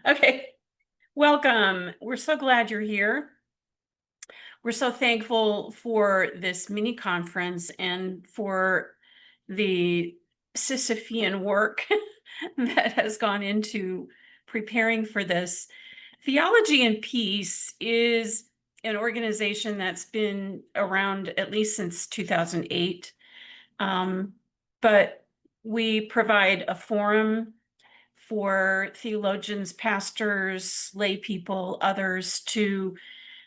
Okay, welcome. We're so glad you're here. We're so thankful for this mini conference and for the Sisyphean work that has gone into preparing for this. Theology and Peace is an organization that's been around at least since 2008. But we provide a forum for theologians, pastors, lay people, others to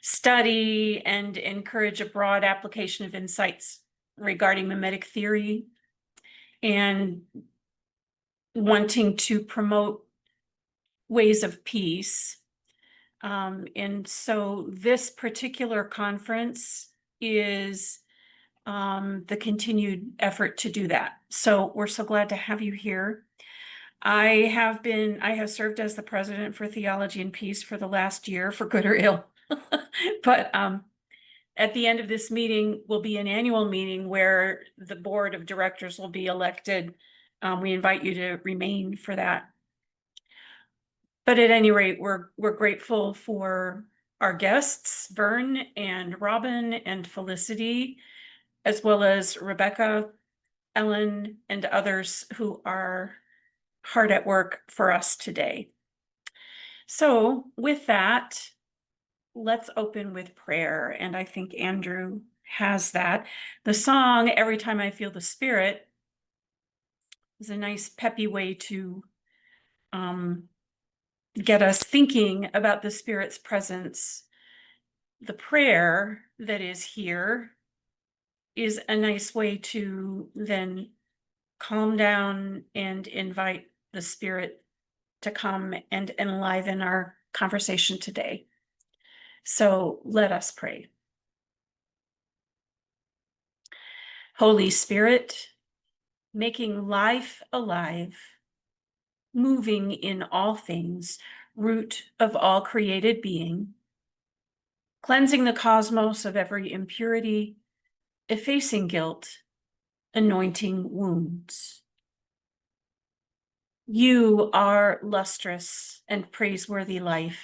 study and encourage a broad application of insights regarding mimetic theory and wanting to promote ways of peace. And so this particular conference is the continued effort to do that. So we're so glad to have you here. I have served as the president for Theology and Peace for the last year, for good or ill. But at the end of this meeting will be an annual meeting where the board of directors will be elected. We invite you to remain for that. But at any rate, we're grateful for our guests, Vern and Robin and Felicity, as well as Rebecca, Ellen, and others who are hard at work for us today. So with that, let's open with prayer. And I think Andrew has that. The song, Every Time I Feel the Spirit, is a nice peppy way to get us thinking about the Spirit's presence. The prayer that is here is a nice way to then calm down and invite the Spirit to come and enliven our conversation today. So let us pray. Holy Spirit, making life alive, moving in all things, root of all created being, cleansing the cosmos of every impurity, effacing guilt, anointing wounds. You are lustrous and praiseworthy life.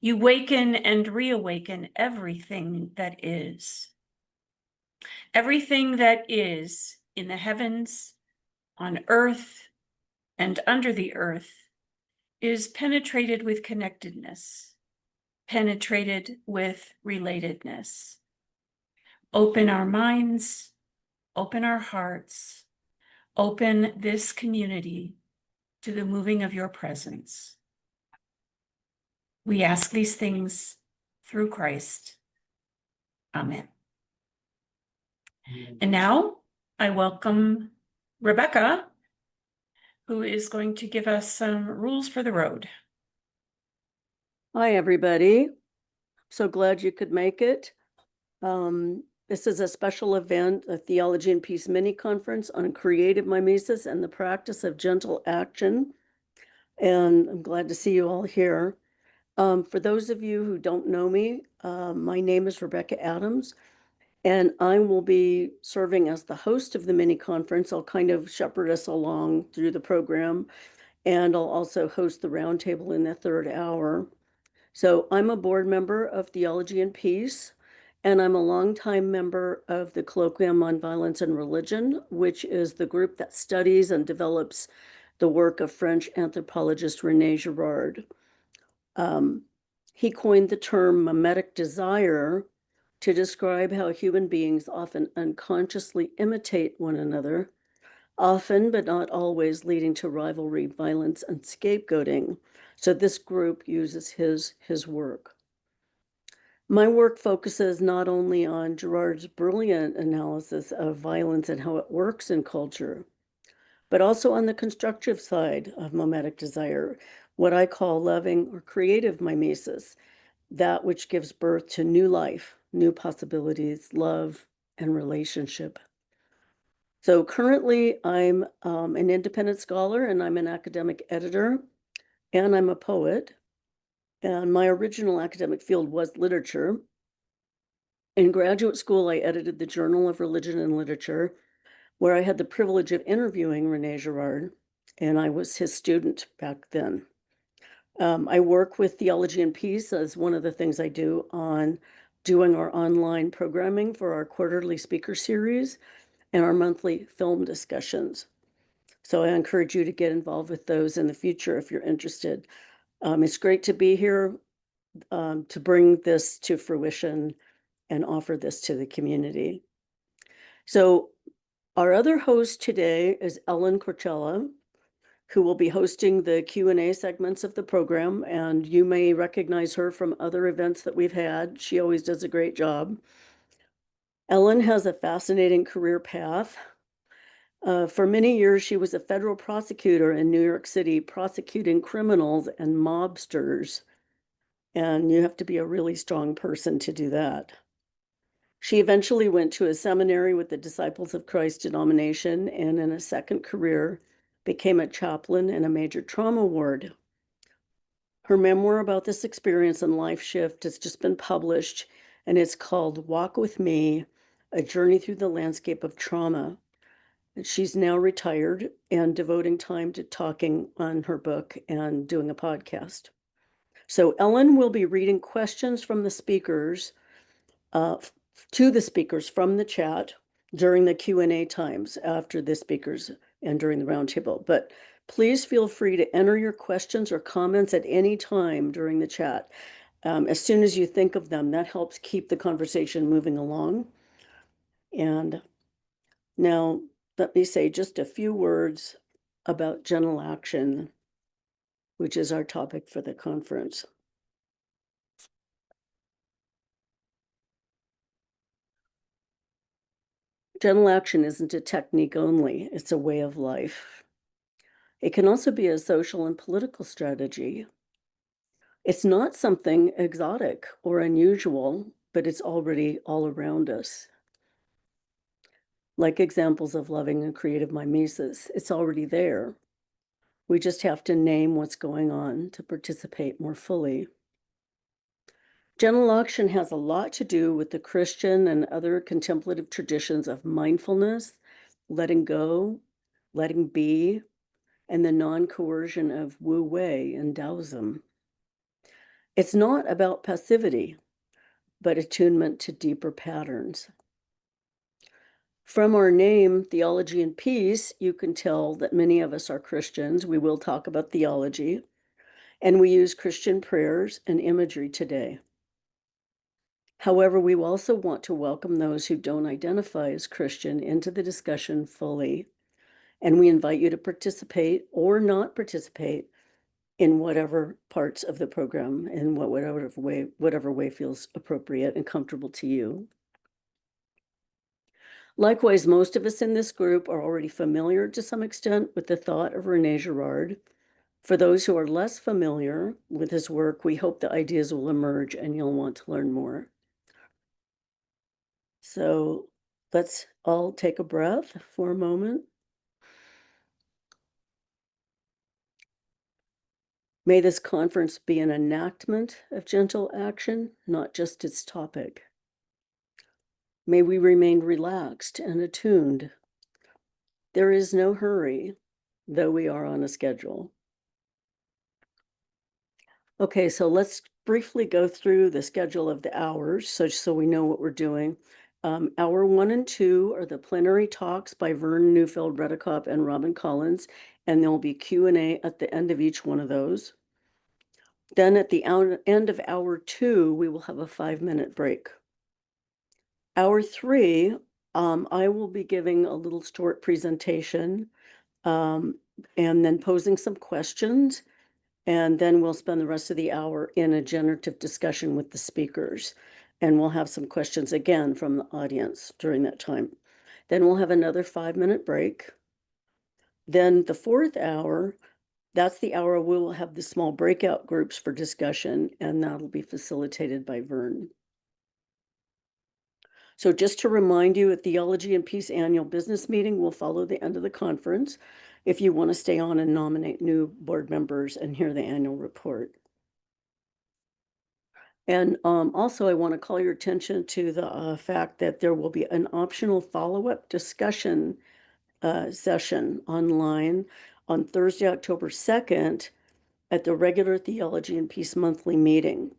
You waken and reawaken everything that is. Everything that is in the heavens, on earth, and under the earth is penetrated with connectedness, penetrated with relatedness. Open our minds, open our hearts, open this community to the moving of your presence. We ask these things through Christ. Amen. And now I welcome Rebecca, who is going to give us some rules for the road. Hi, everybody. So glad you could make it. This is a special event, a Theology and Peace Mini-Conference on creative mimesis and the practice of gentle action. And I'm glad to see you all here. For those of you who don't know me, my name is Rebecca Adams, and I will be serving as the host of the mini-conference. I'll kind of shepherd us along through the program, and I'll also host the roundtable in the third hour. So I'm a board member of Theology and Peace, and I'm a longtime member of the Colloquium on Violence and Religion, which is the group that studies and develops the work of French anthropologist René Girard. He coined the term mimetic desire to describe how human beings often unconsciously imitate one another, often but not always leading to rivalry, violence, and scapegoating. So this group uses his work. My work focuses not only on Girard's brilliant analysis of violence and how it works in culture, but also on the constructive side of mimetic desire, what I call loving or creative mimesis, that which gives birth to new life, new possibilities, love, and relationship. So currently I'm an independent scholar and I'm an academic editor and I'm a poet. And my original academic field was literature. In graduate school, I edited the Journal of Religion and Literature, where I had the privilege of interviewing René Girard, and I was his student back then. I work with Theology and Peace as one of the things I do on doing our online programming for our quarterly speaker series and our monthly film discussions. So I encourage you to get involved with those in the future if you're interested. It's great to be here to bring this to fruition and offer this to the community. So our other host today is Ellen Corcella, who will be hosting the Q&A segments of the program, and you may recognize her from other events that we've had. She always does a great job. Ellen has a fascinating career path. For many years, she was a federal prosecutor in New York City, prosecuting criminals and mobsters. And you have to be a really strong person to do that. She eventually went to a seminary with the Disciples of Christ denomination, and in a second career, became a chaplain in a major trauma ward. Her memoir about this experience and life shift has just been published, and it's called Walk With Me, A Journey Through the Landscape of Trauma. She's now retired and devoting time to talking on her book and doing a podcast. So Ellen will be reading questions from the speakers to the speakers from the chat during the Q&A times after the speakers and during the roundtable. But please feel free to enter your questions or comments at any time during the chat. As soon as you think of them, that helps keep the conversation moving along. And now let me say just a few words about gentle action, which is our topic for the conference. Gentle action isn't a technique only, it's a way of life. It can also be a social and political strategy. It's not something exotic or unusual, but it's already all around us. Like examples of loving and creative mimesis, it's already there. We just have to name what's going on to participate more fully. Gentle action has a lot to do with the Christian and other contemplative traditions of mindfulness, letting go, letting be, and the non-coercion of Wu Wei in Taoism. It's not about passivity, but attunement to deeper patterns. From our name, Theology and Peace, you can tell that many of us are Christians. We will talk about theology, and we use Christian prayers and imagery today. However, we also want to welcome those who don't identify as Christian into the discussion fully, and we invite you to participate or not participate in whatever parts of the program, in whatever way feels appropriate and comfortable to you. Likewise, most of us in this group are already familiar to some extent with the thought of René Girard. For those who are less familiar with his work, we hope the ideas will emerge and you'll want to learn more. So let's all take a breath for a moment. May this conference be an enactment of gentle action, not just its topic. May we remain relaxed and attuned. There is no hurry, though we are on a schedule. Okay, so let's briefly go through the schedule of the hours so we know what we're doing. Hour 1 and 2 are the plenary talks by Vern Neufeld Redekop and Robin Collins, and there'll be Q&A at the end of each one of those. Then at the end of hour 2, we will have a 5-minute break. Hour 3, I will be giving a little short presentation and then posing some questions. And then we'll spend the rest of the hour in a generative discussion with the speakers. And we'll have some questions again from the audience during that time. Then we'll have another 5-minute break. Then the 4th hour, that's the hour we'll have the small breakout groups for discussion, and that'll be facilitated by Vern. So just to remind you, a Theology and Peace annual business meeting will follow the end of the conference if you want to stay on and nominate new board members and hear the annual report. And also, I want to call your attention to the fact that there will be an optional follow-up discussion session online on Thursday, October 2nd at the regular Theology and Peace monthly meeting.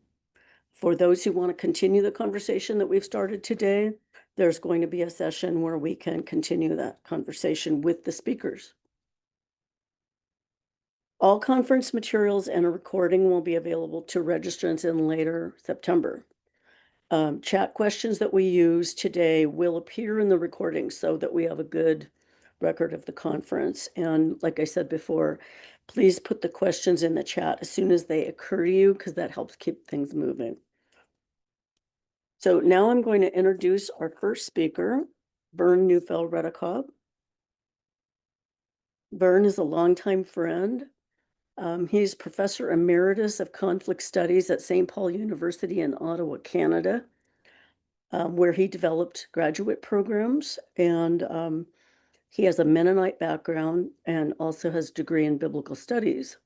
For those who want to continue the conversation that we've started today, there's going to be a session where we can continue that conversation with the speakers. All conference materials and a recording will be available to registrants in later September. Chat questions that we use today will appear in the recording so that we have a good record of the conference. And like I said before, please put the questions in the chat as soon as they occur to you, because that helps keep things moving. So now I'm going to introduce our first speaker, Vern Neufeld Redekop. Vern is a longtime friend. He's Professor Emeritus of Conflict Studies at St. Paul University in Ottawa, Canada, where he developed graduate programs, and he has a Mennonite background and also has a degree in biblical studies.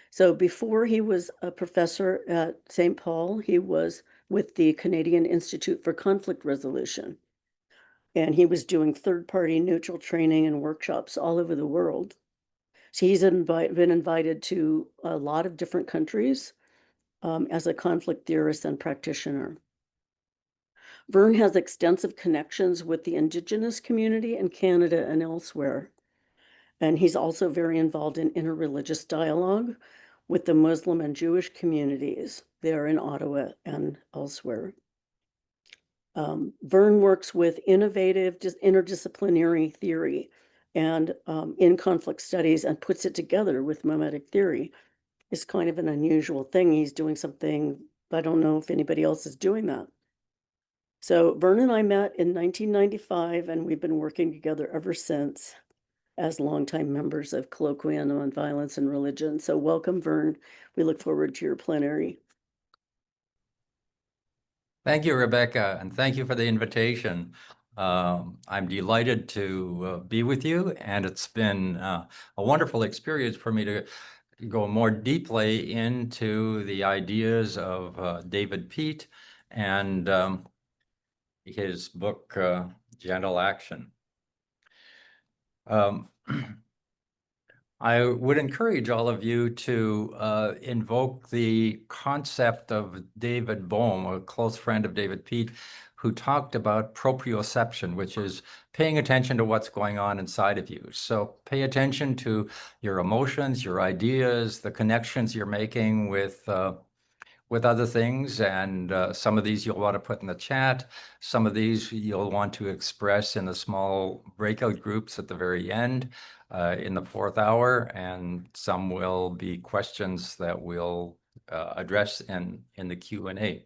So before he was a professor at St. Paul, he was with the Canadian Institute for Conflict Resolution, and he was doing third-party neutral training and workshops all over the world. So he's been invited to a lot of different countries as a conflict theorist and practitioner. Vern has extensive connections with the Indigenous community in Canada and elsewhere. And he's also very involved in interreligious dialogue with the Muslim and Jewish communities there in Ottawa and elsewhere. Vern works with innovative interdisciplinary theory and in conflict studies, and puts it together with mimetic theory. It's kind of an unusual thing. He's doing something, I don't know if anybody else is doing that. So Vern and I met in 1995, and we've been working together ever since as longtime members of Colloquium on Violence and Religion. So welcome, Vern. We look forward to your plenary. Thank you, Rebecca, and thank you for the invitation. I'm delighted to be with you, and it's been a wonderful experience for me to go more deeply into the ideas of David Peat and his book, Gentle Action. I would encourage all of you to invoke the concept of David Bohm, a close friend of David Peat, who talked about proprioception, which is paying attention to what's going on inside of you. So pay attention to your emotions, your ideas, the connections you're making with other things, and some of these you'll want to put in the chat. Some of these you'll want to express in the small breakout groups at the very end in the 4th hour, and some will be questions that we'll address in the Q&A.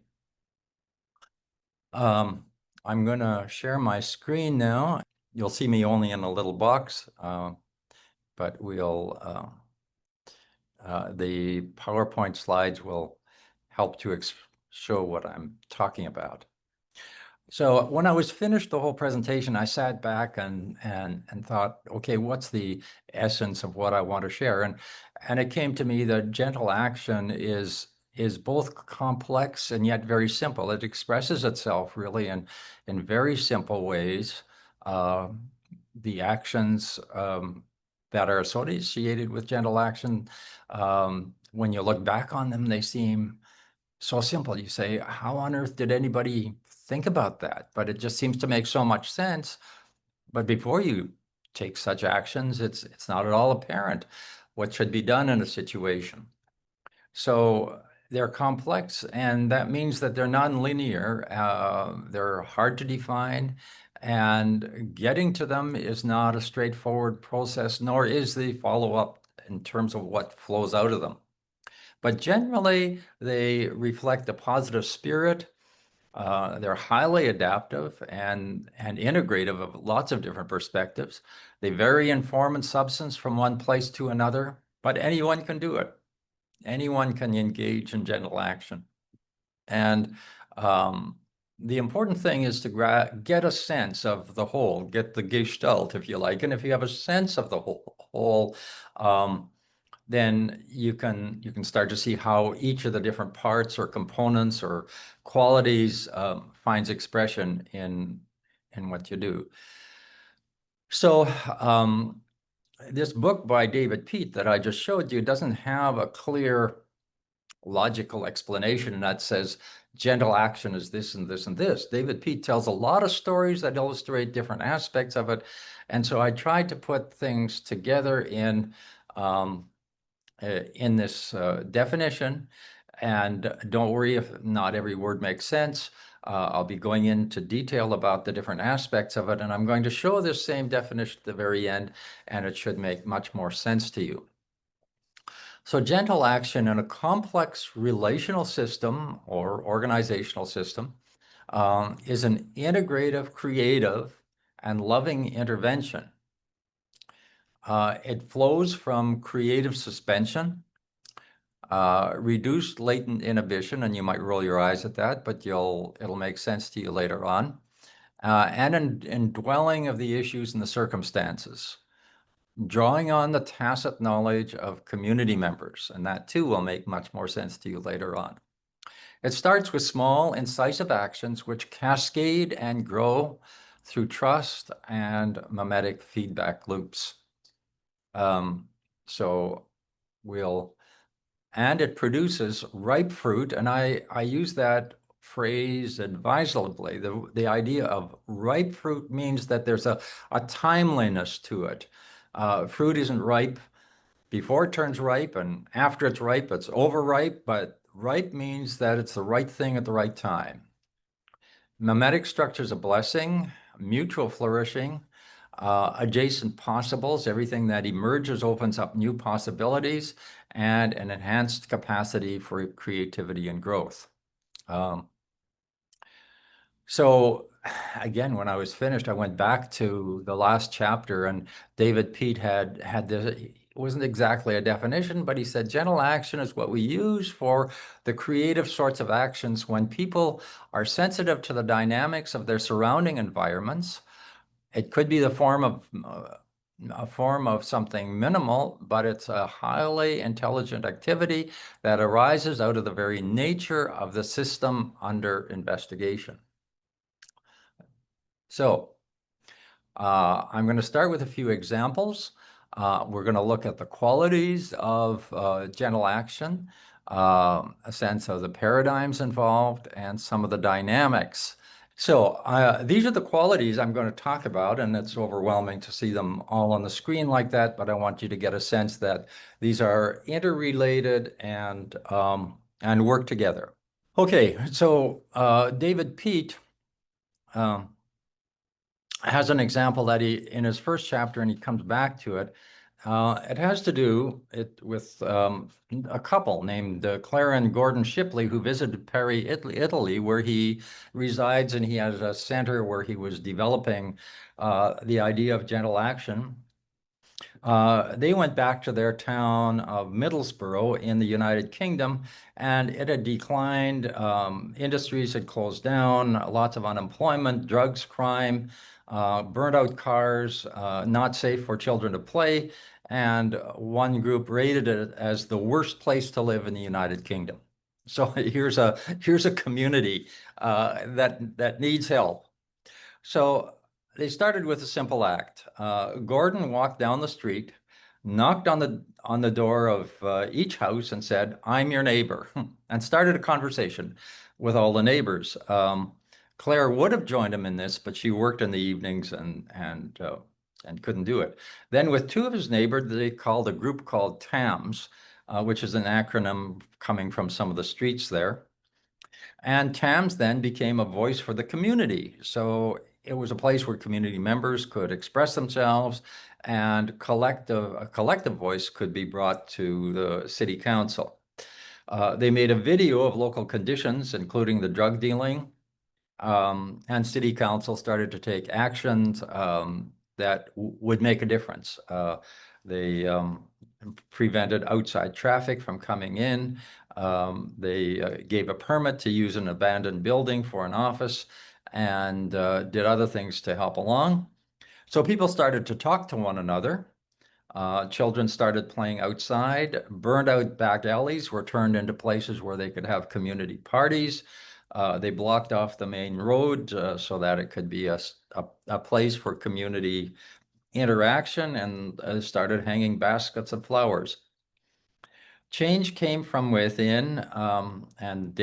I'm going to share my screen now. You'll see me only in a little box, but we'll the PowerPoint slides will help to show what I'm talking about. So when I was finished the whole presentation, I sat back and thought, okay, what's the essence of what I want to share? And it came to me that gentle action is both complex and yet very simple. It expresses itself really in very simple ways. The actions that are associated with gentle action, when you look back on them, they seem so simple. You say, how on earth did anybody think about that? But it just seems to make so much sense. But before you take such actions, it's not at all apparent what should be done in a situation. So they're complex, and that means that they're non-linear. They're hard to define, and getting to them is not a straightforward process, nor is the follow-up in terms of what flows out of them. But generally, they reflect a positive spirit. They're highly adaptive and integrative of lots of different perspectives. They vary in form and substance from one place to another, but anyone can do it. Anyone can engage in gentle action. And the important thing is to get a sense of the whole, get the gestalt, if you like. And if you have a sense of the whole, then you can start to see how each of the different parts or components or qualities finds expression in what you do. So this book by David Peat that I just showed you doesn't have a clear logical explanation that says gentle action is this and this and this. David Peat tells a lot of stories that illustrate different aspects of it. And so I tried to put things together in this definition. And don't worry if not every word makes sense. I'll be going into detail about the different aspects of it, and I'm going to show this same definition at the very end, and it should make much more sense to you. So gentle action in a complex relational system or organizational system is an integrative, creative, and loving intervention. It flows from creative suspension, reduced latent inhibition, and you might roll your eyes at that, but it'll make sense to you later on, and indwelling of the issues and the circumstances, drawing on the tacit knowledge of community members, and that too will make much more sense to you later on. It starts with small, incisive actions which cascade and grow through trust and mimetic feedback loops. And it produces ripe fruit, and I use that phrase advisedly. The idea of ripe fruit means that there's a timeliness to it. Fruit isn't ripe before it turns ripe, and after it's ripe, it's overripe, but ripe means that it's the right thing at the right time. Mimetic structures a blessing, mutual flourishing, adjacent possibles, everything that emerges opens up new possibilities, and an enhanced capacity for creativity and growth. So again, when I was finished, I went back to the last chapter, and David Peat had this, it wasn't exactly a definition, but he said gentle action is what we use for the creative sorts of actions when people are sensitive to the dynamics of their surrounding environments. It could be the form of a form of something minimal, but it's a highly intelligent activity that arises out of the very nature of the system under investigation. So I'm going to start with a few examples. We're going to look at the qualities of gentle action, a sense of the paradigms involved, and some of the dynamics. So these are the qualities I'm going to talk about, and it's overwhelming to see them all on the screen like that, but I want you to get a sense that these are interrelated and work together. Okay, so David Peat has an example that he, in his first chapter, and he comes back to it. It has to do with a couple named Claire and Gordon Shipley, who visited Pari, Italy, where he resides, and he has a center where he was developing the idea of gentle action. They went back to their town of Middlesbrough in the United Kingdom, and it had declined. Industries had closed down, lots of unemployment, drugs, crime, burned out cars, not safe for children to play, and one group rated it as the worst place to live in the United Kingdom. So here's a community that needs help. So they started with a simple act. Gordon walked down the street, knocked on the door of each house and said, "I'm your neighbor," and started a conversation with all the neighbors. Claire would have joined him in this, but she worked in the evenings and couldn't do it. Then with two of his neighbors, they called a group called TAMS, which is an acronym coming from some of the streets there. And TAMS then became a voice for the community. So it was a place where community members could express themselves, and a collective voice could be brought to the city council. They made a video of local conditions, including the drug dealing, and city council started to take actions that would make a difference. They prevented outside traffic from coming in. They gave a permit to use an abandoned building for an office, and did other things to help along. So people started to talk to one another. Children started playing outside. Burned out back alleys were turned into places where they could have community parties. They blocked off the main road so that it could be a place for community interaction and started hanging baskets of flowers. Change came from within, and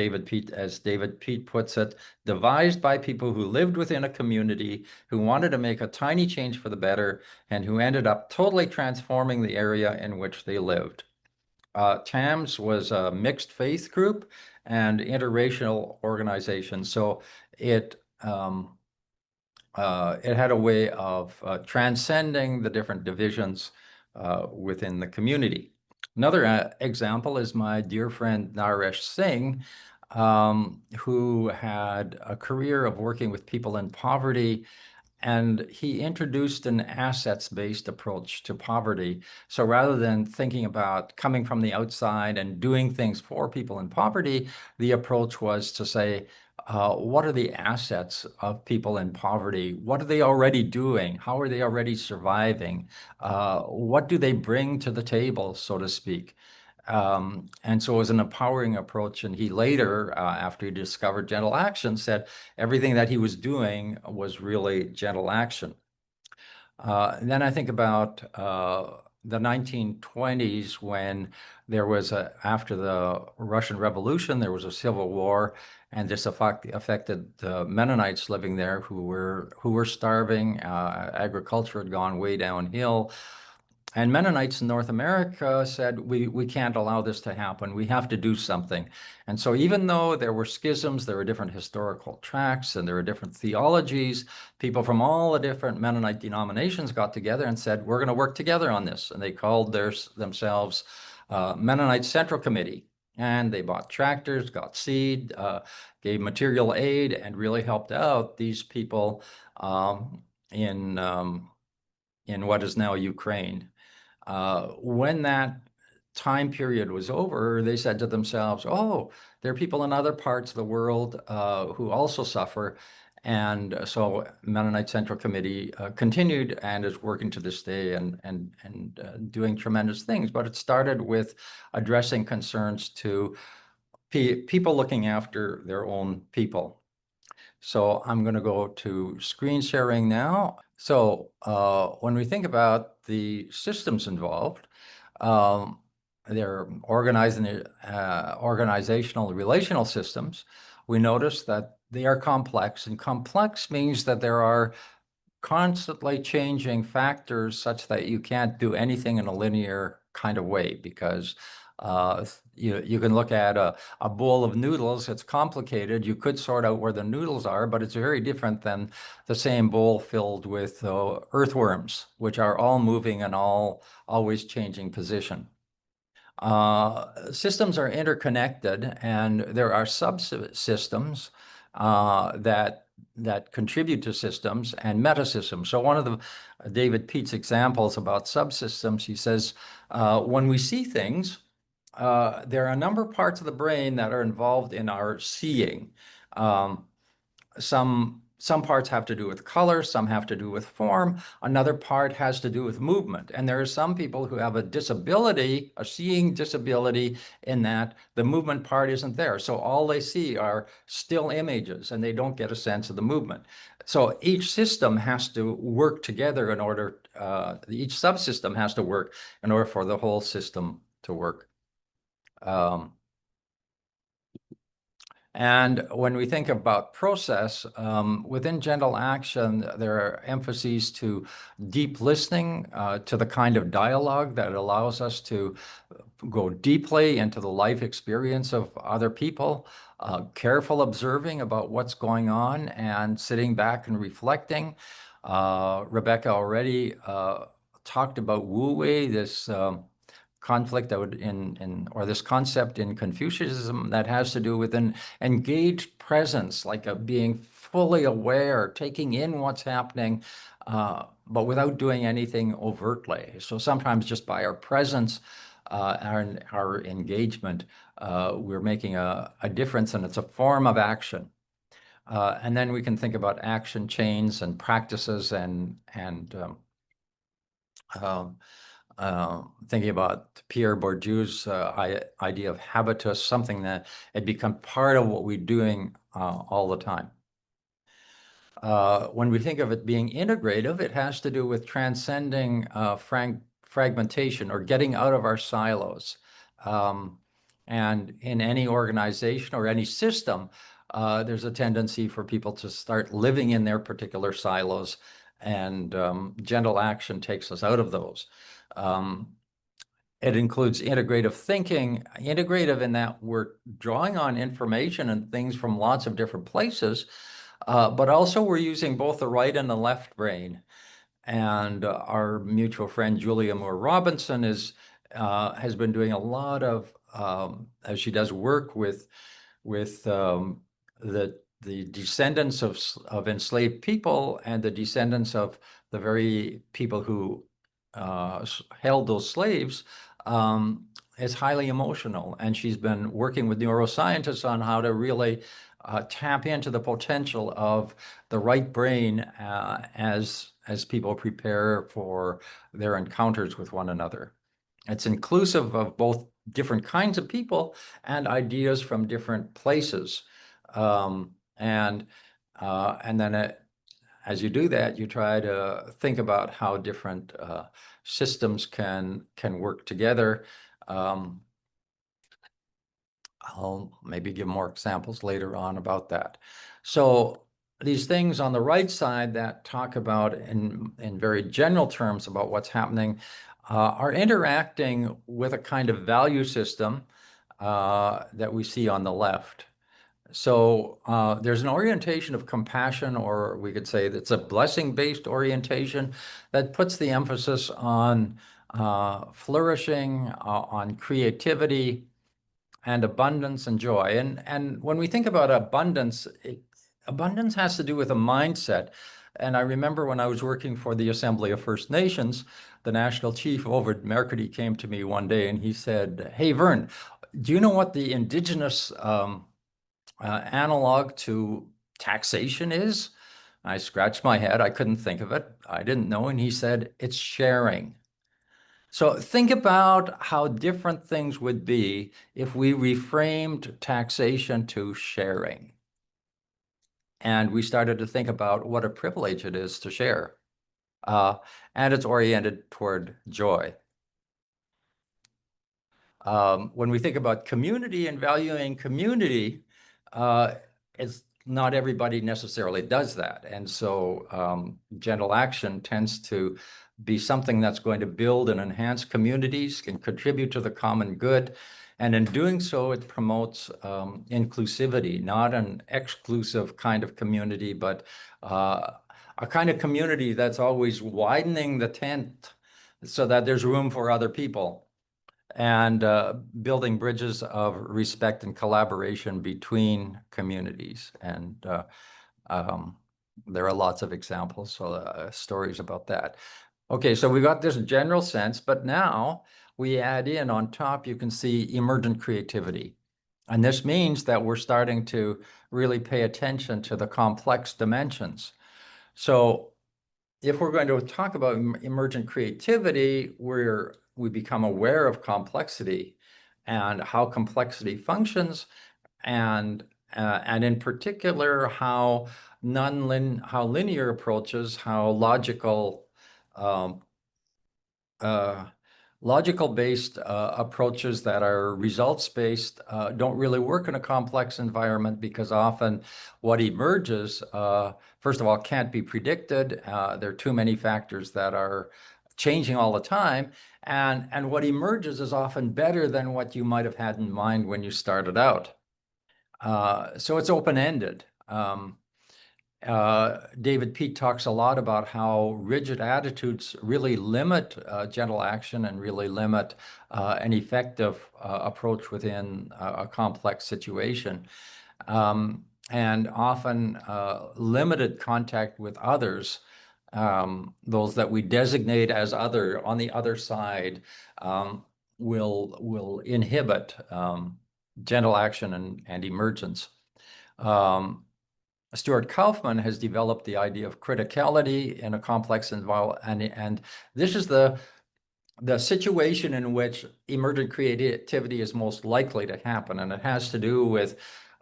as David Pete puts it, devised by people who lived within a community, who wanted to make a tiny change for the better, and who ended up totally transforming the area in which they lived. TAMS was a mixed faith group and interracial organization, so it had a way of transcending the different divisions within the community. Another example is my dear friend Naresh Singh, who had a career of working with people in poverty, and he introduced an assets-based approach to poverty. So rather than thinking about coming from the outside and doing things for people in poverty, the approach was to say, what are the assets of people in poverty? What are they already doing? How are they already surviving? What do they bring to the table, so to speak? And so it was an empowering approach. And he later, after he discovered gentle action, said everything that he was doing was really gentle action. And then I think about the 1920s, when there was after the Russian Revolution, there was a civil war, and this affected the Mennonites living there who were starving. Agriculture had gone way downhill. And Mennonites in North America said, we can't allow this to happen. We have to do something. And so even though there were schisms, there were different historical tracts, and there were different theologies, people from all the different Mennonite denominations got together and said, we're going to work together on this. And they called themselves Mennonite Central Committee. And they bought tractors, got seed, gave material aid, and really helped out these people in what is now Ukraine. When that time period was over, they said to themselves, oh, there are people in other parts of the world who also suffer. And so Mennonite Central Committee continued and is working to this day and doing tremendous things. But it started with addressing concerns to people looking after their own people. So I'm going to go to screen sharing now. So when we think about the systems involved, they're organizational relational systems. We notice that they are complex, and complex means that there are constantly changing factors such that you can't do anything in a linear kind of way, because you can look at a bowl of noodles. It's complicated. You could sort out where the noodles are, but it's very different than the same bowl filled with earthworms, which are all moving and always changing position. Systems are interconnected, and there are subsystems that contribute to systems and metasystems. So one of the David Pete's examples about subsystems, he says, when we see things, there are a number of parts of the brain that are involved in our seeing. Some parts have to do with color, some have to do with form, another part has to do with movement. And there are some people who have a disability, a seeing disability, in that the movement part isn't there. So all they see are still images, and they don't get a sense of the movement. So each system has to work together in order, each subsystem has to work in order for the whole system to work. And when we think about process, within gentle action, there are emphases to deep listening, to the kind of dialogue that allows us to go deeply into the life experience of other people, careful observing about what's going on and sitting back and reflecting. Rebecca already talked about Wu Wei, this conflict that would or this concept in Confucianism that has to do with an engaged presence, like a being fully aware, taking in what's happening, but without doing anything overtly. So sometimes just by our presence, our engagement, we're making a difference, and it's a form of action. And then we can think about action chains and practices and thinking about Pierre Bourdieu's idea of habitus, something that had become part of what we're doing all the time. When we think of it being integrative, it has to do with transcending fragmentation or getting out of our silos. And in any organization or any system, there's a tendency for people to start living in their particular silos, and gentle action takes us out of those. It includes integrative thinking, integrative in that we're drawing on information and things from lots of different places, but also we're using both the right and the left brain. And our mutual friend Julia Moore Robinson has been doing a lot of, as she does work with the descendants of enslaved people and the descendants of the very people who held those slaves, is highly emotional. And she's been working with neuroscientists on how to really tap into the potential of the right brain as people prepare for their encounters with one another. It's inclusive of both different kinds of people and ideas from different places. And then as you do that, you try to think about how different systems can work together. I'll maybe give more examples later on about that. So these things on the right side that talk about in very general terms about what's happening are interacting with a kind of value system that we see on the left. So there's an orientation of compassion, or we could say that's a blessing-based orientation that puts the emphasis on flourishing, on creativity, and abundance and joy. And when we think about abundance, abundance has to do with a mindset. And I remember when I was working for the Assembly of First Nations, the national chief over at Mercury came to me one day and he said, "Hey, Vern, do you know what the Indigenous analog to taxation is?" I scratched my head. I couldn't think of it. I didn't know. And he said, "It's sharing." So think about how different things would be if we reframed taxation to sharing. And we started to think about what a privilege it is to share. And it's oriented toward joy. When we think about community and valuing community, it's not everybody necessarily does that. And so gentle action tends to be something that's going to build and enhance communities, can contribute to the common good. And in doing so, it promotes inclusivity, not an exclusive kind of community, but a kind of community that's always widening the tent so that there's room for other people, and building bridges of respect and collaboration between communities. And there are lots of examples, so stories about that. Okay, so we got this general sense, but now we add in on top, you can see emergent creativity. And this means that we're starting to really pay attention to the complex dimensions. So if we're going to talk about emergent creativity, we become aware of complexity and how complexity functions, and in particular how linear approaches, how logical-based approaches that are results-based don't really work in a complex environment, because often what emerges, first of all, can't be predicted. There are too many factors that are changing all the time. And what emerges is often better than what you might have had in mind when you started out. So it's open-ended. David Peat talks a lot about how rigid attitudes really limit gentle action and really limit an effective approach within a complex situation. And often limited contact with others, those that we designate as other, on the other side, will inhibit gentle action and emergence. Stuart Kaufman has developed the idea of criticality in a complex environment, and this is the situation in which emergent creativity is most likely to happen, and it has to do with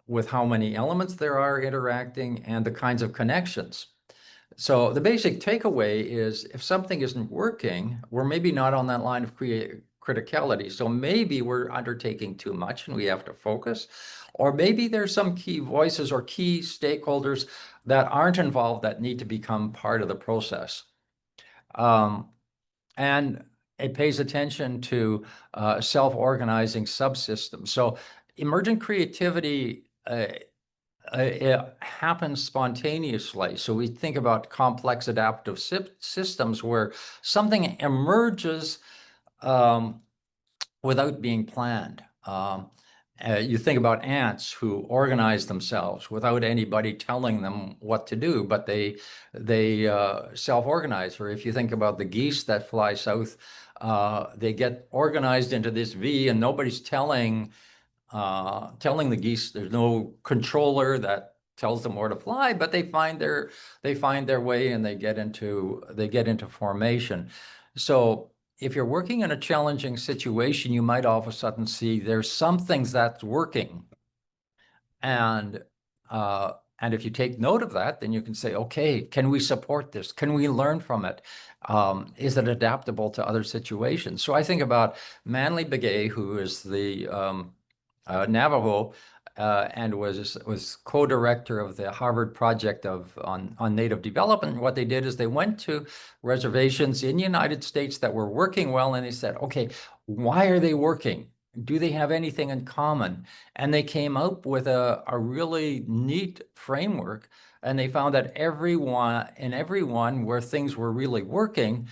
with how many elements there are interacting and the kinds of connections. So the basic takeaway is if something isn't working, we're maybe not on that line of criticality. So maybe we're undertaking too much and we have to focus. Or maybe there's some key voices or key stakeholders that aren't involved that need to become part of the process. And it pays attention to self-organizing subsystems. So emergent creativity it happens spontaneously. So we think about complex adaptive systems where something emerges without being planned. You think about ants who organize themselves without anybody telling them what to do, but they self-organize. Or if you think about the geese that fly south, they get organized into this V, and nobody's telling the geese. There's no controller that tells them where to fly, but they find their way and they get into formation. So if you're working in a challenging situation, you might all of a sudden see there's some things that's working. And if you take note of that, then you can say, okay, can we support this? Can we learn from it? Is it adaptable to other situations? So I think about Manly Begay, who is the Navajo, and was co-director of the Harvard project on native development. What they did is they went to reservations in the United States that were working well, and they said, okay, why are they working? Do they have anything in common? And they came up with a really neat framework, and they found that everyone where things were really working,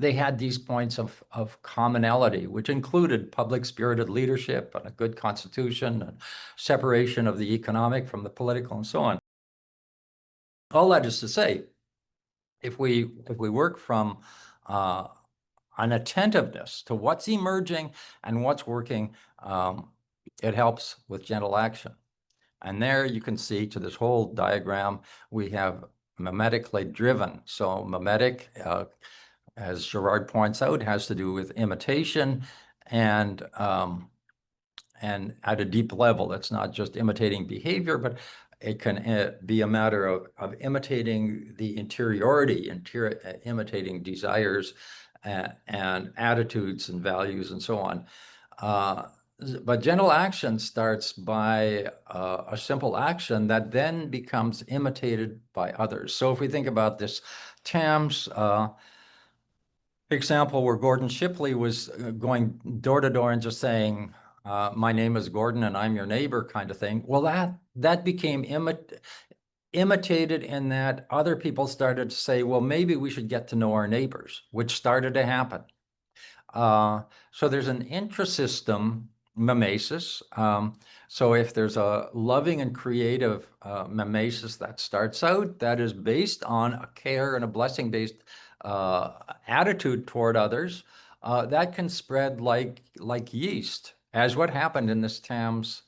they had these points of commonality, which included public-spirited leadership and a good constitution and separation of the economic from the political and so on. All that is to say, if we work from an attentiveness to what's emerging and what's working, it helps with gentle action. And there you can see to this whole diagram, we have mimetically driven. So mimetic, as Girard points out, has to do with imitation and at a deep level. It's not just imitating behavior, but it can be a matter of imitating the interiority, imitating desires and attitudes and values and so on. But gentle action starts by a simple action that then becomes imitated by others. So if we think about this TAMS example where Gordon Shipley was going door to door and just saying, my name is Gordon and I'm your neighbor kind of thing. Well, that became imitated in that other people started to say, well, maybe we should get to know our neighbors, which started to happen. So there's an intrasystem mimesis. So if there's a loving and creative mimesis that starts out, that is based on a care and a blessing-based attitude toward others, that can spread like yeast, as what happened in this TAMS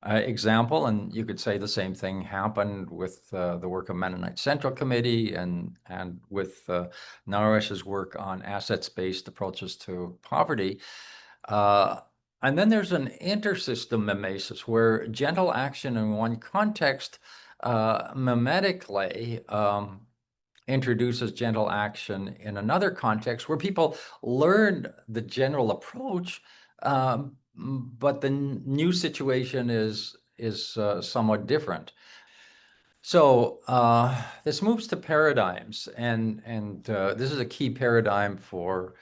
example. And you could say the same thing happened with the work of Mennonite Central Committee and with Naresh's work on assets-based approaches to poverty. And then there's an intersystem mimesis where gentle action in one context mimetically introduces gentle action in another context where people learn the general approach, but the new situation is somewhat different. So this moves to paradigms, and this is a key paradigm for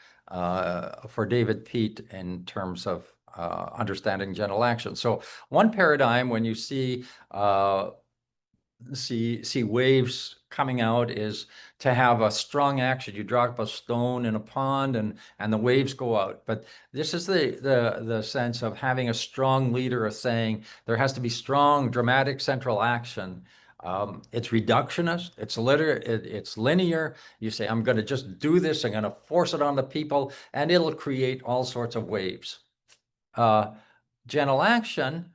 David Peat in terms of understanding gentle action. So one paradigm, when you see waves coming out, is to have a strong action. You drop a stone in a pond and the waves go out. But this is the sense of having a strong leader, of saying there has to be strong, dramatic central action. It's reductionist, it's linear. You say, I'm going to just do this, I'm going to force it on the people, and it'll create all sorts of waves. Gentle action,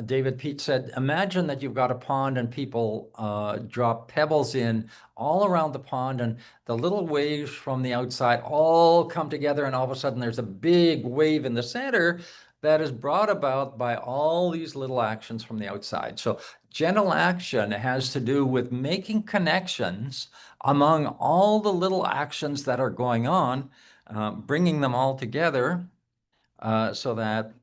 David Peat said, imagine that you've got a pond and people drop pebbles in all around the pond, and the little waves from the outside all come together, and all of a sudden there's a big wave in the center, that is brought about by all these little actions from the outside. So gentle action has to do with making connections among all the little actions that are going on, bringing them all together so that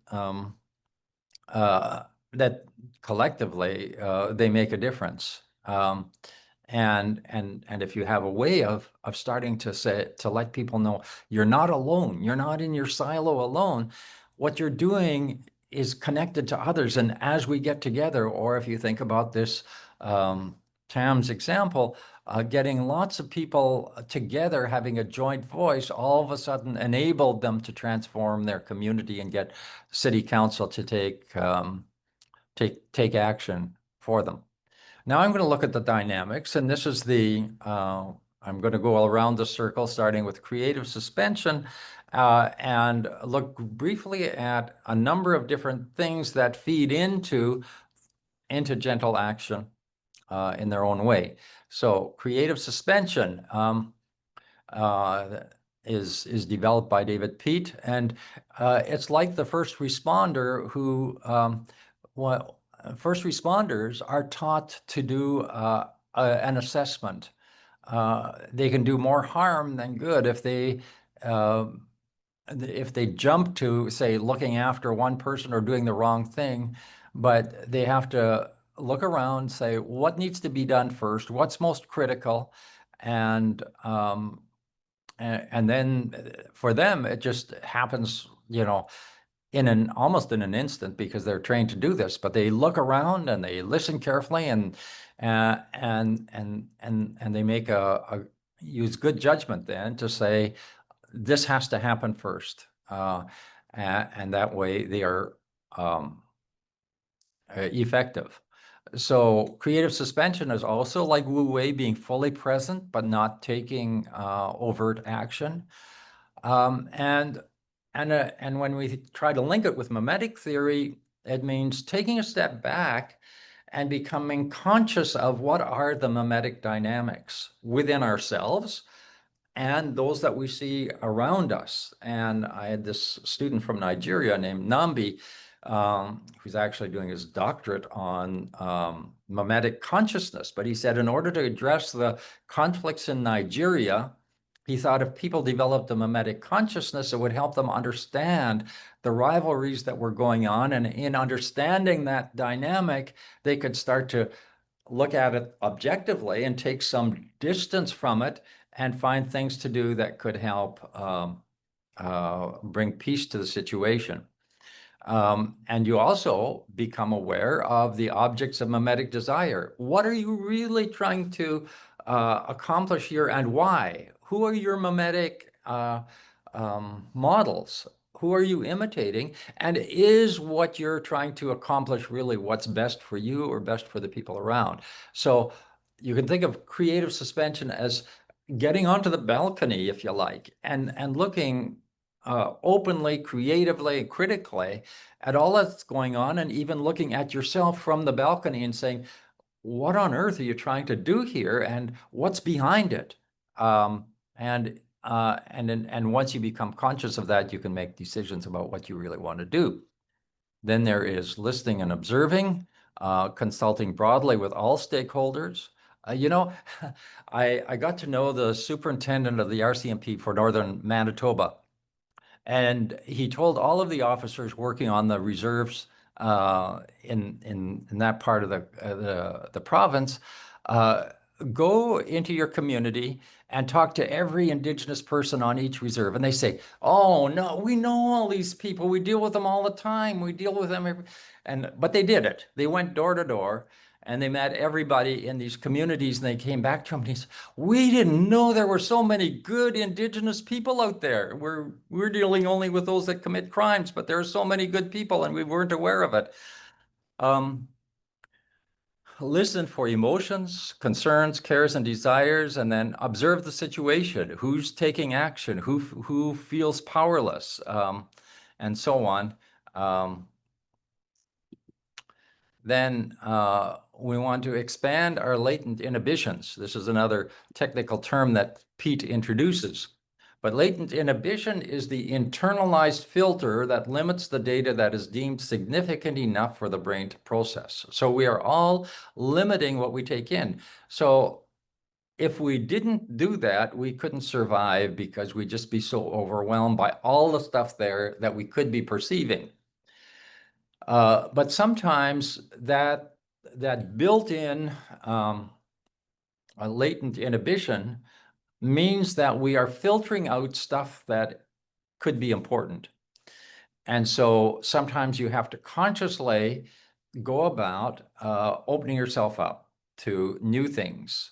that collectively they make a difference. And if you have a way of starting to let people know you're not alone, you're not in your silo alone, what you're doing is connected to others. And as we get together, or if you think about this Tam's example, getting lots of people together, having a joint voice, all of a sudden enabled them to transform their community and get city council to take action for them. Now I'm going to look at the dynamics, and this is I'm going to go around the circle, starting with creative suspension, and look briefly at a number of different things that feed into gentle action in their own way. So creative suspension is developed by David Peat, and it's like the first responder who, first responders are taught to do an assessment. They can do more harm than good if they jump to, say, looking after one person or doing the wrong thing, but they have to look around, say, what needs to be done first, what's most critical, and then for them, it just happens, almost in an instant, because they're trained to do this. But they look around and they listen carefully, and they make use good judgment then to say, this has to happen first, and that way they are effective. So creative suspension is also like Wu Wei, being fully present but not taking overt action. And when we try to link it with mimetic theory, it means taking a step back and becoming conscious of what are the mimetic dynamics within ourselves and those that we see around us. And I had this student from Nigeria named Nambi, who's actually doing his doctorate on mimetic consciousness. But he said in order to address the conflicts in Nigeria, he thought if people developed a mimetic consciousness, it would help them understand the rivalries that were going on. And in understanding that dynamic, they could start to look at it objectively and take some distance from it and find things to do that could help bring peace to the situation. And you also become aware of the objects of mimetic desire. What are you really trying to accomplish here, and why? Who are your mimetic models? Who are you imitating? And is what you're trying to accomplish really what's best for you or best for the people around? So you can think of creative suspension as getting onto the balcony, if you like, and looking openly, creatively, critically at all that's going on, and even looking at yourself from the balcony and saying, what on earth are you trying to do here, and what's behind it? And once you become conscious of that, you can make decisions about what you really want to do. Then there is listening and observing, consulting broadly with all stakeholders. I got to know the superintendent of the RCMP for Northern Manitoba, and he told all of the officers working on the reserves in that part of the province, go into your community and talk to every Indigenous person on each reserve. And they say, oh, no, we know all these people. We deal with them all the time. We deal with them. But they did it. They went door to door, and they met everybody in these communities, and they came back to him and he said, we didn't know there were so many good Indigenous people out there. We're dealing only with those that commit crimes, but there are so many good people and we weren't aware of it. Listen for emotions, concerns, cares, and desires, and then observe the situation. Who's taking action? Who feels powerless? And so on. Then we want to expand our latent inhibitions. This is another technical term that Pete introduces. But latent inhibition is the internalized filter that limits the data that is deemed significant enough for the brain to process. So we are all limiting what we take in. So if we didn't do that, we couldn't survive because we'd just be so overwhelmed by all the stuff there that we could be perceiving. But sometimes that built-in latent inhibition means that we are filtering out stuff that could be important. And so sometimes you have to consciously go about opening yourself up to new things.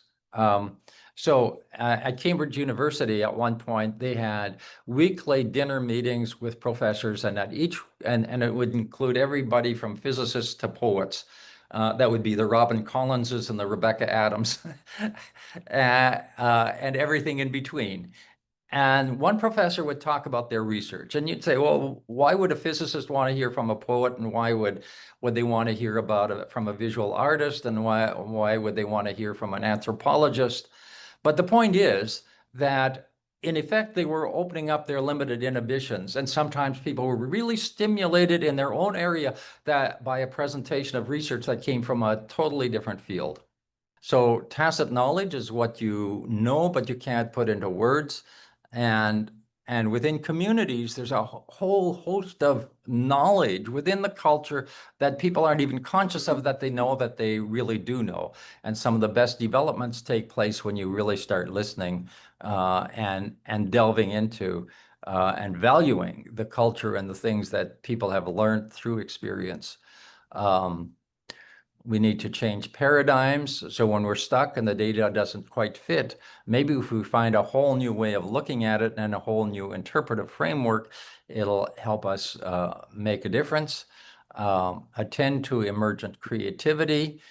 So at Cambridge University, at one point, they had weekly dinner meetings with professors, and and it would include everybody from physicists to poets. That would be the Robin Collinses and the Rebecca Adams, and everything in between. And one professor would talk about their research, and you'd say, well, why would a physicist want to hear from a poet, and why would they want to hear about it from a visual artist, and why would they want to hear from an anthropologist? But the point is that, in effect, they were opening up their limited inhibitions, and sometimes people were really stimulated in their own area by a presentation of research that came from a totally different field. So tacit knowledge is what you know, but you can't put into words. And within communities, there's a whole host of knowledge within the culture that people aren't even conscious of, that they know that they really do know. And some of the best developments take place when you really start listening and delving into and valuing the culture and the things that people have learned through experience. We need to change paradigms. So when we're stuck and the data doesn't quite fit, maybe if we find a whole new way of looking at it and a whole new interpretive framework, it'll help us make a difference. Attend to emergent creativity,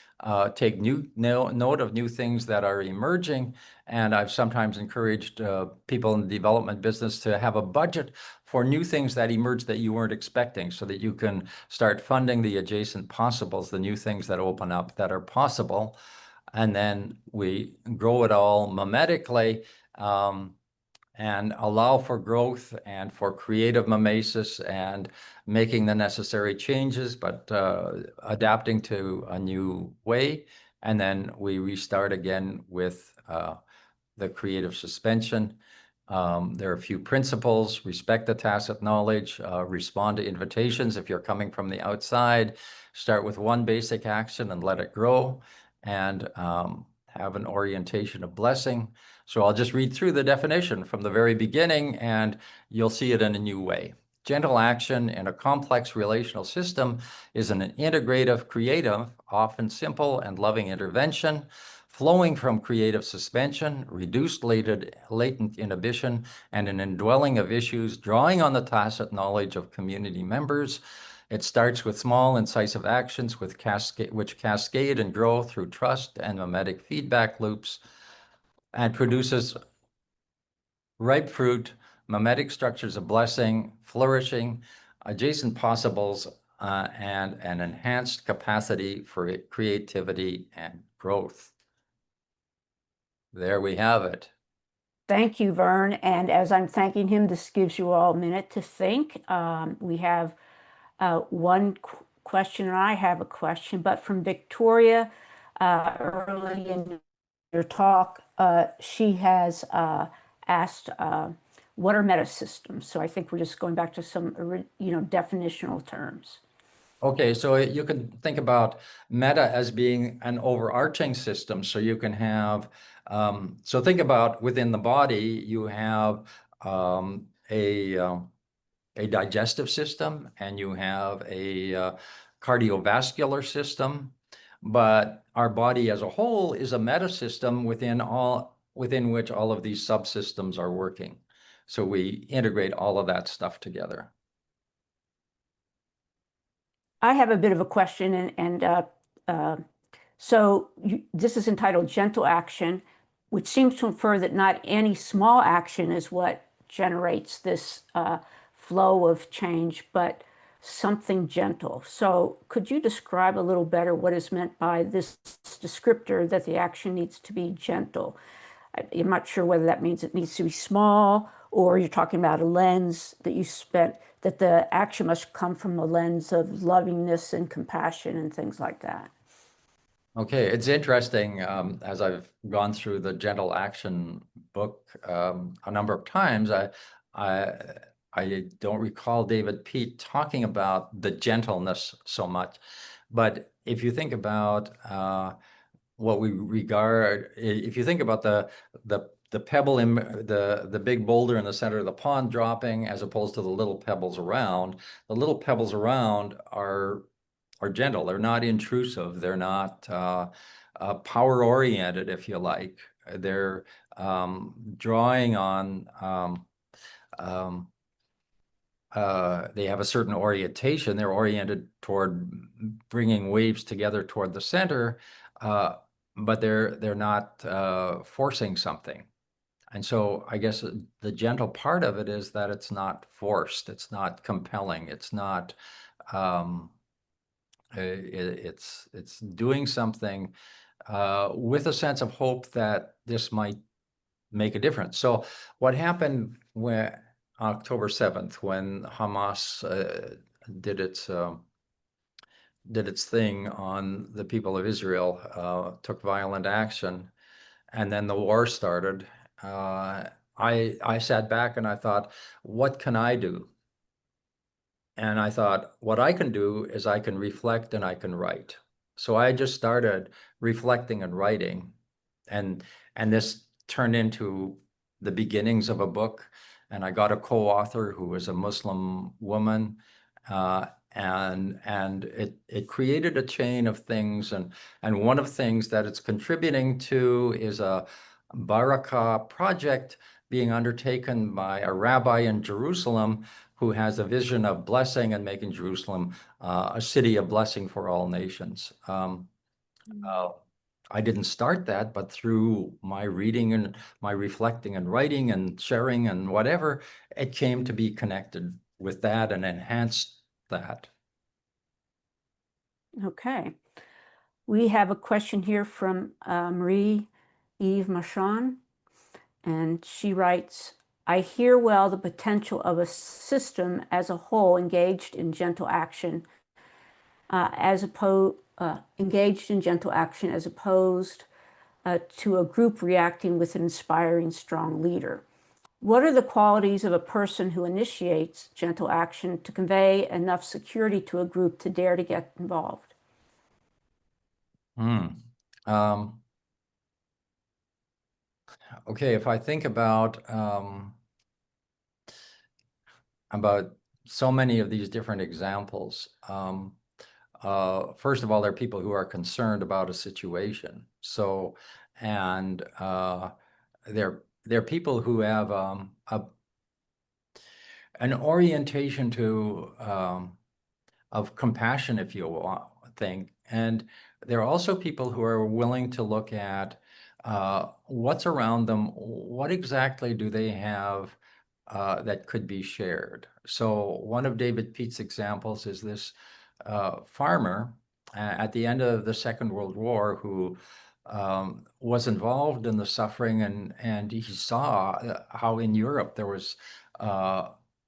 take note of new things that are emerging. And I've sometimes encouraged people in the development business to have a budget for new things that emerge that you weren't expecting, so that you can start funding the adjacent possibles, the new things that open up that are possible. And then we grow it all mimetically, and allow for growth and for creative mimesis and making the necessary changes, but adapting to a new way. And then we restart again with the creative suspension. There are a few principles: respect the tacit knowledge, respond to invitations if you're coming from the outside, start with one basic action and let it grow, and have an orientation of blessing. So I'll just read through the definition from the very beginning, and you'll see it in a new way. Gentle action in a complex relational system is an integrative, creative, often simple and loving intervention, flowing from creative suspension, reduced latent inhibition, and an indwelling of issues, drawing on the tacit knowledge of community members. It starts with small, incisive actions which cascade and grow through trust and mimetic feedback loops, and produces ripe fruit, mimetic structures of blessing, flourishing, adjacent possibles, and an enhanced capacity for creativity and growth. There we have it. Thank you, Vern. And as I'm thanking him, this gives you all a minute to think. We have one question, and I have a question, but from Victoria, early in your talk, she has asked, what are metasystems? So I think we're just going back to some, definitional terms. Okay, so you can think about meta as being an overarching system. So you can have, so think about within the body, you have a digestive system, and you have a cardiovascular system, but our body as a whole is a metasystem within which all of these subsystems are working. So we integrate all of that stuff together. I have a bit of a question, so this is entitled Gentle Action, which seems to infer that not any small action is what generates this flow of change, but something gentle. So could you describe a little better what is meant by this descriptor that the action needs to be gentle? I'm not sure whether that means it needs to be small or you're talking about a lens that you spent, that the action must come from a lens of lovingness and compassion and things like that. Okay, it's interesting, as I've gone through the Gentle Action book a number of times, I don't recall David Pete talking about the gentleness so much. But if you think about what we regard, if you think about the pebble in the big boulder in the center of the pond dropping, as opposed to the little pebbles around, the little pebbles around are gentle. They're not intrusive. They're not power oriented, if you like. They're drawing on. They have a certain orientation. They're oriented toward bringing waves together toward the center, but they're not forcing something. And so I guess the gentle part of it is that it's not forced. It's not compelling. It's not. It's doing something with a sense of hope that this might make a difference. So what happened when October 7th, when Hamas did its thing on the people of Israel, took violent action, and then the war started, I sat back and I thought, what can I do? And I thought, what I can do is I can reflect and I can write. So I just started reflecting and writing, and this turned into the beginnings of a book. And I got a co-author who was a Muslim woman, and it created a chain of things. And one of the things that it's contributing to is a Barakah project being undertaken by a rabbi in Jerusalem who has a vision of blessing and making Jerusalem a city of blessing for all nations. I didn't start that, but through my reading and my reflecting and writing and sharing and whatever, it came to be connected with that and enhanced that. Okay. We have a question here from Marie Eve Machon, and she writes, I hear well the potential of a system as a whole engaged in gentle action as opposed to a group reacting with an inspiring, strong leader. What are the qualities of a person who initiates gentle action to convey enough security to a group to dare to get involved? Okay, if I think about so many of these different examples, first of all, there are people who are concerned about a situation. So, and there are people who have an orientation to of compassion, if you think, and there are also people who are willing to look at what's around them. What exactly do they have that could be shared? So one of David Pete's examples is this farmer at the end of the Second World War who was involved in the suffering, and he saw how in Europe there was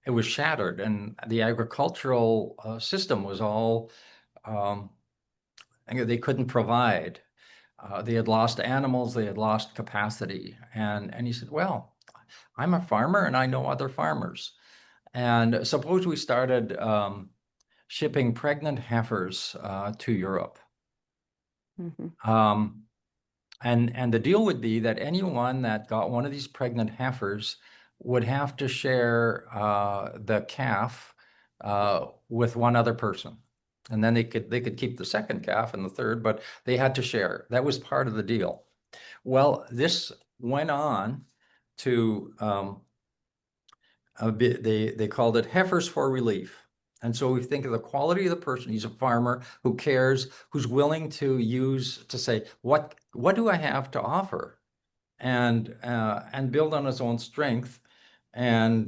it was shattered, and the agricultural system was all they couldn't provide. They had lost animals, they had lost capacity, and he said, well, I'm a farmer and I know other farmers, and suppose we started shipping pregnant heifers to Europe. Mm-hmm. And the deal would be that anyone that got one of these pregnant heifers would have to share the calf with one other person. And then they could keep the second calf and the third, but they had to share. That was part of the deal. Well, this went on to they called it heifers for relief. And so we think of the quality of the person. He's a farmer who cares, who's willing to say, what do I have to offer? And build on his own strength. And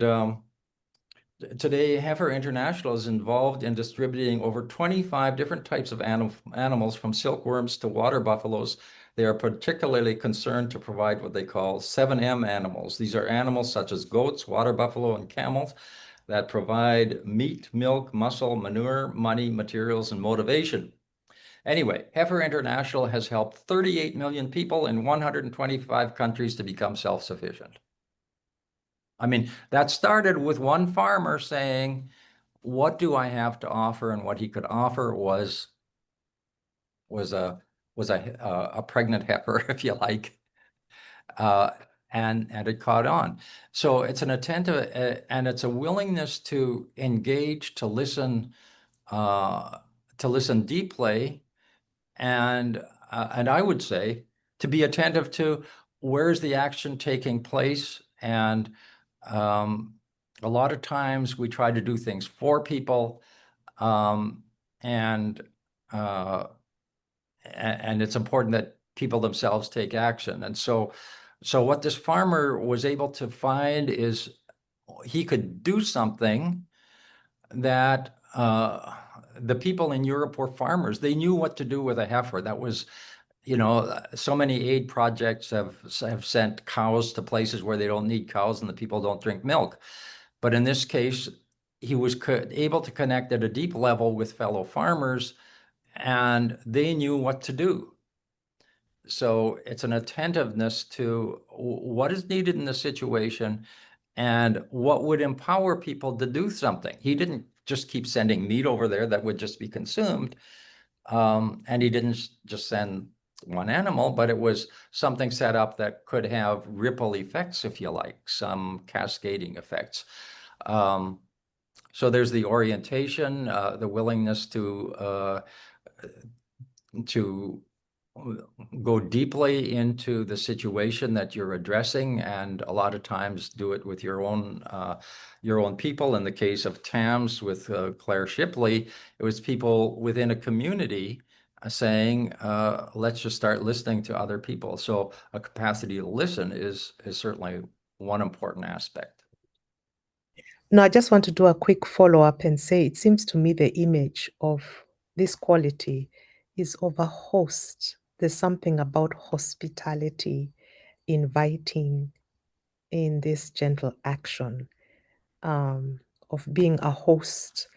today, Heifer International is involved in distributing over 25 different types of animals, from silkworms to water buffaloes, They are particularly concerned to provide what they call 7M animals. These are animals such as goats, water buffalo, and camels that provide meat, milk, muscle, manure, money, materials, and motivation. Anyway, Heifer International has helped 38 million people in 125 countries to become self-sufficient. I mean, that started with one farmer saying, what do I have to offer? And what he could offer was a pregnant heifer, if you like. And it caught on. So it's an attentive, and it's a willingness to engage, to listen deeply, and I would say to be attentive to where's the action taking place. And a lot of times we try to do things for people, and it's important that people themselves take action. And so what this farmer was able to find is he could do something that the people in Europe were farmers. They knew what to do with a heifer. That was, so many aid projects have sent cows to places where they don't need cows and the people don't drink milk. But in this case, he was able to connect at a deep level with fellow farmers, and they knew what to do. So it's an attentiveness to what is needed in the situation and what would empower people to do something. He didn't just keep sending meat over there that would just be consumed. And he didn't just send one animal, but it was something set up that could have ripple effects, if you like, some cascading effects. So there's the orientation, the willingness to go deeply into the situation that you're addressing, and a lot of times do it with your own people. In the case of TAMS with Claire Shipley, it was people within a community saying, let's just start listening to other people. So a capacity to listen is certainly one important aspect. No, I just want to do a quick follow-up and say it seems to me the image of this quality is of a host. There's something about hospitality, inviting in this gentle action, of being a host,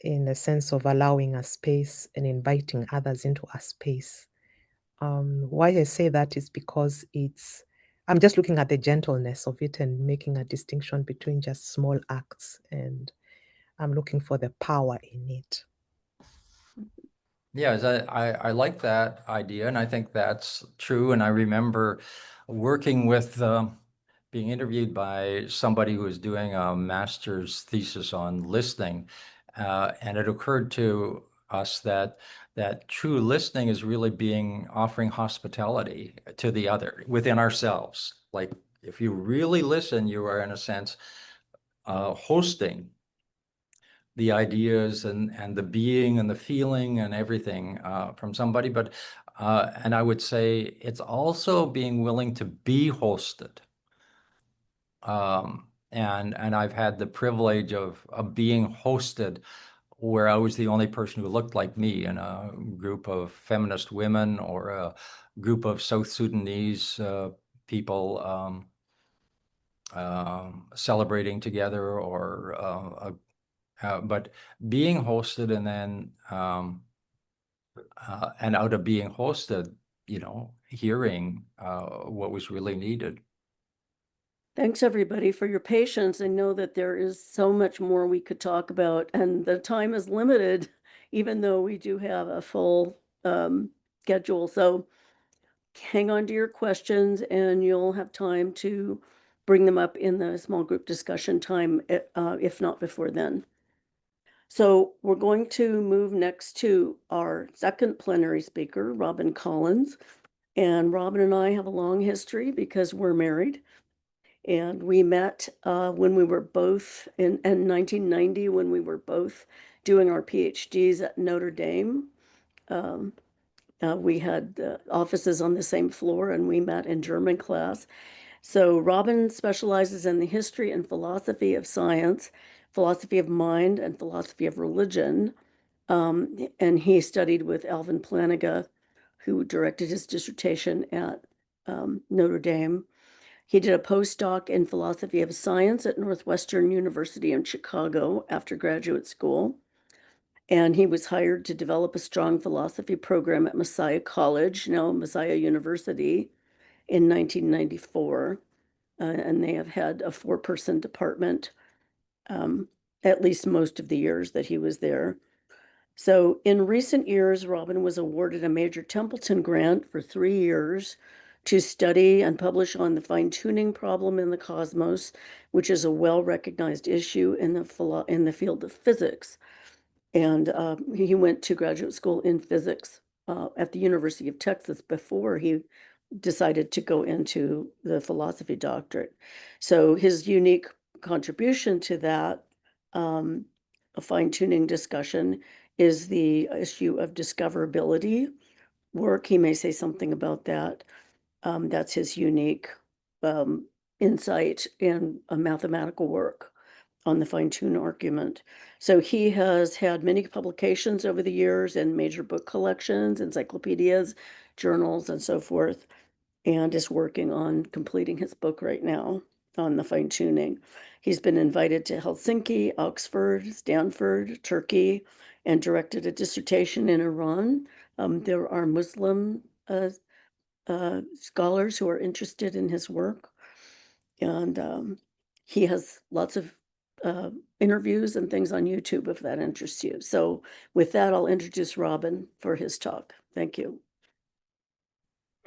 in the sense of allowing a space and inviting others into a space. Why I say that is because I'm just looking at the gentleness of it and making a distinction between just small acts, and I'm looking for the power in it. Yeah, I like that idea, and I think that's true. And I remember working with, being interviewed by somebody who was doing a master's thesis on listening, and it occurred to us that true listening is really offering hospitality to the other within ourselves. Like if you really listen, you are in a sense hosting the ideas and the being and the feeling and everything from somebody. But and I would say it's also being willing to be hosted. And I've had the privilege of being hosted where I was the only person who looked like me in a group of feminist women or a group of South Sudanese people celebrating together, or but being hosted, and then and out of being hosted, hearing what was really needed. Thanks, everybody, for your patience. I know that there is so much more we could talk about, and the time is limited, even though we do have a full schedule. So hang on to your questions, and you'll have time to bring them up in the small group discussion time, if not before then. So we're going to move next to our second plenary speaker, Robin Collins. And Robin and I have a long history because we're married. And we met when we were both in 1990, when we were both doing our PhDs at Notre Dame. We had offices on the same floor, and we met in German class. So Robin specializes in the history and philosophy of science, philosophy of mind, and philosophy of religion. And he studied with Alvin Plantinga, who directed his dissertation at Notre Dame. He did a postdoc in philosophy of science at Northwestern University in Chicago after graduate school. And he was hired to develop a strong philosophy program at Messiah College, now Messiah University, in 1994. And they have had a 4-person department at least most of the years that he was there. So in recent years, Robin was awarded a major Templeton grant for 3 years to study and publish on the fine-tuning problem in the cosmos, which is a well-recognized issue in the field of physics. And he went to graduate school in physics at the University of Texas before he decided to go into the philosophy doctorate. So his unique contribution to that a fine-tuning discussion is the issue of discoverability work. He may say something about that. That's his unique insight in a mathematical work on the fine-tune argument. So he has had many publications over the years in major book collections, encyclopedias, journals, and so forth, and is working on completing his book right now on the fine-tuning. He's been invited to Helsinki, Oxford, Stanford, Turkey, and directed a dissertation in Iran. There are Muslim scholars who are interested in his work, and he has lots of interviews and things on YouTube if that interests you. So with that, I'll introduce Robin for his talk. Thank you.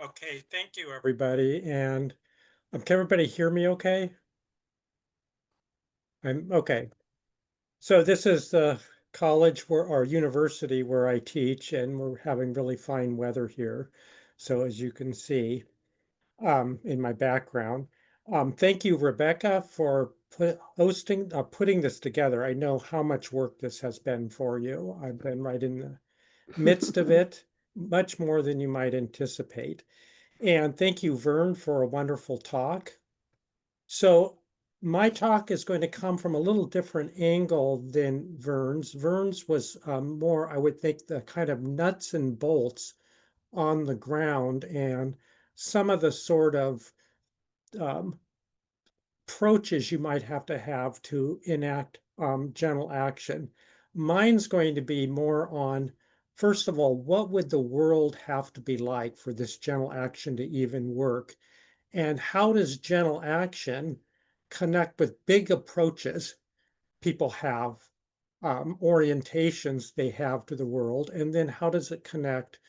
Okay, thank you, everybody. And can everybody hear me okay? I'm okay. So this is the college or university where I teach, and we're having really fine weather here. So as you can see in my background, thank you, Rebecca, for putting this together. I know how much work this has been for you. I've been right in the midst of it, much more than you might anticipate. And thank you, Vern, for a wonderful talk. So my talk is going to come from a little different angle than Vern's. Vern's was more, I would think, the kind of nuts and bolts on the ground and some of the sort of approaches you might have to enact gentle action. Mine's going to be more on, first of all, what would the world have to be like for this gentle action to even work? And how does gentle action connect with big approaches people have, orientations they have to the world? And then how does it connect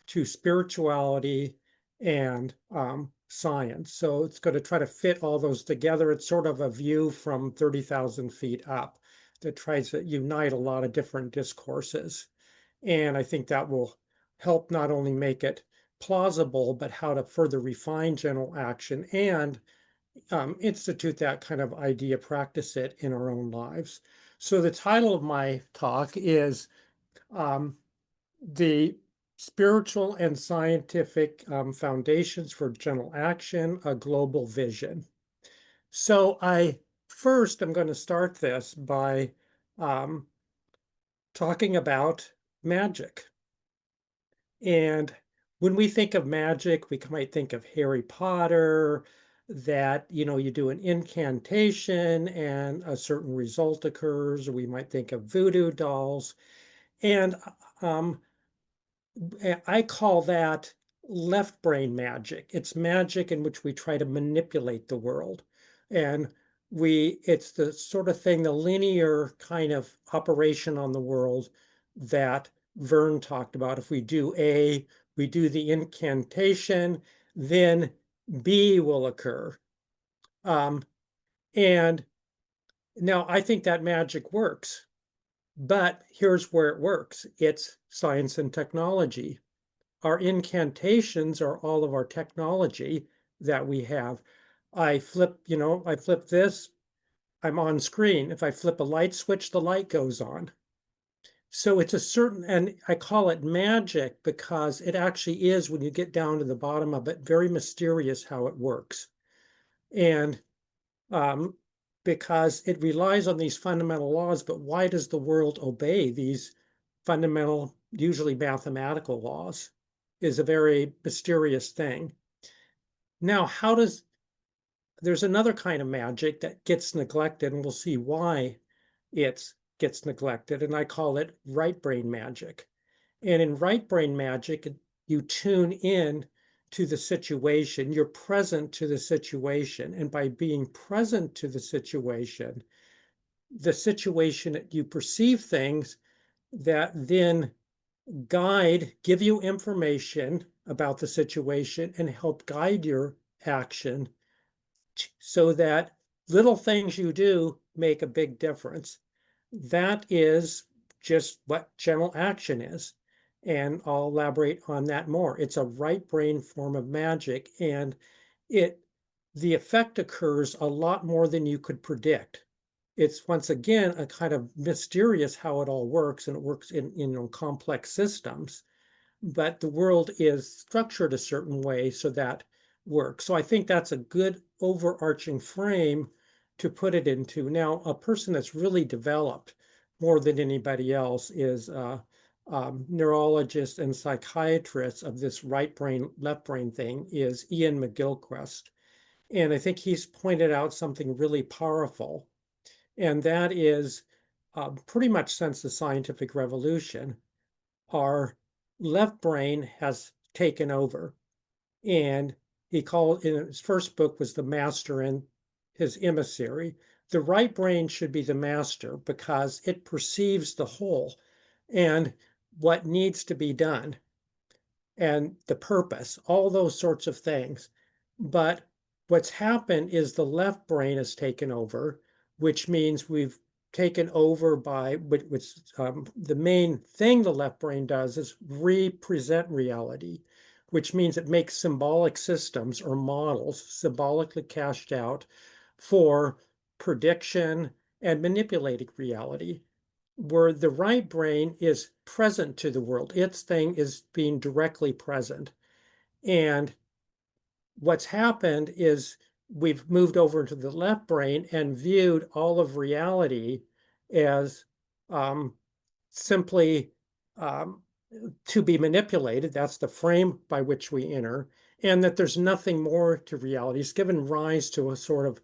to spirituality and science? So it's going to try to fit all those together. It's sort of a view from 30,000 feet up that tries to unite a lot of different discourses. And I think that will help not only make it plausible, but how to further refine gentle action and institute that kind of idea, practice it in our own lives. So the title of my talk is The Spiritual and Scientific Foundations for Gentle Action, a Global Vision. So I first am going to start this by talking about magic. And when we think of magic, we might think of Harry Potter, that, you do an incantation and a certain result occurs, or we might think of voodoo dolls. And I call that left brain magic. It's magic in which we try to manipulate the world. And it's the sort of thing, the linear kind of operation on the world that Vern talked about. If we do A, we do the incantation, then B will occur. And now I think that magic works, but here's where it works. It's science and technology. Our incantations are all of our technology that we have. I flip this, I'm on screen. If I flip a light switch, the light goes on. So it's a certain, and I call it magic because it actually is, when you get down to the bottom of it, very mysterious how it works. And because it relies on these fundamental laws, but why does the world obey these fundamental, usually mathematical laws? is a very mysterious thing. Now, there's another kind of magic that gets neglected, and we'll see why it gets neglected, and I call it right brain magic. And in right brain magic, you tune in to the situation, you're present to the situation, and by being present to the situation, you perceive things that then give you information about the situation and help guide your action so that little things you do make a big difference. That is just what general action is. And I'll elaborate on that more. It's a right brain form of magic, and the effect occurs a lot more than you could predict. It's once again a kind of mysterious how it all works, and it works in complex systems, but the world is structured a certain way so that works. So I think that's a good overarching frame to put it into. Now, a person that's really developed more than anybody else is neurologist and psychiatrist of this right brain, left brain thing is Ian McGilchrist. And I think he's pointed out something really powerful. And that is pretty much since the scientific revolution, our left brain has taken over. And he called, in his first book was The Master and His Emissary. The right brain should be the master because it perceives the whole and what needs to be done and the purpose, all those sorts of things. But what's happened is the left brain has taken over, which means we've taken over by the main thing the left brain does is represent reality, which means it makes symbolic systems or models symbolically cashed out for prediction and manipulating reality, where the right brain is present to the world. Its thing is being directly present. And what's happened is we've moved over to the left brain and viewed all of reality as simply to be manipulated. That's the frame by which we enter, and that there's nothing more to reality. It's given rise to a sort of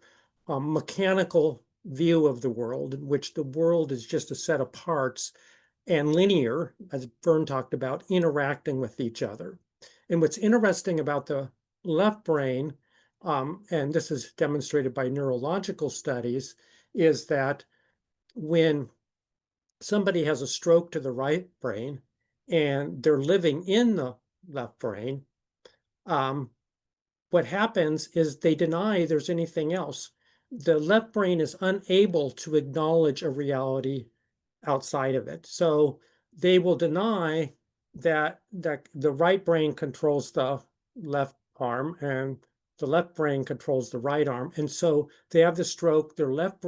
mechanical view of the world, in which the world is just a set of parts and linear, as Vern talked about, interacting with each other. And what's interesting about the left brain, and this is demonstrated by neurological studies, is that when somebody has a stroke to the right brain and they're living in the left brain, what happens is they deny there's anything else. The left brain is unable to acknowledge a reality outside of it. So they will deny that the right brain controls the left arm and the left brain controls the right arm. And so they have the stroke, their left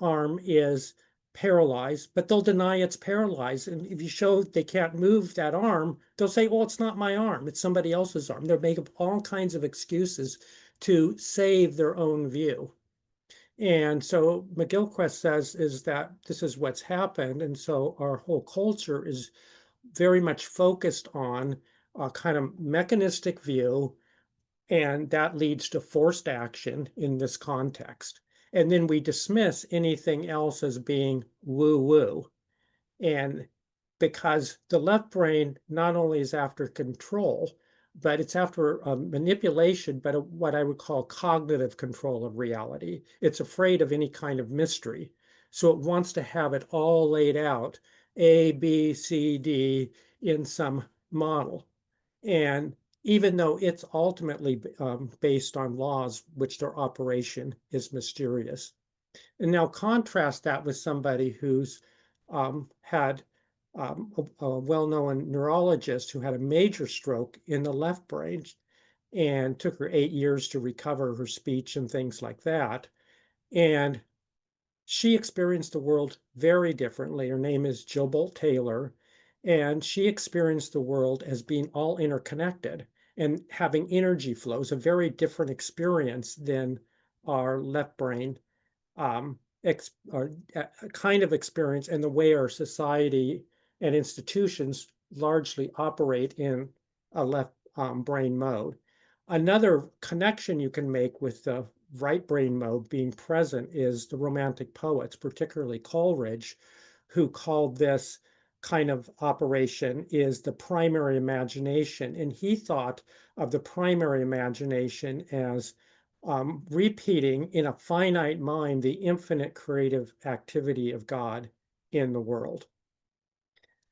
arm is paralyzed, but they'll deny it's paralyzed. And if you show they can't move that arm, they'll say, well, it's not my arm, it's somebody else's arm. They'll make up all kinds of excuses to save their own view. And so McGilchrist says is that this is what's happened. And so our whole culture is very much focused on a kind of mechanistic view, and that leads to forced action in this context. And then we dismiss anything else as being woo-woo. And because the left brain not only is after control, but it's after manipulation, but what I would call cognitive control of reality. It's afraid of any kind of mystery. So it wants to have it all laid out, A, B, C, D, in some model. And even though it's ultimately based on laws, which their operation is mysterious. And now contrast that with somebody who's had a well-known neurologist who had a major stroke in the left brain and took her 8 years to recover her speech and things like that. And she experienced the world very differently. Her name is Jill Bolt Taylor, and she experienced the world as being all interconnected and having energy flows, a very different experience than our left brain kind of experience, and the way our society and institutions largely operate in a left brain mode. Another connection you can make with the right brain mode being present is the Romantic poets, particularly Coleridge, who called this kind of operation is the primary imagination. And he thought of the primary imagination as repeating in a finite mind the infinite creative activity of God in the world.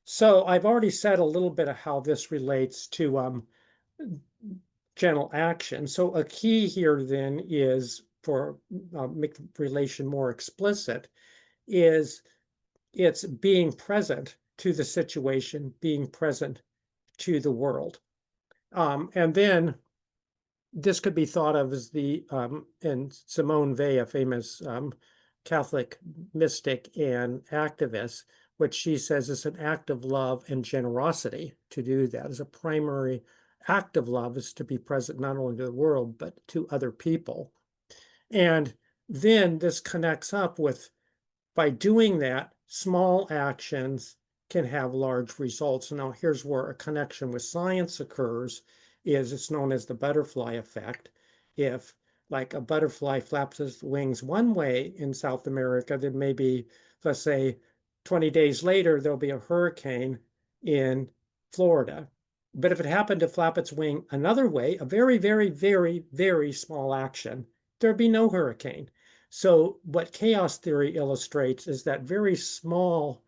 So I've already said a little bit of how this relates to gentle action. So a key here then is, for make the relation more explicit, is it's being present to the situation, being present to the world. And then this could be thought of as the, and Simone Weil, a famous Catholic mystic and activist, which she says is an act of love and generosity to do that. As a primary act of love is to be present not only to the world, but to other people. And then this connects up with, by doing that, small actions can have large results. Now, here's where a connection with science occurs, is it's known as the butterfly effect. If like a butterfly flaps its wings one way in South America, then maybe, let's say, 20 days later, there'll be a hurricane in Florida. But if it happened to flap its wing another way, a very, very, very, very small action, there'd be no hurricane. So what chaos theory illustrates is that very small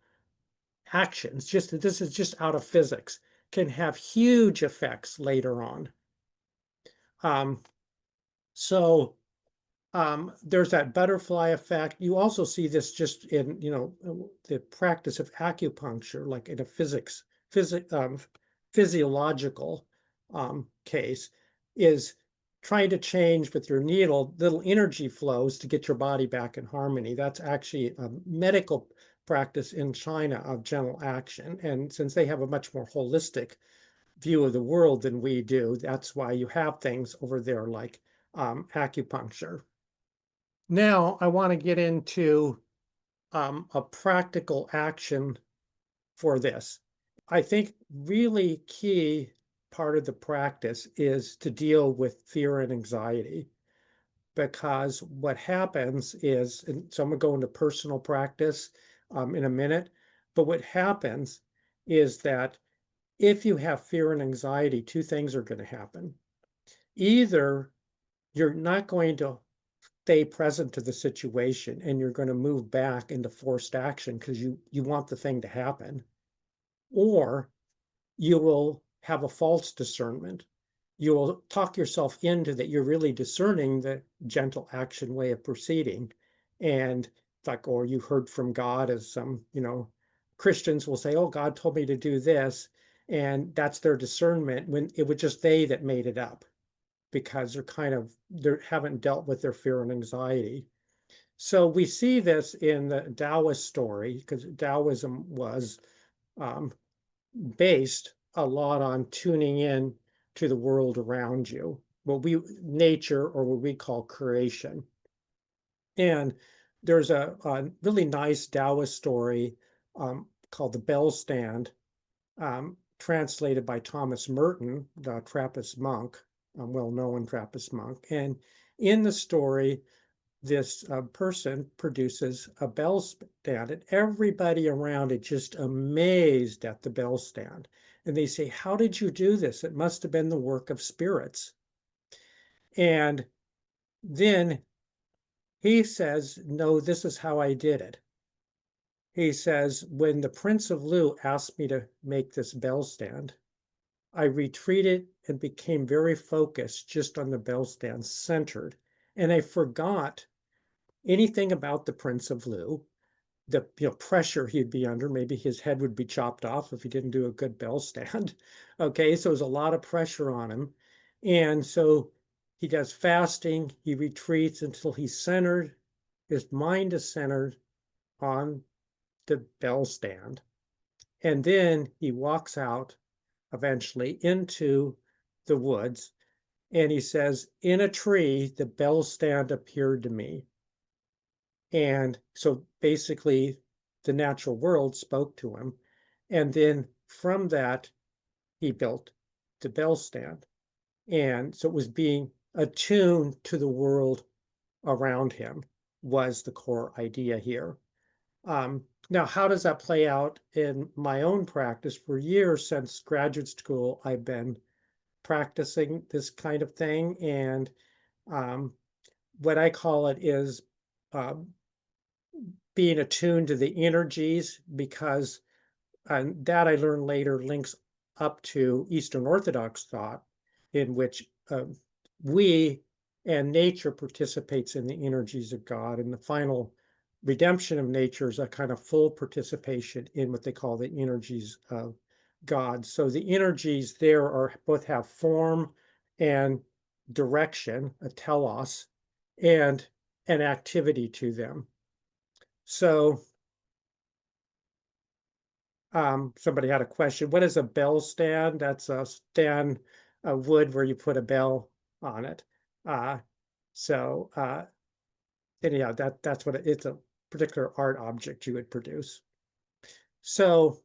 actions, just this is just out of physics, can have huge effects later on. There's that butterfly effect. You also see this just in, the practice of acupuncture, like in a physiological case, is trying to change with your needle little energy flows to get your body back in harmony. That's actually a medical practice in China of gentle action. And since they have a much more holistic view of the world than we do, that's why you have things over there like acupuncture. Now I want to get into a practical action for this. I think really key part of the practice is to deal with fear and anxiety, because what happens is, and so I'm going to go into personal practice in a minute, but what happens is that if you have fear and anxiety, two things are going to happen. Either you're not going to stay present to the situation and you're going to move back into forced action because you want the thing to happen, or you will have a false discernment. You will talk yourself into that you're really discerning the gentle action way of proceeding. And like, or you heard from God, as some, Christians will say, oh, God told me to do this. And that's their discernment, when it was just they that made it up, because they haven't dealt with their fear and anxiety. So we see this in the Taoist story, because Taoism was based a lot on tuning in to the world around you, nature, or what we call creation. And there's a really nice Taoist story called The Bell Stand, translated by Thomas Merton, the Trappist monk, a well-known Trappist monk. And in the story, this person produces a bell stand, and everybody around it just amazed at the bell stand. And they say, how did you do this? It must have been the work of spirits. And then he says, no, this is how I did it. He says, when the Prince of Lu asked me to make this bell stand, I retreated and became very focused just on the bell stand, centered. And I forgot anything about the Prince of Lu, the pressure he'd be under. Maybe his head would be chopped off if he didn't do a good bell stand. Okay, so there's a lot of pressure on him. And so he does fasting, he retreats until he's centered, his mind is centered on the bell stand. And then he walks out eventually into the woods, and he says, in a tree, the bell stand appeared to me. And so basically the natural world spoke to him. And then from that, he built the bell stand. And so it was being attuned to the world around him was the core idea here. Now, how does that play out in my own practice? For years since graduate school, I've been practicing this kind of thing. And what I call it is being attuned to the energies, because that I learned later links up to Eastern Orthodox thought, in which we and nature participates in the energies of God. And the final redemption of nature is a kind of full participation in what they call the energies of God. So the energies there are both have form and direction, a telos, and an activity to them. So somebody had a question. What is a bell stand? That's a stand of wood where you put a bell on it. Anyhow, that's what it's a particular art object you would produce. So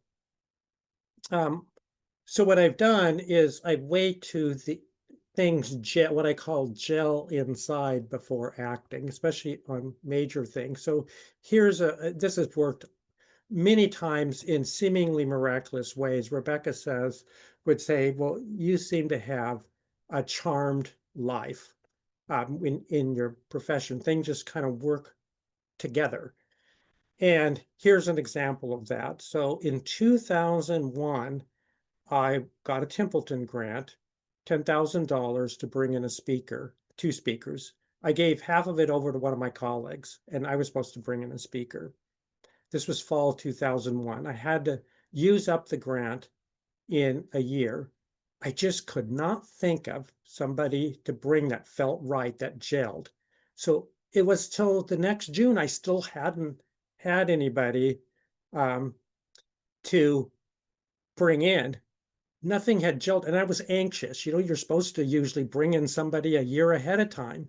what I've done is I wait to the things gel, what I call gel inside before acting, especially on major things. So here's this has worked many times in seemingly miraculous ways. Rebecca would say, well, you seem to have a charmed life in your profession. Things just kind of work together. And here's an example of that. So in 2001, I got a Templeton grant, $10,000 to bring in two speakers. I gave half of it over to one of my colleagues, and I was supposed to bring in a speaker. This was fall 2001. I had to use up the grant in a year. I just could not think of somebody to bring that felt right, that gelled. So it was till the next June, I still hadn't had anybody to bring in. Nothing had gelled, and I was anxious. You're supposed to usually bring in somebody a year ahead of time.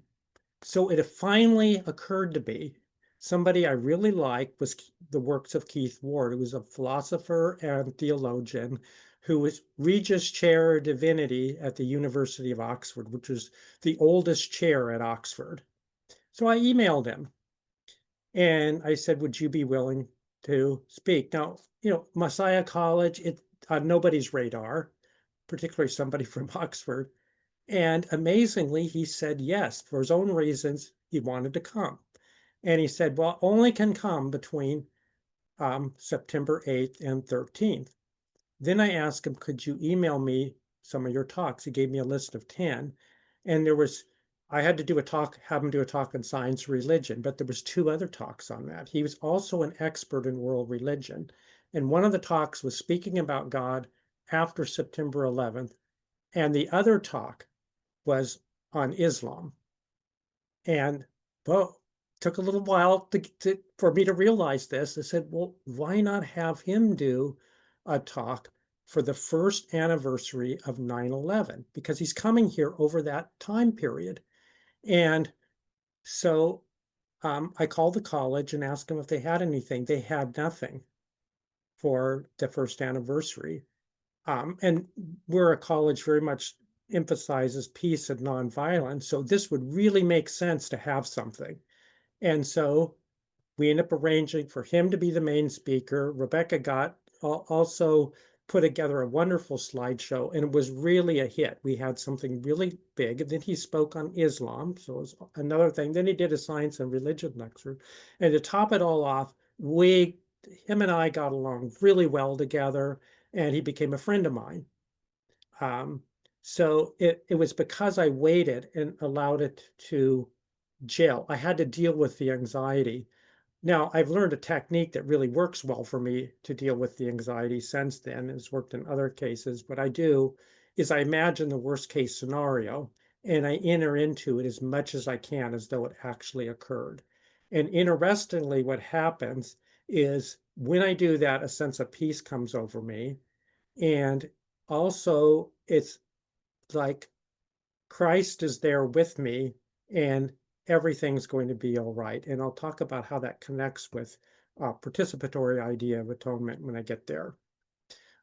So it finally occurred to me, somebody I really liked was the works of Keith Ward, who was a philosopher and theologian who was Regius Chair of Divinity at the University of Oxford, which is the oldest chair at Oxford. So I emailed him and I said, would you be willing to speak? Now, Messiah College, it's on nobody's radar, particularly somebody from Oxford. And amazingly, he said yes. For his own reasons, he wanted to come. And he said, well, only can come between September 8th and 13th. Then I asked him, could you email me some of your talks? He gave me a list of 10. And I had to have him do a talk on science and religion, but there was 2 other talks on that. He was also an expert in world religion. And one of the talks was speaking about God after September 11th. And the other talk was on Islam. And well, took a little while for me to realize this. I said, well, why not have him do a talk for the first anniversary of 9/11? Because he's coming here over that time period. And so I called the college and asked them if they had anything. They had nothing for the first anniversary. And we're a college very much emphasizes peace and nonviolence. So this would really make sense to have something. And so we ended up arranging for him to be the main speaker. Rebecca also put together a wonderful slideshow, and it was really a hit. We had something really big. And then he spoke on Islam. So it was another thing. Then he did a science and religion lecture. And to top it all off, him and I got along really well together, and he became a friend of mine. So it was because I waited and allowed it to gel. I had to deal with the anxiety. Now, I've learned a technique that really works well for me to deal with the anxiety since then. It's worked in other cases. What I do is I imagine the worst case scenario and I enter into it as much as I can as though it actually occurred. And interestingly, what happens is when I do that, a sense of peace comes over me. And also, it's like Christ is there with me and everything's going to be all right. And I'll talk about how that connects with participatory idea of atonement when I get there.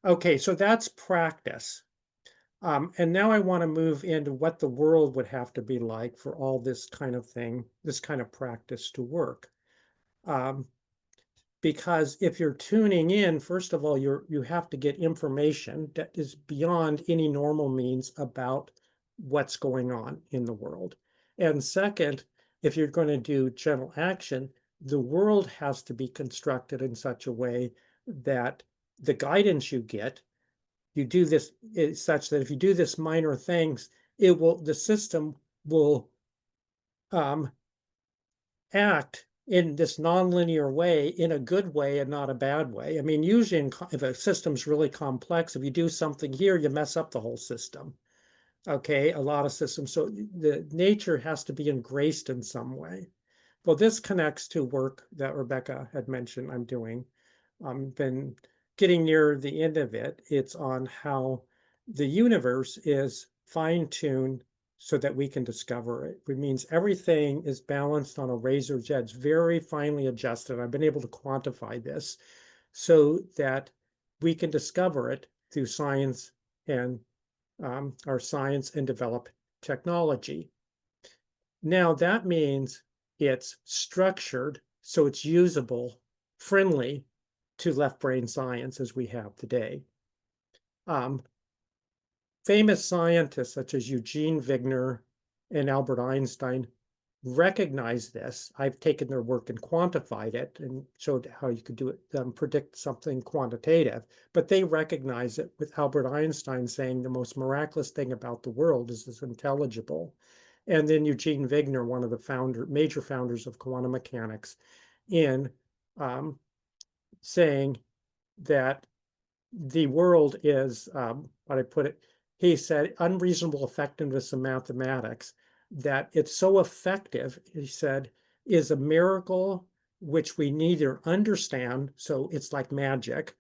Okay, so that's practice. And now I want to move into what the world would have to be like for all this kind of thing, this kind of practice to work. Because if you're tuning in, first of all, you have to get information that is beyond any normal means about what's going on in the world. And second, if you're going to do general action, the world has to be constructed in such a way that the guidance you get, you do this is such that if you do this minor things, the system will act in this nonlinear way, in a good way and not a bad way. I mean, usually if a system's really complex, if you do something here, you mess up the whole system. Okay, a lot of systems. So the nature has to be engraced in some way. Well, this connects to work that Rebecca had mentioned I'm doing. Been getting near the end of it. It's on how the universe is fine-tuned so that we can discover it. It means everything is balanced on a razor's edge, very finely adjusted. I've been able to quantify this so that we can discover it through science and our science and develop technology. Now that means it's structured so it's usable, friendly to left brain science as we have today. Famous scientists such as Eugene Wigner and Albert Einstein recognize this. I've taken their work and quantified it and showed how you could do it, predict something quantitative, but they recognize it with Albert Einstein saying the most miraculous thing about the world is it's intelligible. And then Eugene Wigner, one of the major founders of quantum mechanics, in saying that the world is, what I put it, he said, unreasonable effectiveness of mathematics, that it's so effective, he said, is a miracle which we neither understand, so it's like magic,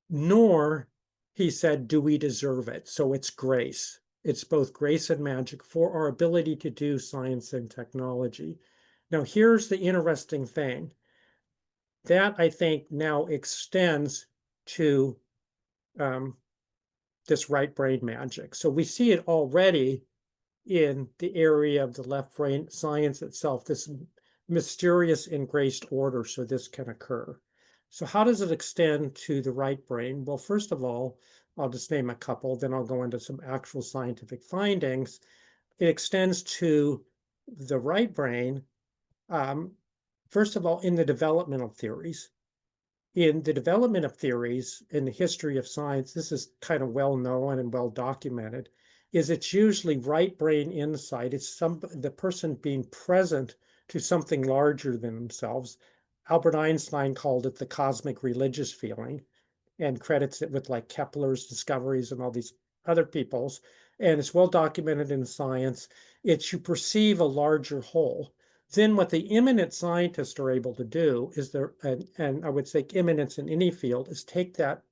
nor, he said, do we deserve it. So it's grace. It's both grace and magic for our ability to do science and technology. Now, here's the interesting thing. That, I think, now extends to this right brain magic. So we see it already in the area of the left brain science itself, this mysterious engraced order, so this can occur. So how does it extend to the right brain? Well, first of all, I'll just name a couple, then I'll go into some actual scientific findings. It extends to the right brain, first of all, in the developmental theories. In the development of theories in the history of science, this is kind of well known and well documented, is it's usually right brain insight. It's the person being present to something larger than themselves. Albert Einstein called it the cosmic religious feeling and credits it with like Kepler's discoveries and all these other people's. And it's well documented in science. It's you perceive a larger whole. Then what the eminent scientists are able to do is and I would say eminence in any field, is take that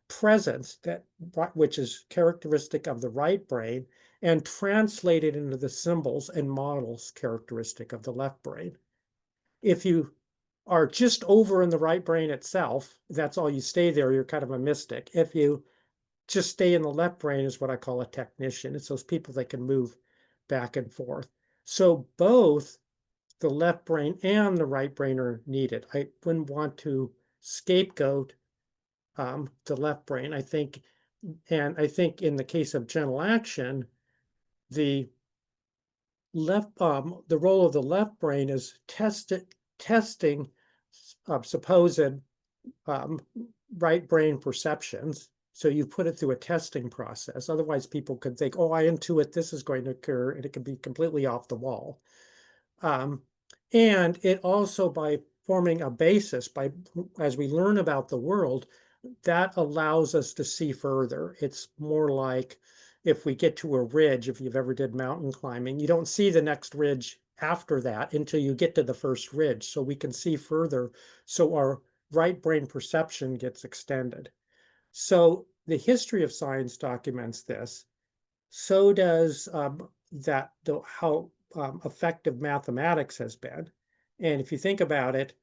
presence which is characteristic of the right brain and translate it into the symbols and models characteristic of the left brain. If you are just over in the right brain itself, that's all you stay there, you're kind of a mystic. If you just stay in the left brain is what I call a technician. It's those people that can move back and forth. So both the left brain and the right brain are needed. I wouldn't want to scapegoat the left brain. I think in the case of general action, the role of the left brain is testing supposed right brain perceptions. So you put it through a testing process. Otherwise, people could think, oh, I intuit this is going to occur, and it could be completely off the wall. And it also, by forming a basis, as we learn about the world, that allows us to see further. It's more like if we get to a ridge, if you've ever did mountain climbing, you don't see the next ridge after that until you get to the first ridge. So we can see further. So our right brain perception gets extended. So the history of science documents this. So does how effective mathematics has been. And if you think about it,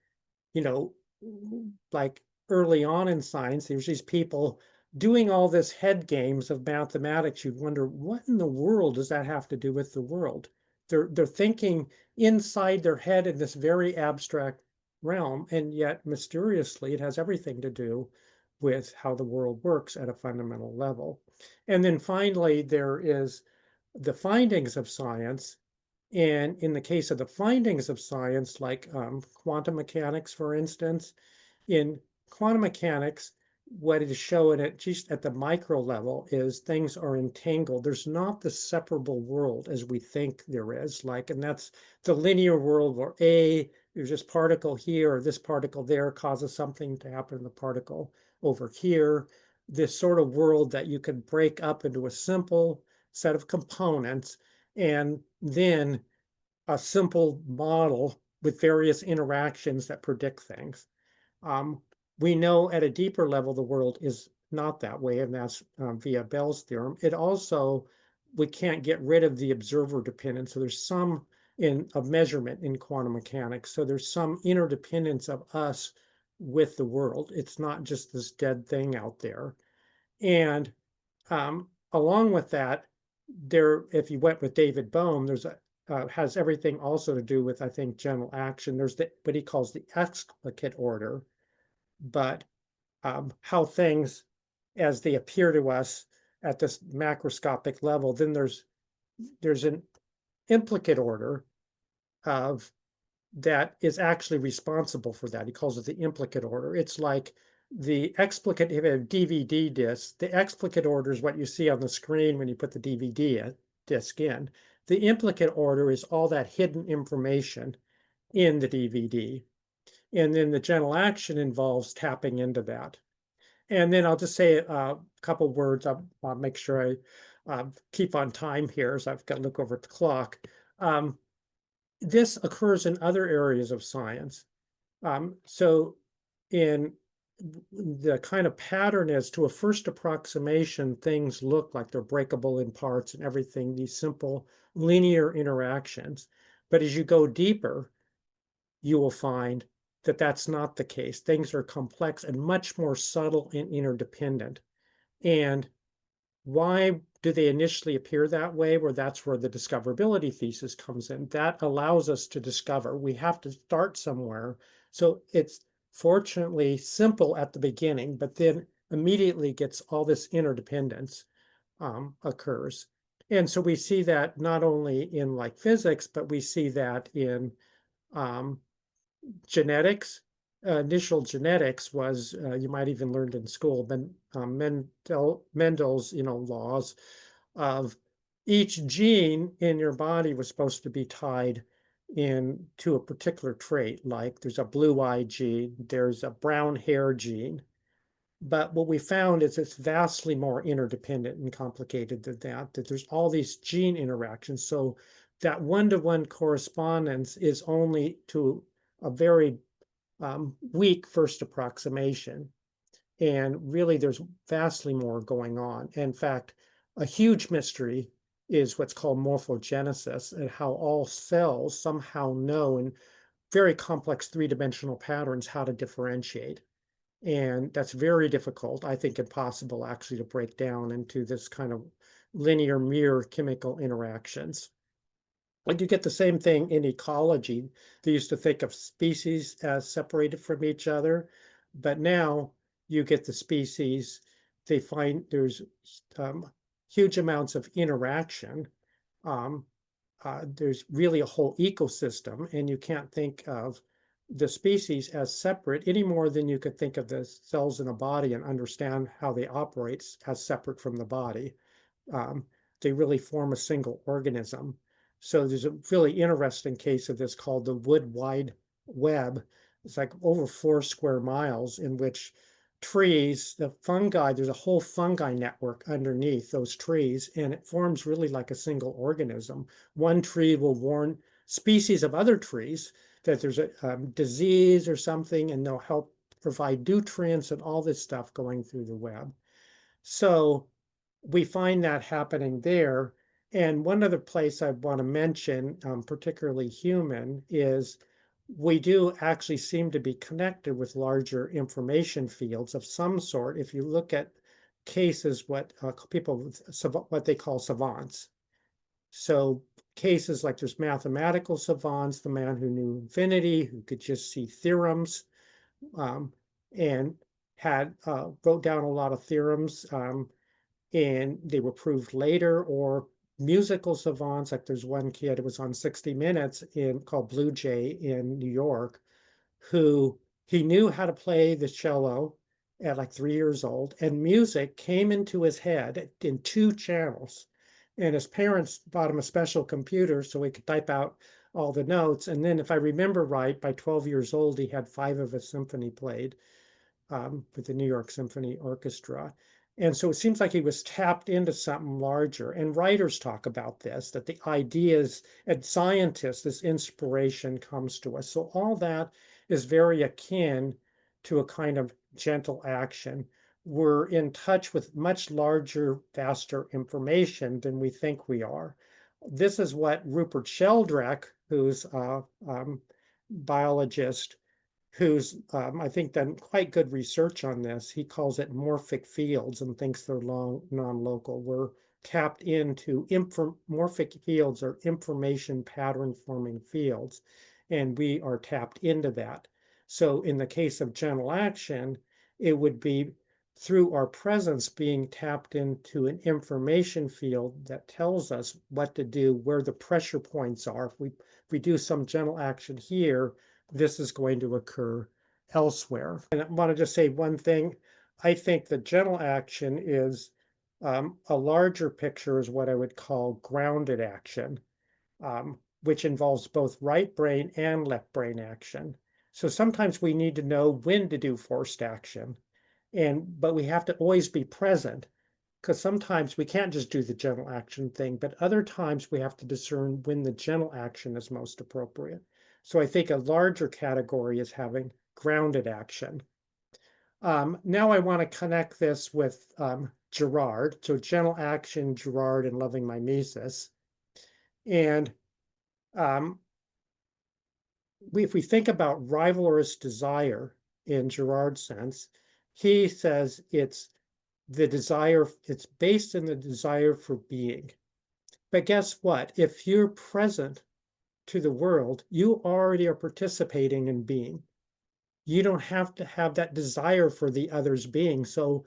like early on in science, there's these people doing all this head games of mathematics, you'd wonder, what in the world does that have to do with the world? They're thinking inside their head in this very abstract realm, and yet mysteriously it has everything to do with how the world works at a fundamental level. And then finally, there is the findings of science. And in the case of the findings of science, like quantum mechanics, for instance, in quantum mechanics, what it is showing at just at the micro level is things are entangled. There's not the separable world as we think there is, like, and that's the linear world where there's this particle here or this particle there causes something to happen in the particle over here. This sort of world that you can break up into a simple set of components and then a simple model with various interactions that predict things. We know at a deeper level the world is not that way, and that's via Bell's theorem. It also, we can't get rid of the observer dependence. So there's some of measurement in quantum mechanics. So there's some interdependence of us with the world. It's not just this dead thing out there. And along with that, if you went with David Bohm, there's has everything also to do with, I think, general action. There's what he calls the explicate order, but how things as they appear to us at this macroscopic level, then there's an implicate order of that is actually responsible for that. He calls it the implicate order. It's like the explicate, if you have a DVD disc, the explicate order is what you see on the screen when you put the DVD disc in. The implicate order is all that hidden information in the DVD. And then the general action involves tapping into that. And then I'll just say a couple words. I'll make sure I keep on time here, so I've got to look over at the clock. This occurs in other areas of science. So in the kind of pattern is to a first approximation, things look like they're breakable in parts and everything, these simple linear interactions. But as you go deeper, you will find that that's not the case. Things are complex and much more subtle and interdependent. And why do they initially appear that way? Well, that's where the discoverability thesis comes in. That allows us to discover. We have to start somewhere. So it's fortunately simple at the beginning, but then immediately gets all this interdependence occurs. And so we see that not only in like physics, but we see that in genetics. Initial genetics was, you might even learned in school, Mendel's, laws of each gene in your body was supposed to be tied in to a particular trait. Like there's a blue eye gene, there's a brown hair gene. But what we found is it's vastly more interdependent and complicated than that there's all these gene interactions. So that one-to-one correspondence is only to a very weak first approximation. And really, there's vastly more going on. In fact, a huge mystery is what's called morphogenesis, and how all cells somehow know in very complex three-dimensional patterns how to differentiate. And that's very difficult, I think impossible actually to break down into this kind of linear mirror chemical interactions. And you get the same thing in ecology. They used to think of species as separated from each other, but now you get the species, they find there's huge amounts of interaction. There's really a whole ecosystem, and you can't think of the species as separate any more than you could think of the cells in a body and understand how they operate as separate from the body. They really form a single organism. So there's a really interesting case of this called the Wood Wide Web. It's like over 4 square miles in which trees, the fungi, there's a whole fungi network underneath those trees, and it forms really like a single organism. One tree will warn species of other trees that there's a disease or something, and they'll help provide nutrients and all this stuff going through the web. So we find that happening there. And one other place I want to mention, particularly human, is we do actually seem to be connected with larger information fields of some sort. If you look at cases, what what they call savants. So cases like there's mathematical savants, the man who knew infinity, who could just see theorems, and had wrote down a lot of theorems, and they were proved later, or musical savants, like there's one kid who was on 60 Minutes called Blue Jay in New York, who he knew how to play the cello at like 3 years old, and music came into his head in 2 channels. And his parents bought him a special computer so he could type out all the notes. And then, if I remember right, by 12 years old, he had 5 of a symphony played with the New York Symphony Orchestra. And so it seems like he was tapped into something larger. And writers talk about this, that the ideas and scientists, this inspiration comes to us. So all that is very akin to a kind of gentle action. We're in touch with much larger, vaster information than we think we are. This is what Rupert Sheldrake, who's a biologist, who's I think done quite good research on this. He calls it morphic fields and thinks they're non-local. We're tapped into morphic fields, or information pattern forming fields, and we are tapped into that. So in the case of gentle action, it would be through our presence being tapped into an information field that tells us what to do, where the pressure points are. If we do some gentle action here, this is going to occur elsewhere. And I want to just say one thing. I think the gentle action is a larger picture, is what I would call grounded action, which involves both right brain and left brain action. So sometimes we need to know when to do forced action, but we have to always be present, because sometimes we can't just do the gentle action thing, but other times we have to discern when the gentle action is most appropriate. So I think a larger category is having grounded action. Now I want to connect this with Girard. So gentle action, Girard, and loving mimesis. And if we think about rivalrous desire in Girard's sense, he says it's based in the desire for being. But guess what? If you're present to the world, you already are participating in being. You don't have to have that desire for the other's being. So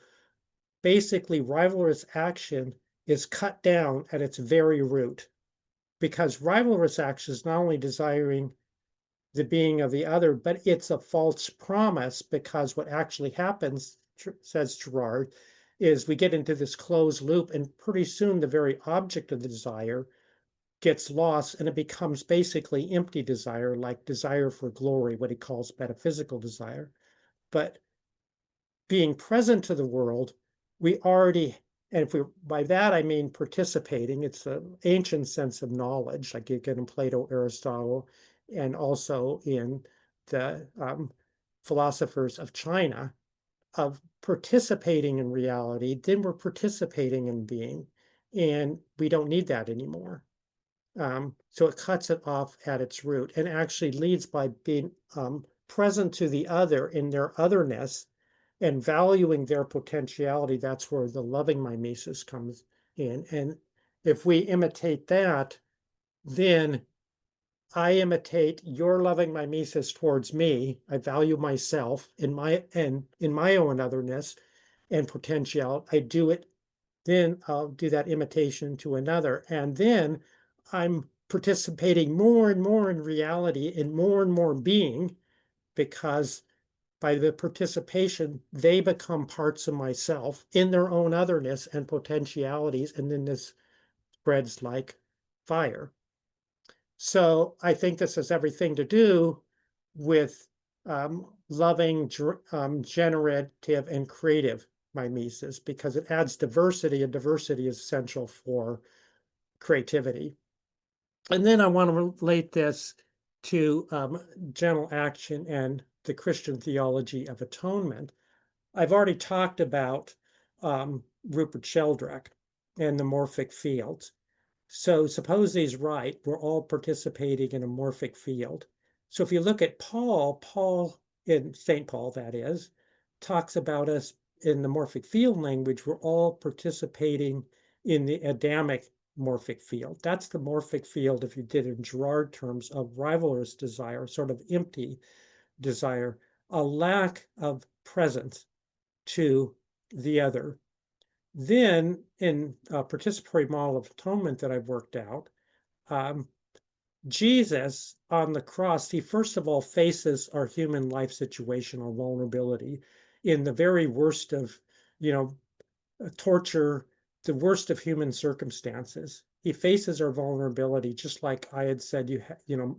basically, rivalrous action is cut down at its very root, because rivalrous action is not only desiring the being of the other, but it's a false promise, because what actually happens, says Girard, is we get into this closed loop, and pretty soon the very object of the desire gets lost, and it becomes basically empty desire, like desire for glory, what he calls metaphysical desire. But being present to the world, we already, and by that I mean participating, it's an ancient sense of knowledge, like you get in Plato, Aristotle, and also in the philosophers of China, of participating in reality. Then we're participating in being, and we don't need that anymore. So it cuts it off at its root, and actually leads by being present to the other in their otherness and valuing their potentiality. That's where the loving mimesis comes in. And if we imitate that, then I imitate your loving mimesis towards me. I value myself in my own otherness and potentiality. I do it, then I'll do that imitation to another. And then I'm participating more and more in reality and more being, because by the participation, they become parts of myself in their own otherness and potentialities. And then this spreads like fire. So I think this has everything to do with loving, generative, and creative mimesis, because it adds diversity, and diversity is essential for creativity. And then I want to relate this to gentle action and the Christian theology of atonement. I've already talked about Rupert Sheldrake and the morphic fields. So suppose he's right, we're all participating in a morphic field. So if you look at Paul in St. Paul, that is, talks about us in the morphic field language, we're all participating in the Adamic morphic field. That's the morphic field, if you did in Girard terms, of rivalrous desire, sort of empty desire, a lack of presence to the other. Then in a participatory model of atonement that I've worked out, Jesus on the cross, he first of all faces our human life situational vulnerability in the very worst of, torture, the worst of human circumstances. He faces our vulnerability, just like I had said,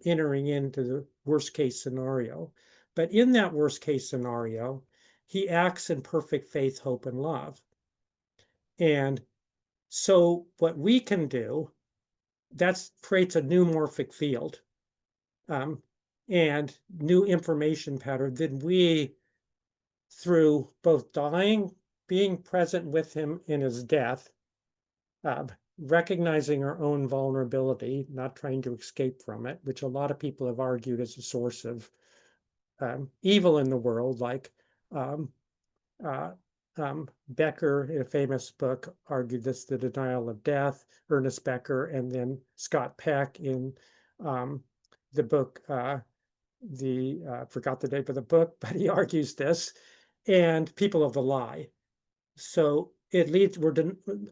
entering into the worst case scenario. But in that worst case scenario, he acts in perfect faith, hope, and love. And so what we can do, that creates a new morphic field and new information pattern. Then we, through both dying, being present with him in his death, recognizing our own vulnerability, not trying to escape from it, which a lot of people have argued is a source of evil in the world, like Becker, in a famous book, argued this, The Denial of Death, Ernest Becker, and then Scott Peck in the book, forgot the name of the book, but he argues this, and People of the Lie. So it leads,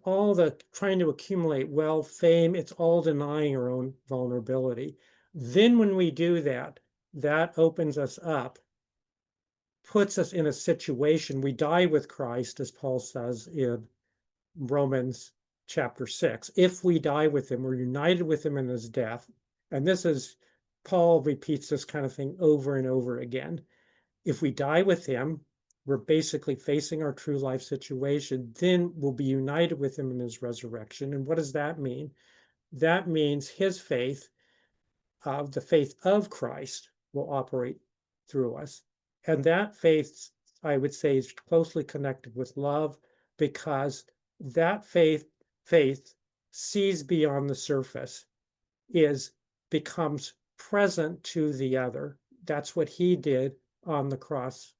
all the trying to accumulate wealth, fame, it's all denying our own vulnerability. Then when we do that, that opens us up, puts us in a situation, we die with Christ, as Paul says in Romans chapter 6. If we die with him, we're united with him in his death. And this is, Paul repeats this kind of thing over and over again. If we die with him, we're basically facing our true life situation, then we'll be united with him in his resurrection. And what does that mean? That means his faith, the faith of Christ, will operate through us. And that faith, I would say, is closely connected with love, because that faith sees beyond the surface, becomes present to the other. That's what he did on the cross.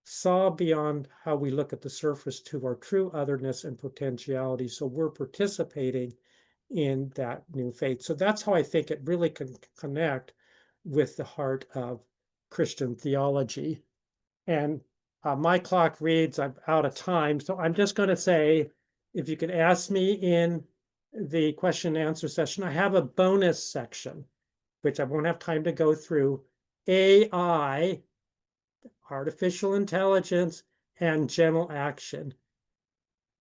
Saw beyond how we look at the surface to our true otherness and potentiality. So we're participating in that new faith. So that's how I think it really can connect with the heart of Christian theology. And my clock reads I'm out of time. So I'm just going to say, if you could ask me in the question and answer session, I have a bonus section, which I won't have time to go through. AI, artificial intelligence, and gentle action.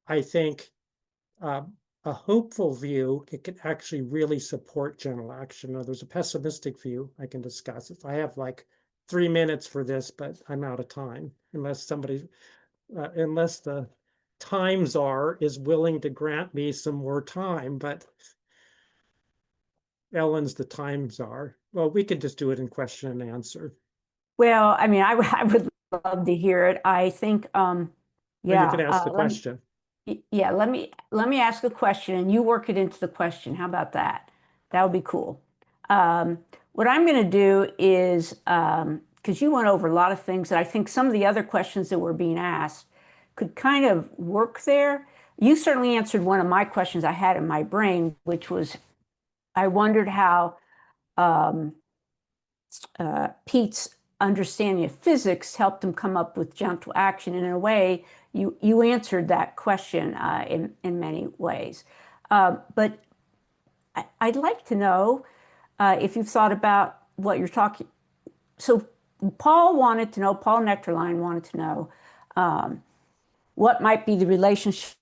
I think a hopeful view, it can actually really support gentle action. Now, there's a pessimistic view I can discuss. I have like 3 minutes for this, but I'm out of time unless unless the time czar is willing to grant me some more time. But Ellen's the time czar. Well, we could just do it in question and answer. Well, I mean, I would love to hear it. I think, Or yeah. you can ask the question. Yeah, let me ask a question and you work it into the question. How about that? That would be cool. What I'm going to do is, because you went over a lot of things that I think some of the other questions that were being asked could kind of work there. You certainly answered one of my questions I had in my brain, which was, I wondered how Pete's understanding of physics helped him come up with gentle action. And in a way, you answered that question in many ways. But I'd like to know if you've thought about what you're talking. So Paul Nectarline wanted to know what might be the relationship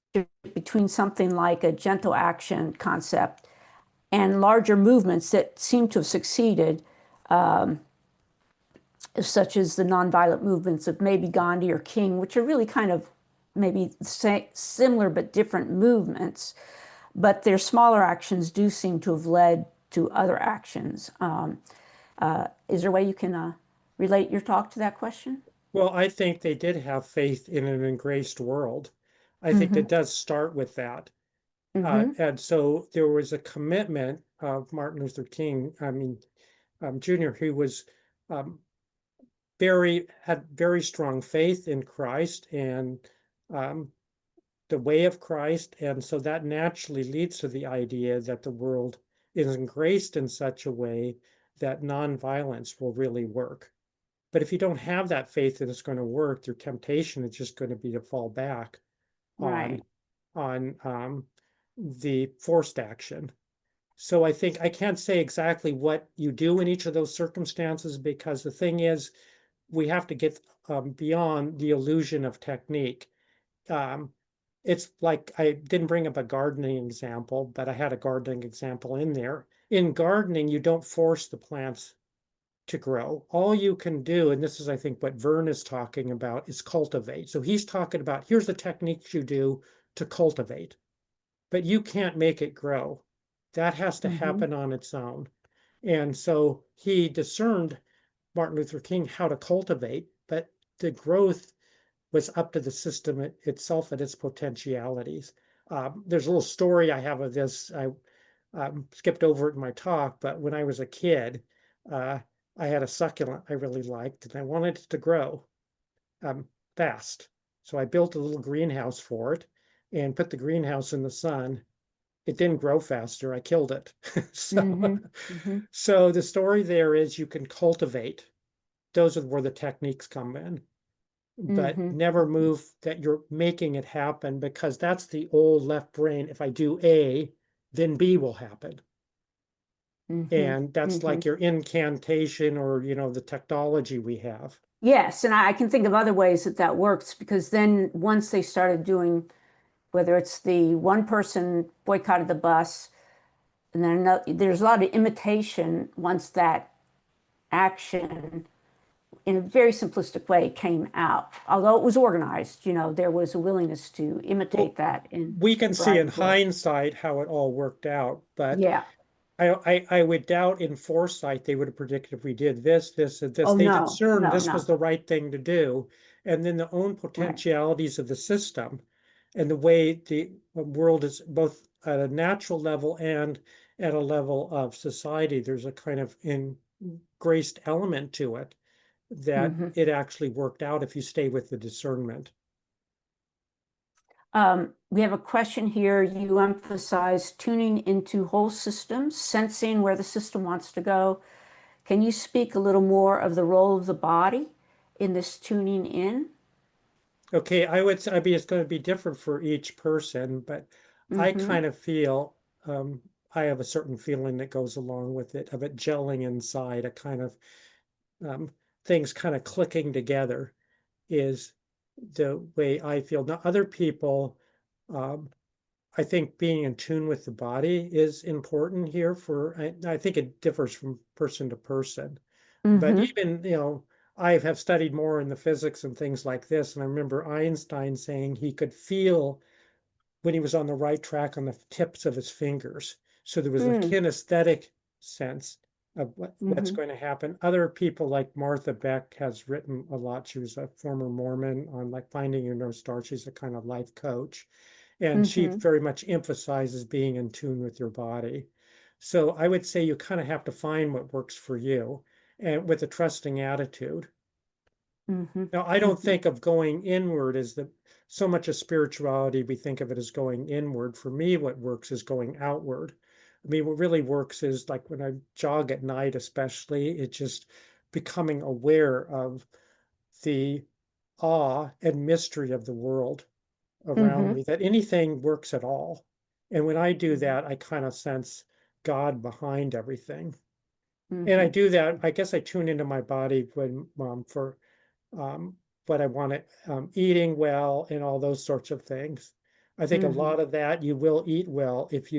between something like a gentle action concept and larger movements that seem to have succeeded, such as the nonviolent movements of maybe Gandhi or King, which are really kind of maybe similar but different movements, but their smaller actions do seem to have led to other actions. Is there a way you can relate your talk to that question? Well, I think they did have faith in an engraced world. I think that does start with that. And so there was a commitment of Martin Luther King, Jr., who was had very strong faith in Christ and the way of Christ. And so that naturally leads to the idea that the world is graced in such a way that nonviolence will really work. But if you don't have that faith that it's going to work, your temptation is just going to be to fall back Right. on the forced action. So I think I can't say exactly what you do in each of those circumstances, because the thing is, we have to get beyond the illusion of technique. It's like, I didn't bring up a gardening example, but I had a gardening example in there. In gardening, you don't force the plants to grow. All you can do, and this is, I think, what Vern is talking about, is cultivate. So he's talking about, here's the techniques you do to cultivate, but you can't make it grow. That has to happen on its own. And so he discerned, Martin Luther King, how to cultivate, but the growth was up to the system itself and its potentialities. There's a little story I have of this. I skipped over it in my talk, but when I was a kid, I had a succulent I really liked, and I wanted it to grow fast. So I built a little greenhouse for it and put the greenhouse in the sun. It didn't grow faster. I killed it. So the story there is, you can cultivate. Those are where the techniques come in. But never move that you're making it happen, because that's the old left brain. If I do A, then B will happen. And that's like your incantation, or, the technology we have. Yes, and I can think of other ways that that works, because then once they started doing, whether it's the one person boycotted the bus, and then there's a lot of imitation once that action, in a very simplistic way, came out. Although it was organized, there was a willingness to imitate that. We can see in hindsight how it all worked out, but yeah, I would doubt in foresight they would have predicted if we did this, this, and this. Oh, They no, discerned no, this no. was the right thing to do. And then the own potentialities of the system and the way the world is, both at a natural level and at a level of society, there's a kind of engraced element to it that it actually worked out if you stay with the discernment. We have a question here. You emphasize tuning into whole systems, sensing where the system wants to go. Can you speak a little more of the role of the body in this tuning in? Okay, I mean, it's going to be different for each person, but I kind of feel, I have a certain feeling that goes along with it, of it gelling inside, a kind of things kind of clicking together, is the way I feel. Now, other people, I think being in tune with the body is important here. I think it differs from person to person. But even, I have studied more in the physics and things like this, and I remember Einstein saying he could feel when he was on the right track on the tips of his fingers. So there was a kinesthetic sense of what's going to happen. Other people, like Martha Beck, has written a lot. She was a former Mormon, on like Finding Your North Star. She's a kind of life coach. And she very much emphasizes being in tune with your body. So I would say you kind of have to find what works for you, and with a trusting attitude. Now, I don't think of going inward as so much of spirituality, we think of it as going inward. For me, what works is going outward. I mean, what really works is, like when I jog at night, especially, it's just becoming aware of the awe and mystery of the world around me, that anything works at all. And when I do that, I kind of sense God behind everything. And I do that, I guess I tune into my body when for what I want to, eating well and all those sorts of things. I think a lot of that, you will eat well if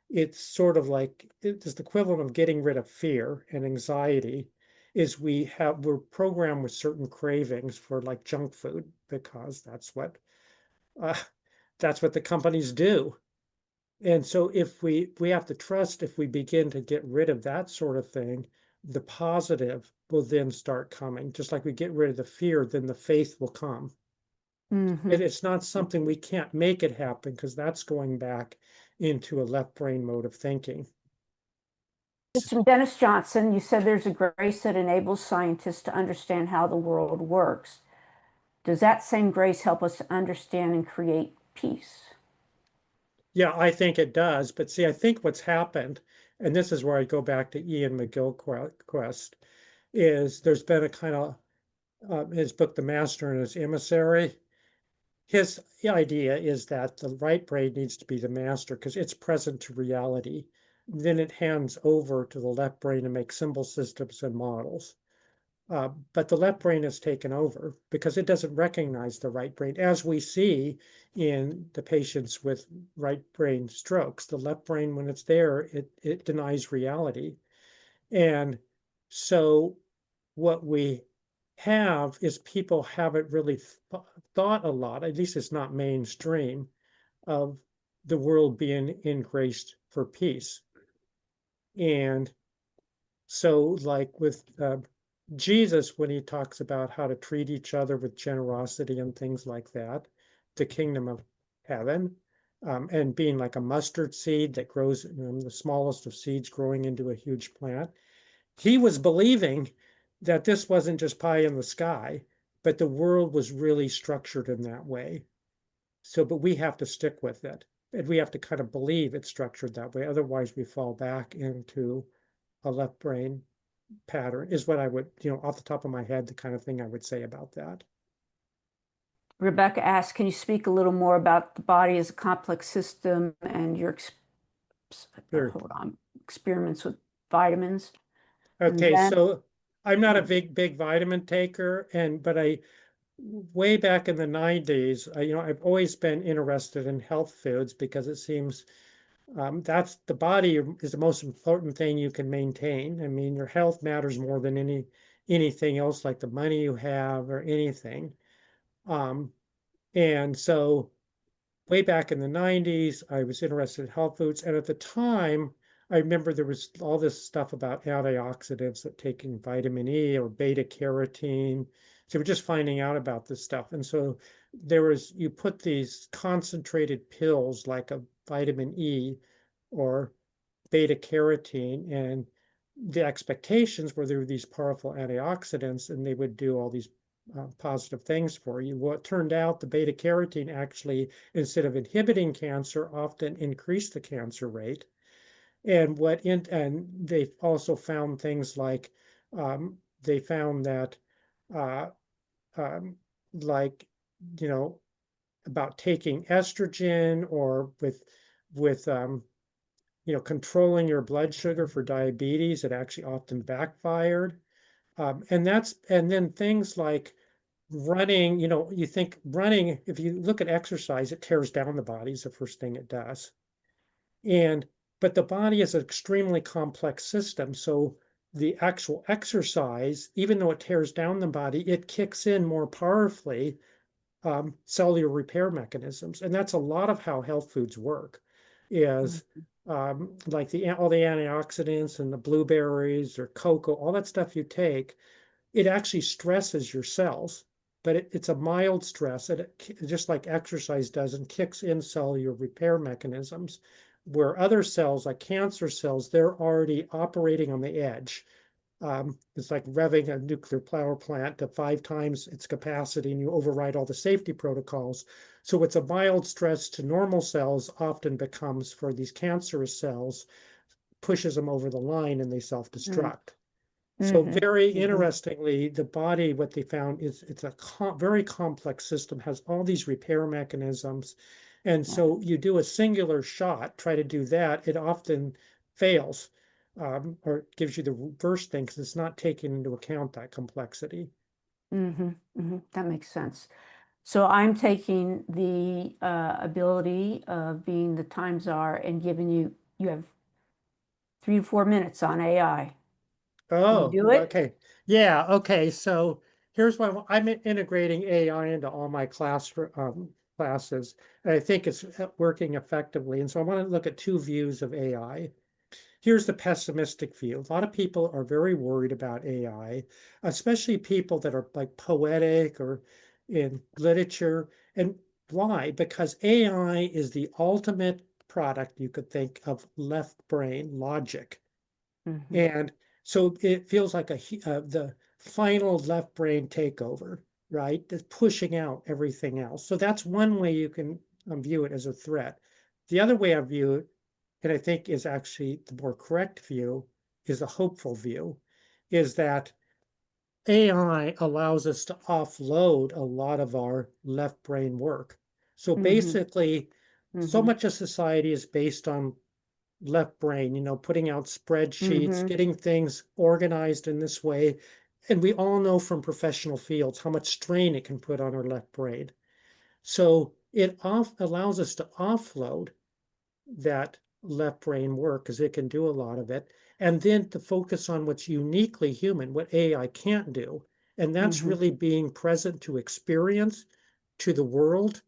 it's sort of like, it's the equivalent of getting rid of fear and anxiety, is we're programmed with certain cravings for like junk food, because that's what the companies do. And so if we have to trust, if we begin to get rid of that sort of thing, the positive will then start coming. Just like we get rid of the fear, then the faith will come. It's not something we can't make it happen, because that's going back into a left brain mode of thinking. It's from Dennis Johnson. You said there's a grace that enables scientists to understand how the world works. does that same grace help us to understand and create peace? Yeah, I think it does. But see, I think what's happened, and this is where I go back to Ian McGilchrist, is there's been a kind of his book, The Master and His Emissary. His idea is that the right brain needs to be the master because it's present to reality. Then it hands over to the left brain to make symbol systems and models. But the left brain is taken over because it doesn't recognize the right brain. As we see in the patients with right brain strokes, the left brain, when it's there, it denies reality. And so what we have is people haven't really thought a lot, at least it's not mainstream, of the world being in grace for peace. And so like with Jesus, when he talks about how to treat each other with generosity and things like that, the kingdom of heaven, and being like a mustard seed that grows, the smallest of seeds growing into a huge plant. He was believing that this wasn't just pie in the sky, but the world was really structured in that way. So, but we have to stick with it. And we have to kind of believe it's structured that way. Otherwise, we fall back into a left brain pattern, is what I would, off the top of my head, the kind of thing I would say about that. Rebecca asks, can you speak a little more about the body as a complex system and your Sure. experiments with vitamins? Okay, then- so I'm not a big vitamin taker, but way back in the 90s, I've always been interested in health foods because it seems that's the body is the most important thing you can maintain. I mean, your health matters more than anything else, like the money you have or anything. And so way back in the 90s, I was interested in health foods. And at the time, I remember there was all this stuff about antioxidants, that taking vitamin E or beta carotene. So we're just finding out about this stuff. And so you put these concentrated pills like a vitamin E or beta carotene, and the expectations were there were these powerful antioxidants and they would do all these positive things for you. Well, it turned out the beta carotene actually, instead of inhibiting cancer, often increased the cancer rate. And they also found things like they found that like about taking estrogen or with controlling your blood sugar for diabetes, it actually often backfired. And then things like running, you think running, if you look at exercise, it tears down the body is the first thing it does. But the body is an extremely complex system. So the actual exercise, even though it tears down the body, it kicks in more powerfully cellular repair mechanisms. And that's a lot of how health foods work, is like all the antioxidants and the blueberries or cocoa, all that stuff you take, it actually stresses your cells, but it's a mild stress, and just like exercise does, and kicks in cellular repair mechanisms, where other cells like cancer cells, they're already operating on the edge. It's like revving a nuclear power plant to 5 times its capacity, and you override all the safety protocols. So what's a mild stress to normal cells often becomes, for these cancerous cells, pushes them over the line and they self-destruct. So very interestingly, the body, what they found is it's a very complex system, has all these repair mechanisms. And so you do a singular shot, try to do that, it often fails, or gives you the reverse thing because it's not taking into account that complexity. That makes sense. So I'm taking the ability of being the time czar and giving you have 3 to 4 minutes on AI. Oh, do it? okay. Yeah, okay. So here's what I'm integrating AI into all my classes. And I think it's working effectively. And so I want to look at 2 views of AI. Here's the pessimistic view. A lot of people are very worried about AI, especially people that are like poetic or in literature. And why? Because AI is the ultimate product, you could think, of left brain logic. And so it feels like the final left brain takeover. right? That's pushing out everything else. So that's one way you can view it as a threat. The other way I view it, and I think is actually the more correct view, is a hopeful view, is that AI allows us to offload a lot of our left brain work. So Mhm. basically, so Mhm. much of society is based on left brain, putting out spreadsheets, Mhm. getting things organized in this way. And we all know from professional fields how much strain it can put on our left brain. So it allows us to offload that left brain work because it can do a lot of it, and then to focus on what's uniquely human, what AI can't do. And that's Mhm. really being present to experience, to the world,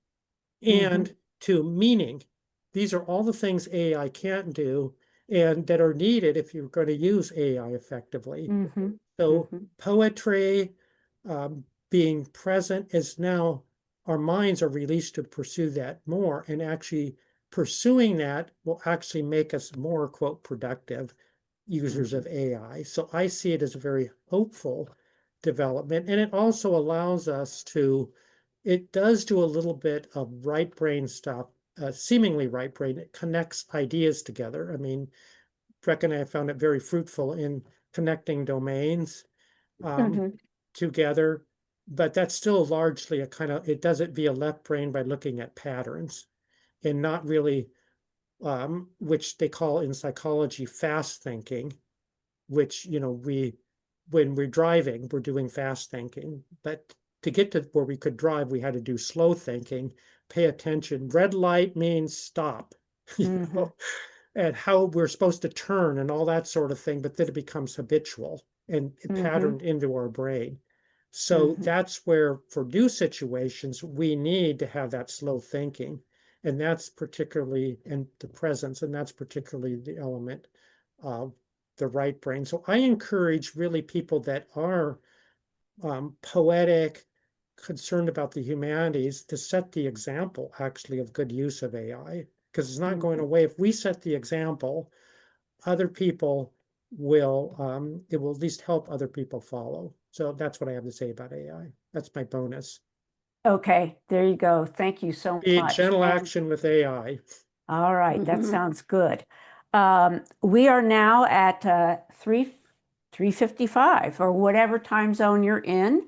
Mhm. and to meaning. These are all the things AI can't do and that are needed if you're going to use AI effectively. Mhm. So Mhm. poetry, being present is now, our minds are released to pursue that more, and actually pursuing that will actually make us more, quote, productive users of AI. So I see it as a very hopeful development. And it also allows us to, it does do a little bit of right brain stuff, seemingly right brain. It connects ideas together. I mean, Breck and I found it very fruitful in connecting domains Mhm. together, but that's still largely a kind of, it does it via left brain by looking at patterns and not really, which they call in psychology fast thinking, which, when we're driving, we're doing fast thinking. But to get to where we could drive, we had to do slow thinking, pay attention. Red light means stop, Mhm. and how we're supposed to turn and all that sort of thing. But then it becomes habitual and Mhm. patterned into our brain. So Mhm. that's where, for new situations, we need to have that slow thinking. And that's particularly in the presence, and that's particularly the element of the right brain. So I encourage really people that are poetic, concerned about the humanities, to set the example actually of good use of AI, because it's not going Mhm. away. If we set the example, other people will, it will at least help other people follow. So that's what I have to say about AI. That's my bonus. Okay, there you go. Thank you so Be much. gentle And action with AI. all right, that Mhm. sounds good. We are now at 3:55 or whatever time zone you're in,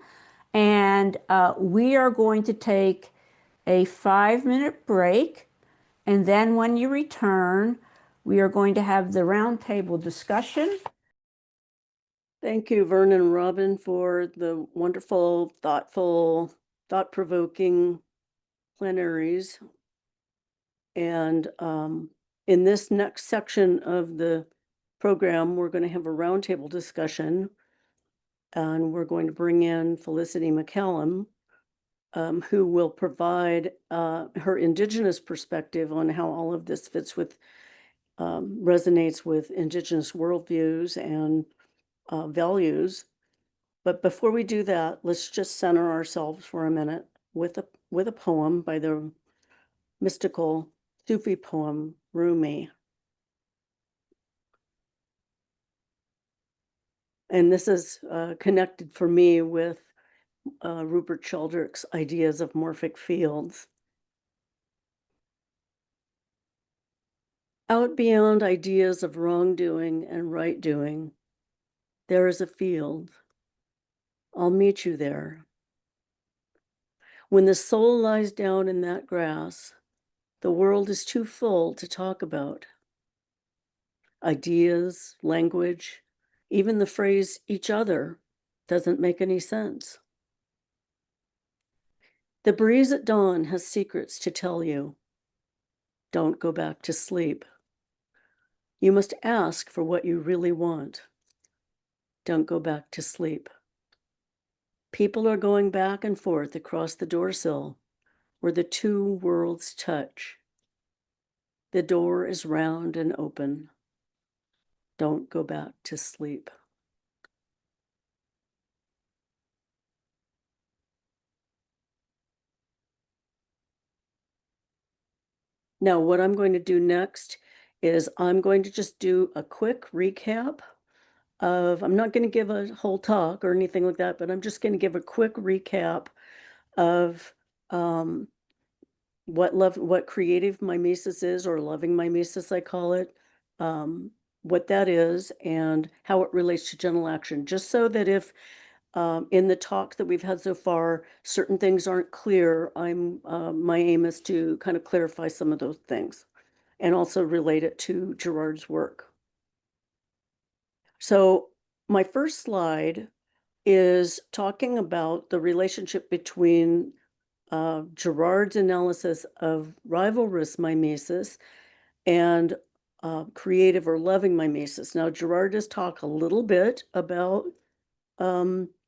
and we are going to take a 5-minute break, and then when you return, we are going to have the roundtable discussion. Thank you, Vern and Robin, for the wonderful, thoughtful, thought-provoking plenaries. And in this next section of the program, we're going to have a roundtable discussion. And we're going to bring in Felicity McCallum, who will provide her Indigenous perspective on how all of this fits with, resonates with Indigenous worldviews and values. But before we do that, let's just center ourselves for a minute with a poem by the mystical Sufi poem Rumi. And this is connected for me with Rupert Sheldrake's ideas of morphic fields. Out beyond ideas of wrongdoing and right doing, there is a field. I'll meet you there. When the soul lies down in that grass, the world is too full to talk about. Ideas, language, even the phrase each other doesn't make any sense. The breeze at dawn has secrets to tell you. Don't go back to sleep. You must ask for what you really want. Don't go back to sleep. People are going back and forth across the doorsill where the two worlds touch. The door is round and open. Don't go back to sleep. Now, what I'm going to do next is I'm going to just do a quick recap of, I'm not going to give a whole talk or anything like that, but I'm just going to give a quick recap of what creative mimesis is, or loving mimesis, I call it, what that is, and how it relates to gentle action, just so that if in the talk that we've had so far, certain things aren't clear, my aim is to kind of clarify some of those things and also relate it to Girard's work. So my first slide is talking about the relationship between Girard's analysis of rivalrous mimesis and creative or loving mimesis. Now, Girard does talk a little bit about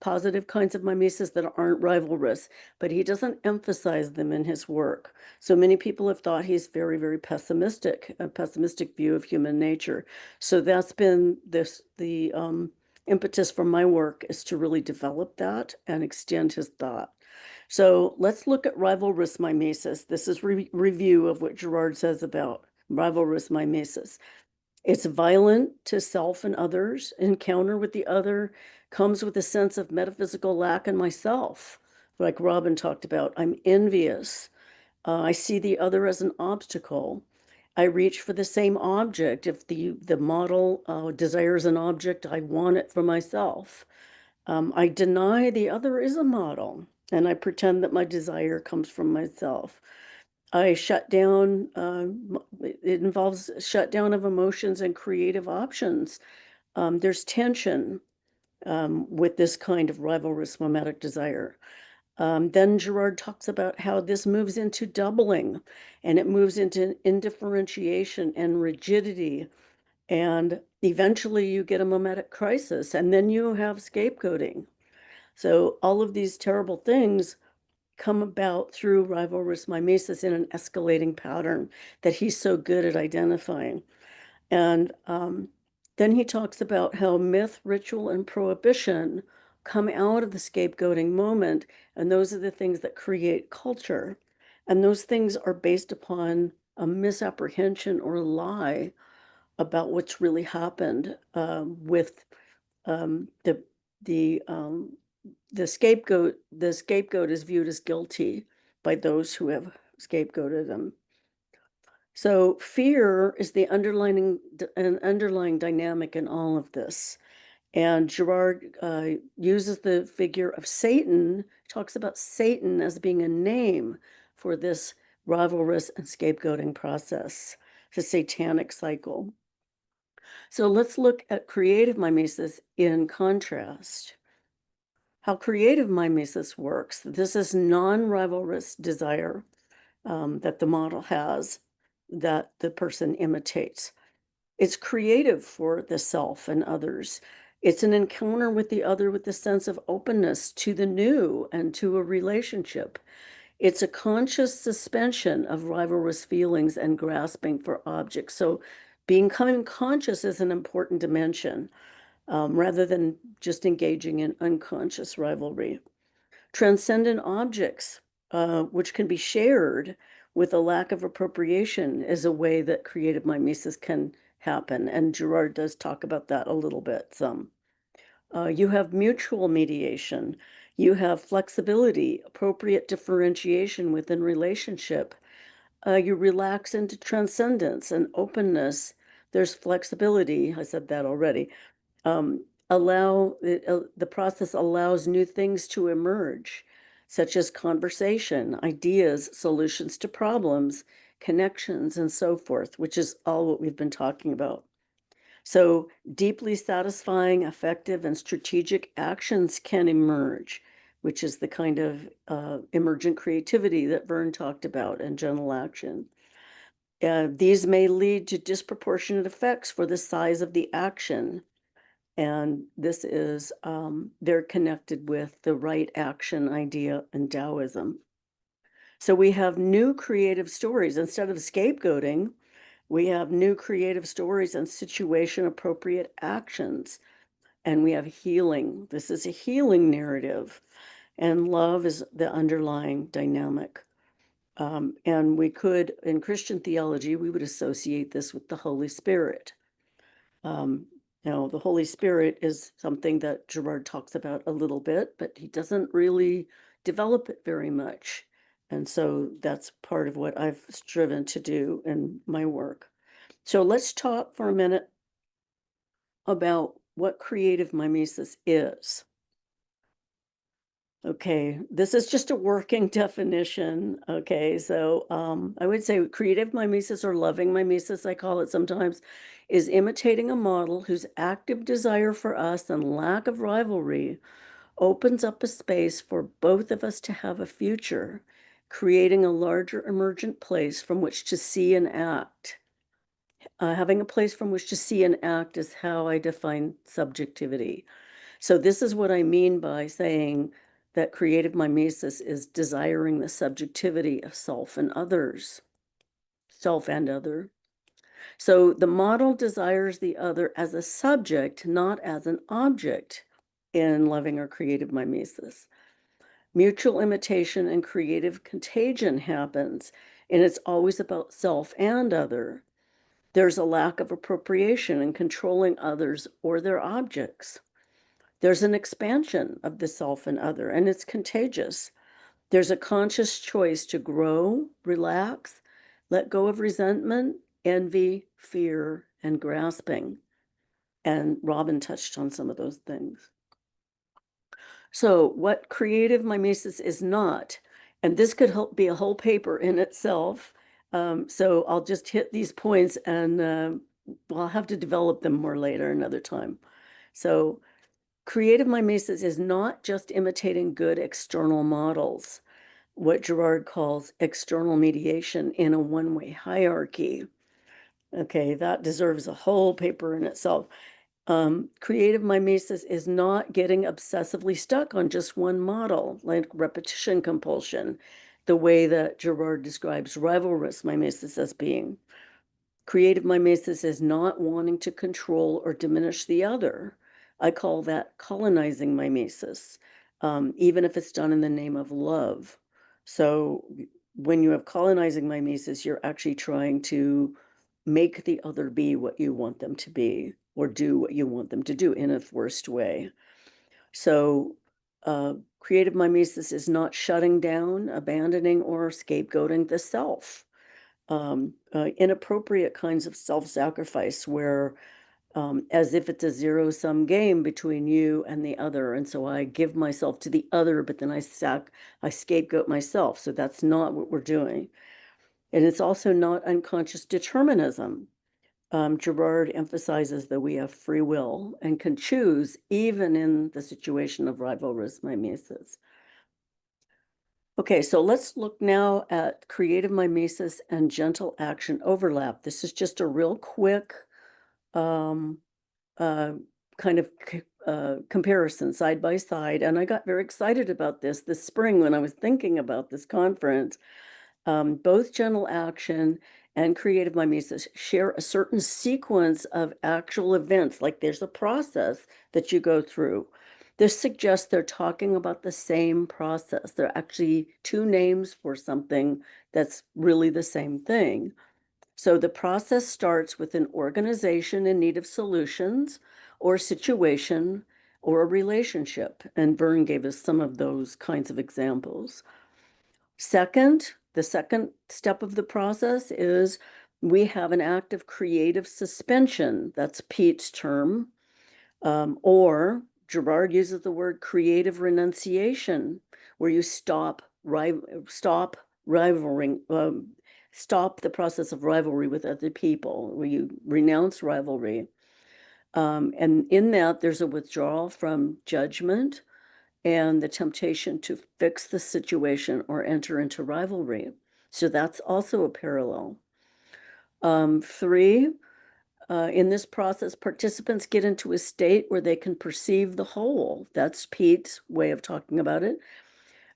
positive kinds of mimesis that aren't rivalrous, but he doesn't emphasize them in his work. So many people have thought he's very, very pessimistic, a pessimistic view of human nature. So that's been the impetus for my work, is to really develop that and extend his thought. So let's look at rivalrous mimesis. This is review of what Girard says about rivalrous mimesis. It's violent to self and others. Encounter with the other comes with a sense of metaphysical lack in myself, like Robin talked about. I'm envious. I see the other as an obstacle. I reach for the same object. If the model desires an object, I want it for myself. I deny the other is a model, and I pretend that my desire comes from myself. I shut down, it involves shutdown of emotions and creative options. There's tension with this kind of rivalrous mimetic desire. Then Girard talks about how this moves into doubling, and it moves into indifferentiation and rigidity. And eventually you get a mimetic crisis, and then you have scapegoating. So all of these terrible things come about through rivalrous mimesis in an escalating pattern that he's so good at identifying. And then he talks about how myth, ritual, and prohibition come out of the scapegoating moment, and those are the things that create culture. And those things are based upon a misapprehension or a lie about what's really happened with the scapegoat. The scapegoat is viewed as guilty by those who have scapegoated them. So fear is an underlying dynamic in all of this. And Girard uses the figure of Satan, talks about Satan as being a name for this rivalrous and scapegoating process, the satanic cycle. So let's look at creative mimesis in contrast. How creative mimesis works. This is non-rivalrous desire that the model has, that the person imitates. It's creative for the self and others. It's an encounter with the other with a sense of openness to the new and to a relationship. It's a conscious suspension of rivalrous feelings and grasping for objects. So becoming conscious is an important dimension, rather than just engaging in unconscious rivalry. Transcendent objects, which can be shared with a lack of appropriation, is a way that creative mimesis can happen. And Girard does talk about that a little bit, some. You have mutual mediation. You have flexibility, appropriate differentiation within relationship. You relax into transcendence and openness. There's flexibility. I said that already. The process allows new things to emerge, such as conversation, ideas, solutions to problems, connections, and so forth, which is all what we've been talking about. So deeply satisfying, effective, and strategic actions can emerge, which is the kind of emergent creativity that Vern talked about, and gentle action. These may lead to disproportionate effects for the size of the action. And this is, they're connected with the right action idea in Taoism. So we have new creative stories. Instead of scapegoating, we have new creative stories and situation appropriate actions. And we have healing. This is a healing narrative. And love is the underlying dynamic. And we could, in Christian theology, we would associate this with the Holy Spirit. Now, the Holy Spirit is something that Girard talks about a little bit, but he doesn't really develop it very much. And so that's part of what I've striven to do in my work. So let's talk for a minute about what creative mimesis is. Okay, this is just a working definition. Okay, so I would say creative mimesis, or loving mimesis, I call it sometimes, is imitating a model whose active desire for us and lack of rivalry opens up a space for both of us to have a future, creating a larger emergent place from which to see and act. Having a place from which to see and act is how I define subjectivity. So this is what I mean by saying that creative mimesis is desiring the subjectivity of self and others, self and other. So the model desires the other as a subject, not as an object in loving or creative mimesis. Mutual imitation and creative contagion happens, and it's always about self and other. There's a lack of appropriation in controlling others or their objects. There's an expansion of the self and other, and it's contagious. There's a conscious choice to grow, relax, let go of resentment, envy, fear, and grasping. And Robin touched on some of those things. So what creative mimesis is not, and this could be a whole paper in itself. So I'll just hit these points, and I'll have to develop them more later another time. So creative mimesis is not just imitating good external models, what Girard calls external mediation in a one-way hierarchy. Okay, that deserves a whole paper in itself. Creative mimesis is not getting obsessively stuck on just one model, like repetition compulsion, the way that Girard describes rivalrous mimesis as being. Creative mimesis is not wanting to control or diminish the other. I call that colonizing mimesis, even if it's done in the name of love. So when you have colonizing mimesis, you're actually trying to make the other be what you want them to be, or do what you want them to do in a forced way. So creative mimesis is not shutting down, abandoning, or scapegoating the self. Inappropriate kinds of self-sacrifice where as if it's a zero-sum game between you and the other. And so I give myself to the other, but then I scapegoat myself. So that's not what we're doing. And it's also not unconscious determinism. Girard emphasizes that we have free will and can choose even in the situation of rivalrous mimesis. Okay, so let's look now at creative mimesis and gentle action overlap. This is just a real quick kind of comparison side by side. And I got very excited about this spring when I was thinking about this conference. Both gentle action and creative mimesis share a certain sequence of actual events, like there's a process that you go through. This suggests they're talking about the same process. They're actually two names for something that's really the same thing. So the process starts with an organization in need of solutions or situation or a relationship. And Vern gave us some of those kinds of examples. Second, the second step of the process is we have an act of creative suspension. That's Pete's term. Or Girard uses the word creative renunciation, where you stop rivaling, stop the process of rivalry with other people, where you renounce rivalry. And in that, there's a withdrawal from judgment and the temptation to fix the situation or enter into rivalry. So that's also a parallel. Three, in this process, participants get into a state where they can perceive the whole. That's Pete's way of talking about it.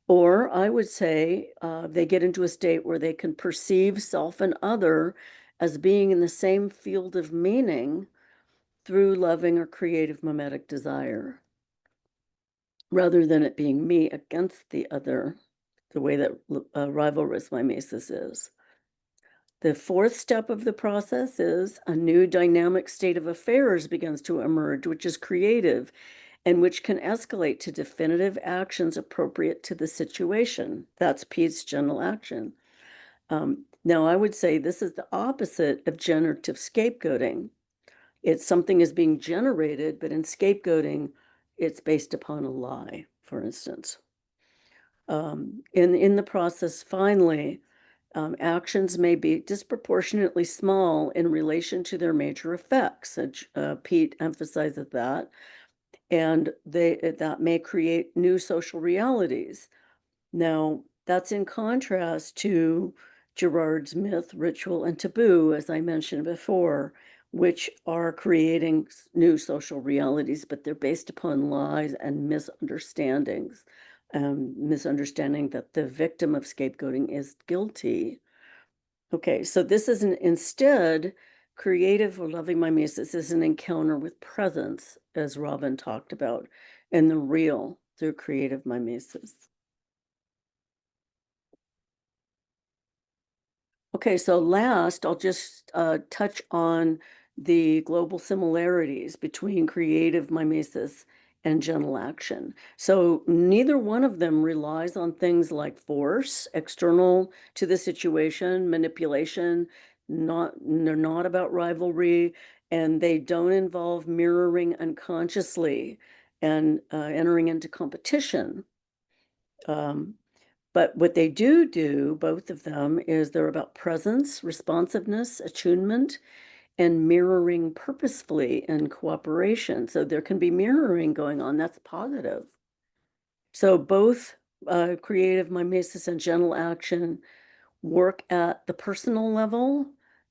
Or I would say they get into a state where they can perceive self and other as being in the same field of meaning through loving or creative mimetic desire, rather than it being me against the other, the way that rivalrous mimesis is. The fourth step of the process is a new dynamic state of affairs begins to emerge, which is creative. and which can escalate to definitive actions appropriate to the situation. That's Pete's general action. Now, I would say this is the opposite of generative scapegoating. It's something is being generated, but in scapegoating, it's based upon a lie, for instance. In the process, finally, actions may be disproportionately small in relation to their major effects. Pete emphasizes that, and that may create new social realities. Now, that's in contrast to Girard's myth, ritual, and taboo, as I mentioned before, which are creating new social realities, but they're based upon lies and misunderstandings. Misunderstanding that the victim of scapegoating is guilty. Okay, so this is instead, creative or loving mimesis is an encounter with presence, as Robin talked about, and the real through creative mimesis. Okay, so last, I'll just touch on the global similarities between creative mimesis and gentle action. So neither one of them relies on things like force, external to the situation, manipulation, they're not about rivalry, and they don't involve mirroring unconsciously and entering into competition. But what they do, both of them, is they're about presence, responsiveness, attunement, and mirroring purposefully and cooperation. So there can be mirroring going on. That's positive. So both creative mimesis and gentle action work at the personal level.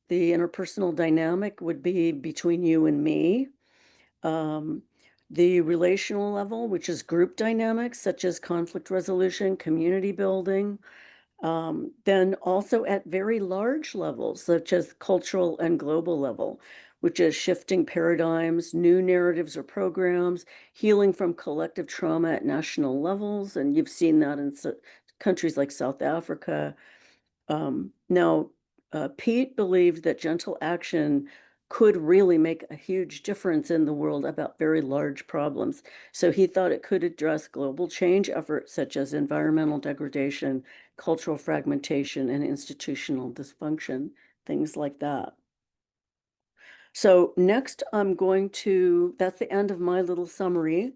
The interpersonal dynamic would be between you and me. The relational level, which is group dynamics, such as conflict resolution, community building. Then also at very large levels, such as cultural and global level, which is shifting paradigms, new narratives or programs, healing from collective trauma at national levels. And you've seen that in countries like South Africa. Now, Pete believed that gentle action could really make a huge difference in the world about very large problems. So he thought it could address global change efforts such as environmental degradation, cultural fragmentation, and institutional dysfunction, things like that. So next that's the end of my little summary.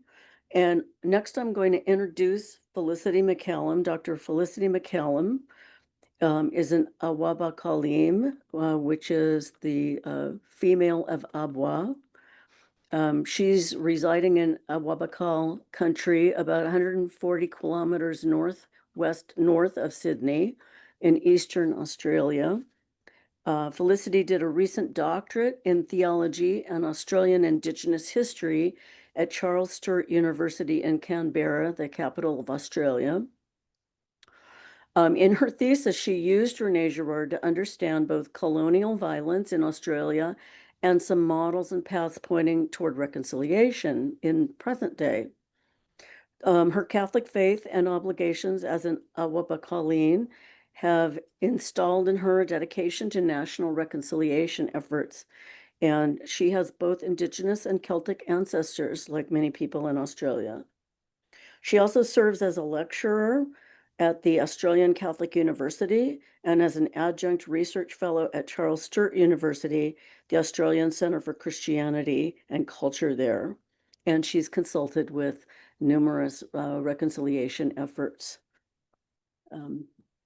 And next I'm going to introduce Felicity McCallum. Dr. Felicity McCallum is an Awabakalim, which is the female of Abwa. She's residing in Awabakal country, about 140 kilometers north of Sydney in Eastern Australia. Felicity did a recent doctorate in theology and Australian Indigenous history at Charles Sturt University in Canberra, the capital of Australia. In her thesis, she used Renee Girard to understand both colonial violence in Australia and some models and paths pointing toward reconciliation in present day. Her Catholic faith and obligations as an Awabakaline have installed in her a dedication to national reconciliation efforts. And she has both Indigenous and Celtic ancestors, like many people in Australia. She also serves as a lecturer at the Australian Catholic University and as an adjunct research fellow at Charles Sturt University, the Australian Centre for Christianity and Culture there. And she's consulted with numerous reconciliation efforts.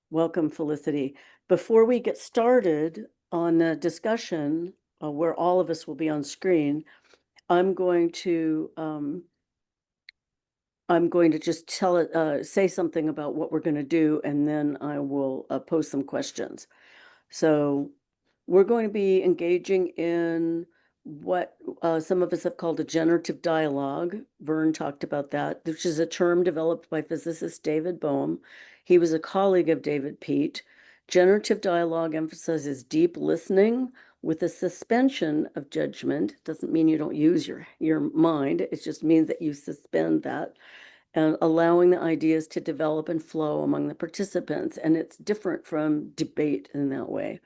Welcome, Felicity. Before we get started on the discussion, where all of us will be on screen, I'm going to just say something about what we're going to do, and then I will pose some questions. So we're going to be engaging in what some of us have called a generative dialogue. Vern talked about that, which is a term developed by physicist David Bohm. He was a colleague of David Pete. Generative dialogue emphasizes deep listening with a suspension of judgment. Doesn't mean you don't use your mind. It just means that you suspend that and allowing the ideas to develop and flow among the participants. And it's different from debate in that way,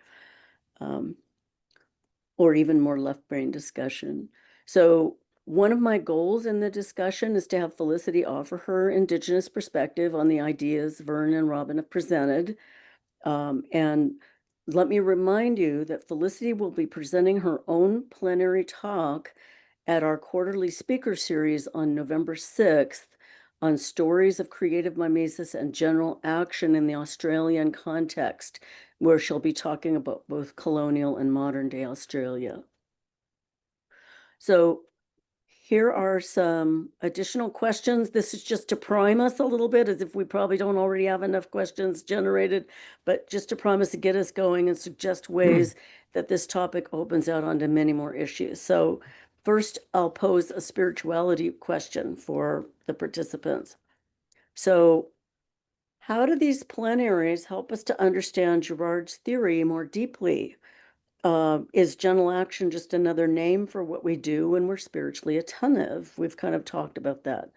or even more left brain discussion. So One of my goals in the discussion is to have Felicity offer her Indigenous perspective on the ideas Vern and Robin have presented. And let me remind you that Felicity will be presenting her own plenary talk at our quarterly speaker series on November 6th on stories of creative mimesis and general action in the Australian context, where she'll be talking about both colonial and modern day Australia. So here are some additional questions. This is just to prime us a little bit, as if we probably don't already have enough questions generated, but just to promise to get us going and suggest ways that this topic opens out onto many more issues. So first, I'll pose a spirituality question for the participants. So how do these plenaries help us to understand Girard's theory more deeply? Is gentle action just another name for what we do when we're spiritually attentive? We've kind of talked about that.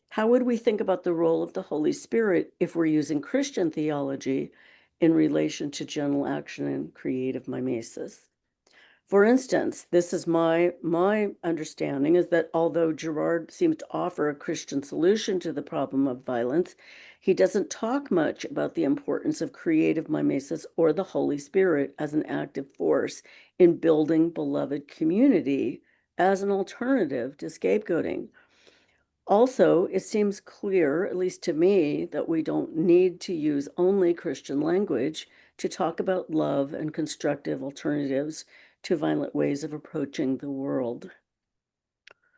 How would we think about the role of the Holy Spirit if we're using Christian theology in relation to gentle action and creative mimesis? For instance, this is my understanding is that although Girard seems to offer a Christian solution to the problem of violence, he doesn't talk much about the importance of creative mimesis or the Holy Spirit as an active force in building beloved community as an alternative to scapegoating. Also, it seems clear, at least to me, that we don't need to use only Christian language to talk about love and constructive alternatives to violent ways of approaching the world.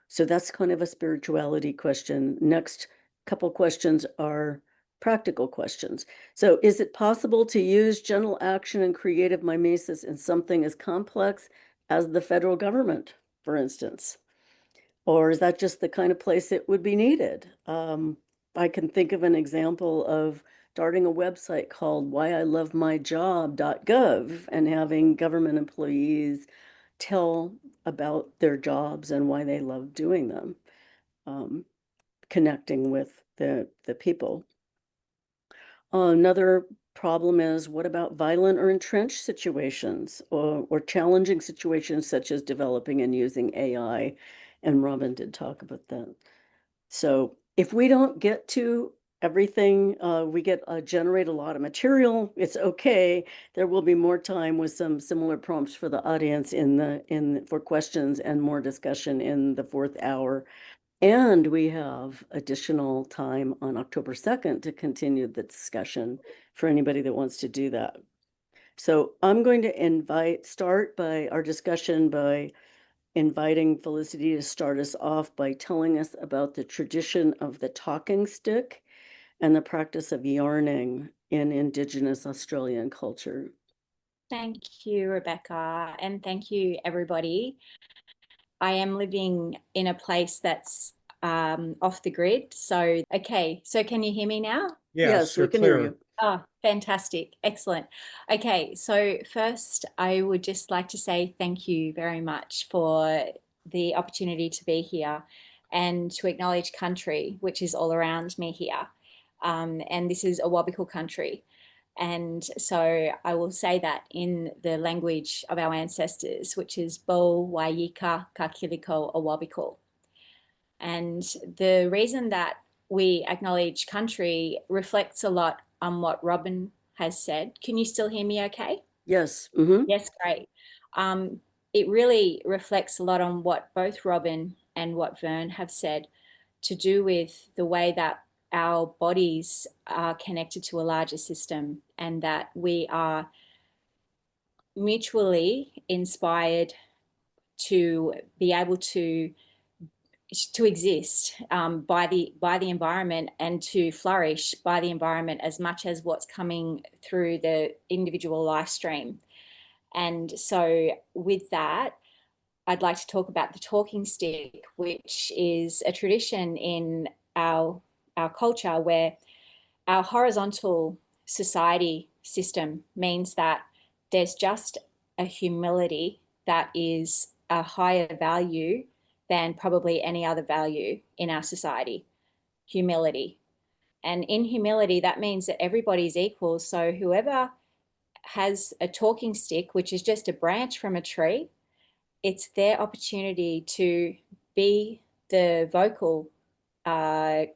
So that's kind of a spirituality question. Next couple questions are practical questions. So is it possible to use gentle action and creative mimesis in something as complex as the federal government, for instance? Or is that just the kind of place it would be needed? I can think of an example of starting a website called whyilovemyjob.gov and having government employees tell about their jobs and why they love doing them, connecting with the people. Another problem is, what about violent or entrenched situations or challenging situations such as developing and using AI? And Robin did talk about that. So if we don't get to everything, we generate a lot of material. It's okay. There will be more time with some similar prompts for the audience for questions and more discussion in the 4th hour. And we have additional time on October 2nd to continue the discussion for anybody that wants to do that. So I'm going to start by our discussion by inviting Felicity to start us off by telling us about the tradition of the talking stick and the practice of yarning in Indigenous Australian culture. Thank you, Rebecca, and thank you, everybody. I am living in a place that's off the grid. So, okay, so can you hear me now? Yes, we you're can clear. hear you. Oh, fantastic. Excellent. Okay, so first, I would just like to say thank you very much for the opportunity to be here and to acknowledge country, which is all around me here. And this is Awabakal country. And so I will say that in the language of our ancestors, which is Bo Wayika Kakiliko Awabakal. And the reason that we acknowledge country reflects a lot on what Robin has said. Can you still hear me okay? Yes. Mm-hmm. Yes, great. It really reflects a lot on what both Robin and what Vern have said to do with the way that our bodies are connected to a larger system and that we are mutually inspired to be able to exist by the environment and to flourish by the environment as much as what's coming through the individual life stream. And so with that, I'd like to talk about the talking stick, which is a tradition in our culture where our horizontal society system means that there's just a humility that is a higher value than probably any other value in our society. Humility. And in humility, that means that everybody's equal. So whoever has a talking stick, which is just a branch from a tree, it's their opportunity to be the vocal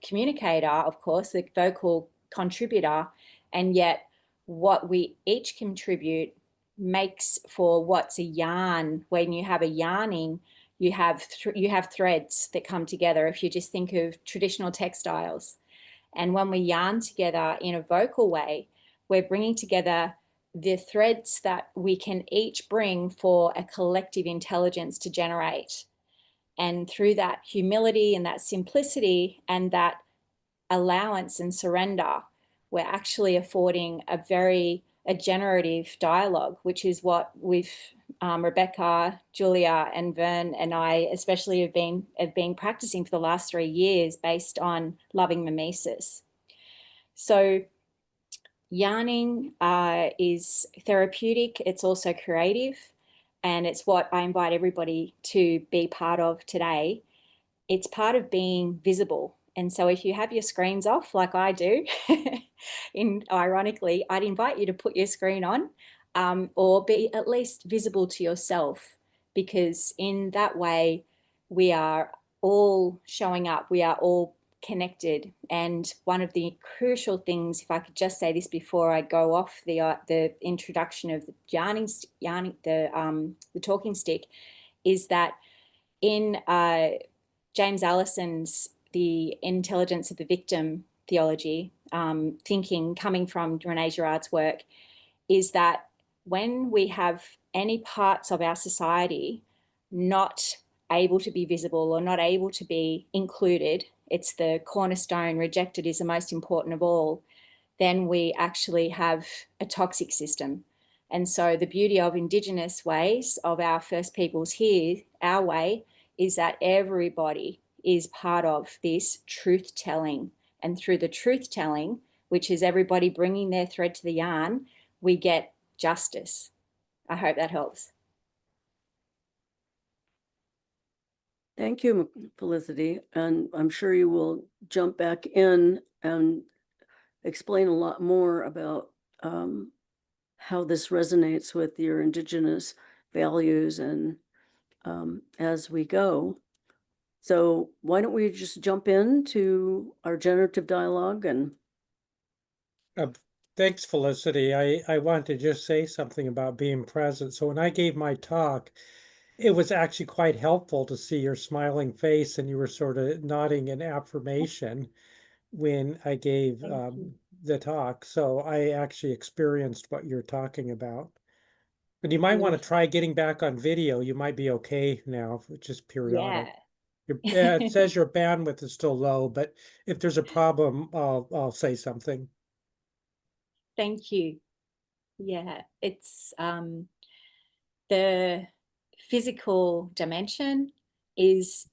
communicator, of course, the vocal contributor, and yet what we each contribute makes for what's a yarn. When you have a yarning, you have threads that come together. If you just think of traditional textiles, and when we yarn together in a vocal way, we're bringing together the threads that we can each bring for a collective intelligence to generate. And through that humility and that simplicity and that allowance and surrender, we're actually affording a generative dialogue, which is what Rebecca, Julia, and Vern and I especially have been practicing for the last 3 years based on loving mimesis. So yarning is therapeutic. It's also creative, and it's what I invite everybody to be part of today. It's part of being visible. And so if you have your screens off, like I do, ironically, I'd invite you to put your screen on, or be at least visible to yourself, because in that way, we are all showing up, we are all connected. And one of the crucial things, if I could just say this before I go off the introduction of the talking stick, is that in James Allison's The Intelligence of the Victim theology, thinking coming from Renee Girard's work, is that when we have any parts of our society not able to be visible or not able to be included, it's the cornerstone, rejected is the most important of all, then we actually have a toxic system. And so the beauty of Indigenous ways, of our First Peoples here, our way, is that everybody is part of this truth telling. And through the truth telling, which is everybody bringing their thread to the yarn, we get justice. I hope that helps. Thank you, Felicity. And I'm sure you will jump back in and explain a lot more about how this resonates with your Indigenous values and as we go. So why don't we just jump into our generative dialogue and Thanks, Felicity. I want to just say something about being present. So when I gave my talk, it was actually quite helpful to see your smiling face, and you were sort of nodding in affirmation when I gave the talk. So I actually experienced what you're talking about. And you might want to try getting back on video. You might be okay now, just periodic. Yeah. It says your bandwidth is still low, but if there's a problem, I'll say something. Thank you. Yeah, it's the physical dimension is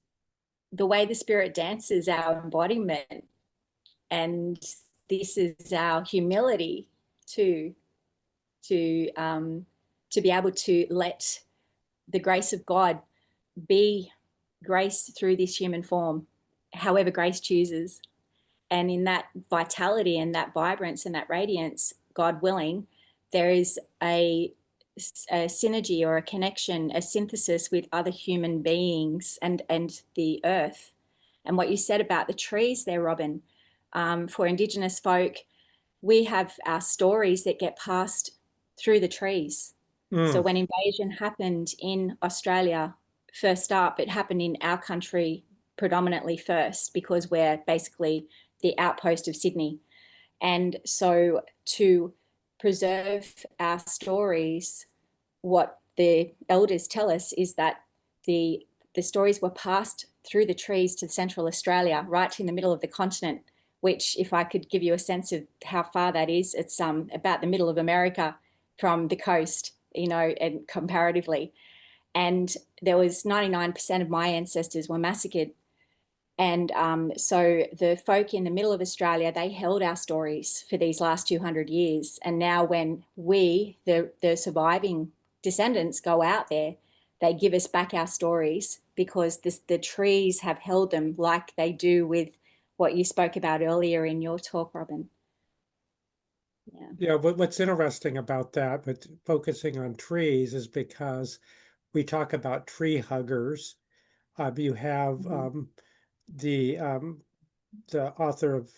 the way the spirit dances, our embodiment, and this is our humility to be able to let the grace of God be grace through this human form, however grace chooses. And in that vitality and that vibrance and that radiance, God willing, there is a synergy or a connection, a synthesis with other human beings and the earth. And what you said about the trees there, Robin, for Indigenous folk, we have our stories that get passed through the trees. So when invasion happened in Australia, first up, it happened in our country predominantly first, because we're basically the outpost of Sydney. And so to preserve our stories, what the elders tell us is that the stories were passed through the trees to Central Australia, right in the middle of the continent, which, if I could give you a sense of how far that is, it's about the middle of America from the coast, and comparatively. And there was 99% of my ancestors were massacred. And so the folk in the middle of Australia, they held our stories for these last 200 years. And now when we, the surviving descendants, go out there, they give us back our stories, because the trees have held them, like they do with what you spoke about earlier in your talk, Robin. Yeah, what's interesting about that, but focusing on trees, is because we talk about tree huggers. You have the author of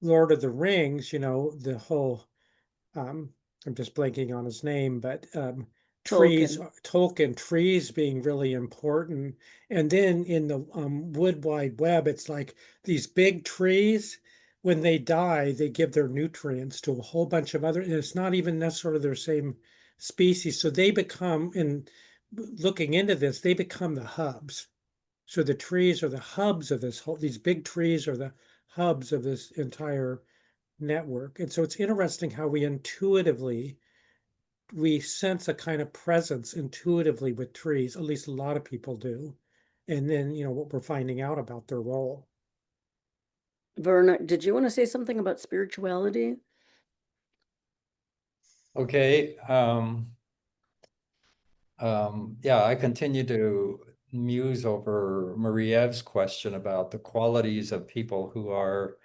Lord of the Rings, you know, the whole, I'm just blanking on his name, but trees, Tolkien, trees being really important. And then in the Wood Wide Web, it's like these big trees, when they die, they give their nutrients to a whole bunch of other, and it's not even necessarily their same species. So they become, in looking into this, they become the hubs. So the trees are the hubs of this whole, these big trees are the hubs of this entire network. And so it's interesting how we intuitively, we sense a kind of presence intuitively with trees, at least a lot of people do. And then, you know, what we're finding out about their role. Vern, did you want to say something about spirituality? Okay. Yeah, I continue to muse over Marie-Eve's question about the qualities of people who are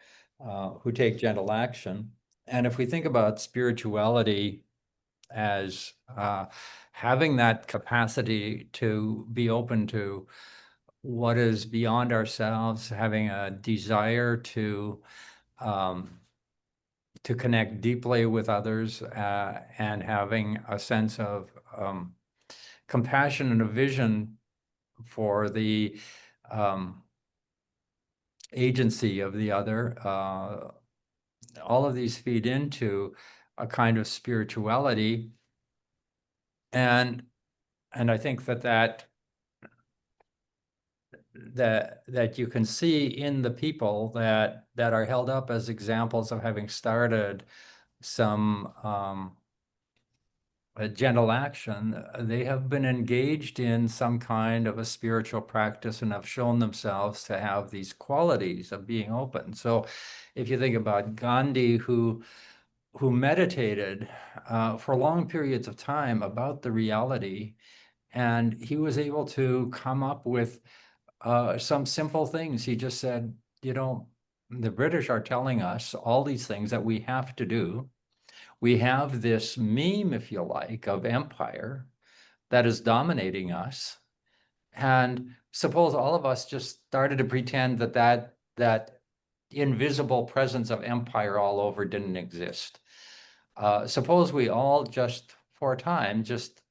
who take gentle action. And if we think about spirituality as having that capacity to be open to what is beyond ourselves, having a desire to connect deeply with others, and having a sense of compassion and a vision for the agency of the other. All of these feed into a kind of spirituality. And I think that you can see in the people that are held up as examples of having started some a gentle action, they have been engaged in some kind of a spiritual practice and have shown themselves to have these qualities of being open. So if you think about Gandhi, who meditated for long periods of time about the reality, and he was able to come up with some simple things. He just said, you know, the British are telling us all these things that we have to do. We have this meme, if you like, of empire that is dominating us. And suppose all of us just started to pretend that invisible presence of empire all over didn't exist. Suppose we all just, for a time, just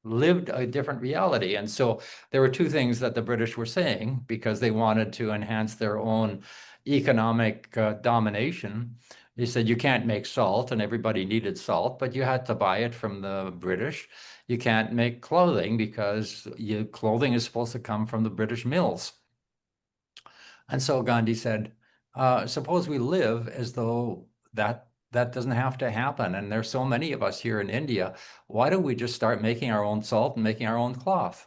lived a different reality. And so there were two things that the British were saying because they wanted to enhance their own economic domination. They said you can't make salt, and everybody needed salt, but you had to buy it from the British. You can't make clothing because clothing is supposed to come from the British mills. And so Gandhi said, suppose we live as though that doesn't have to happen. And there's so many of us here in India. Why don't we just start making our own salt and making our own cloth?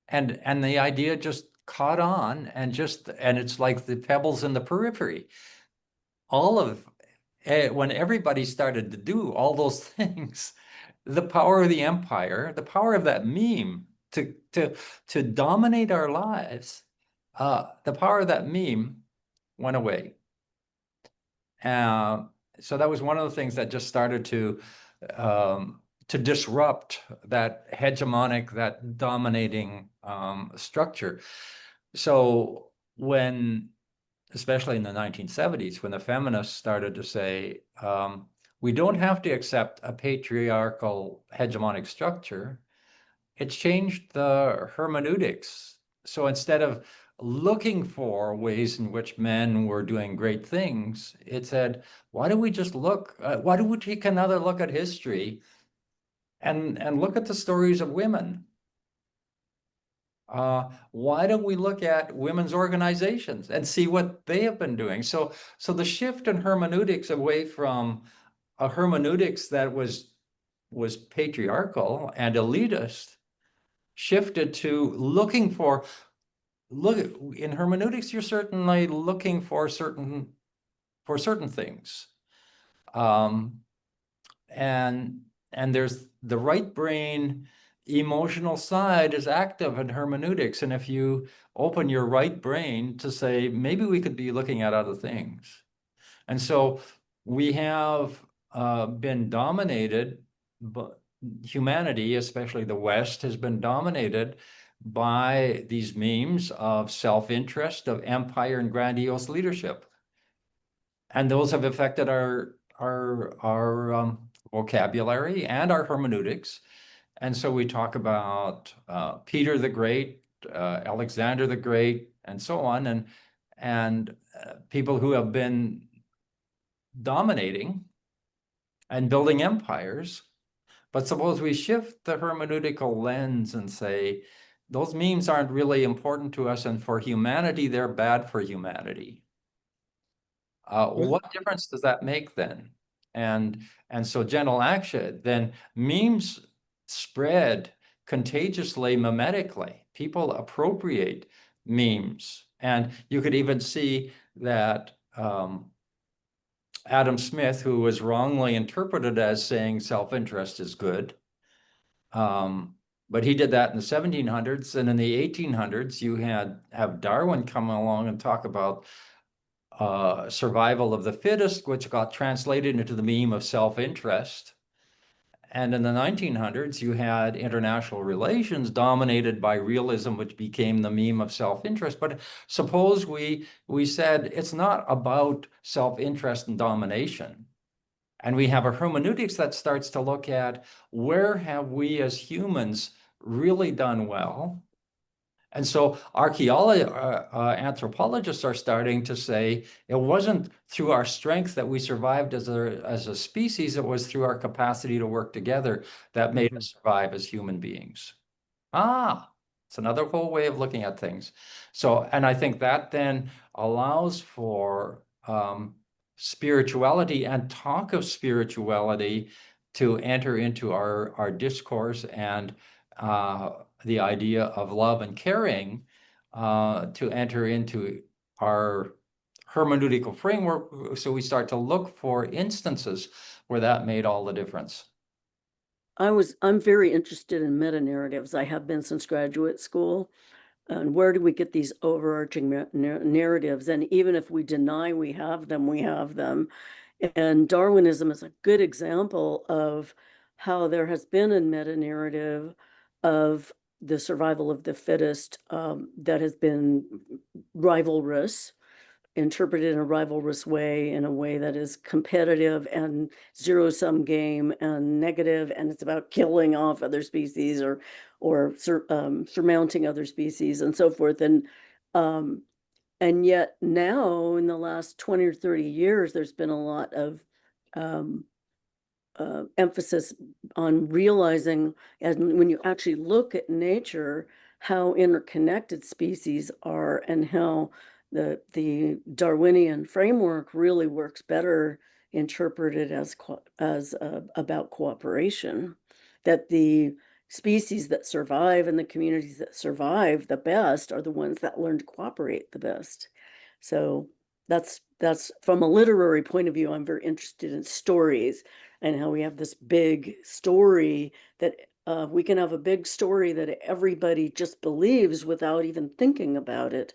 And the idea just caught on, and it's like the pebbles in the periphery. When everybody started to do all those things, the power of the empire, the power of that meme to dominate our lives, the power of that meme went away. So that was one of the things that just started to disrupt that hegemonic, that dominating structure. So when, especially in the 1970s, when the feminists started to say, we don't have to accept a patriarchal hegemonic structure, it's changed the hermeneutics. So instead of looking for ways in which men were doing great things, it said, why don't we take another look at history and look at the stories of women? Why don't we look at women's organizations and see what they have been doing? So the shift in hermeneutics away from a hermeneutics that was patriarchal and elitist shifted to in hermeneutics, you're certainly looking for certain things. And there's the right brain emotional side is active in hermeneutics. And if you open your right brain to say, maybe we could be looking at other things. And so we have been dominated, but humanity, especially the West, has been dominated by these memes of self-interest, of empire and grandiose leadership. And those have affected our vocabulary and our hermeneutics. And so we talk about Peter the Great, Alexander the Great, and so on, and people who have been dominating and building empires. But suppose we shift the hermeneutical lens and say, those memes aren't really important to us, and for humanity, they're bad for humanity. What difference does that make then? And so gentle action, then memes spread contagiously, mimetically. People appropriate memes. And you could even see that Adam Smith, who was wrongly interpreted as saying self-interest is good, but he did that in the 1700s. And in the 1800s, you have Darwin come along and talk about survival of the fittest, which got translated into the meme of self-interest. And in the 1900s, you had international relations dominated by realism, which became the meme of self-interest. But suppose we said it's not about self-interest and domination. And we have a hermeneutics that starts to look at where have we as humans really done well. And so anthropologists are starting to say it wasn't through our strength that we survived as a species, it was through our capacity to work together that made us survive as human beings. It's another whole way of looking at things. So, and I think that then allows for spirituality and talk of spirituality to enter into our discourse, and the idea of love and caring to enter into our hermeneutical framework. So we start to look for instances where that made all the difference. I'm very interested in meta-narratives. I have been since graduate school. And where do we get these overarching narratives? And even if we deny we have them, we have them. And Darwinism is a good example of how there has been a meta-narrative of the survival of the fittest that has been rivalrous, interpreted in a rivalrous way, in a way that is competitive and zero-sum game and negative, and it's about killing off other species or surmounting other species and so forth. And yet now, in the last 20 or 30 years, there's been a lot of emphasis on realizing, and when you actually look at nature, how interconnected species are, and how the Darwinian framework really works better interpreted as about cooperation, that the species that survive and the communities that survive the best are the ones that learn to cooperate the best. So that's from a literary point of view, I'm very interested in stories and how we have this big story that we can have a big story that everybody just believes without even thinking about it.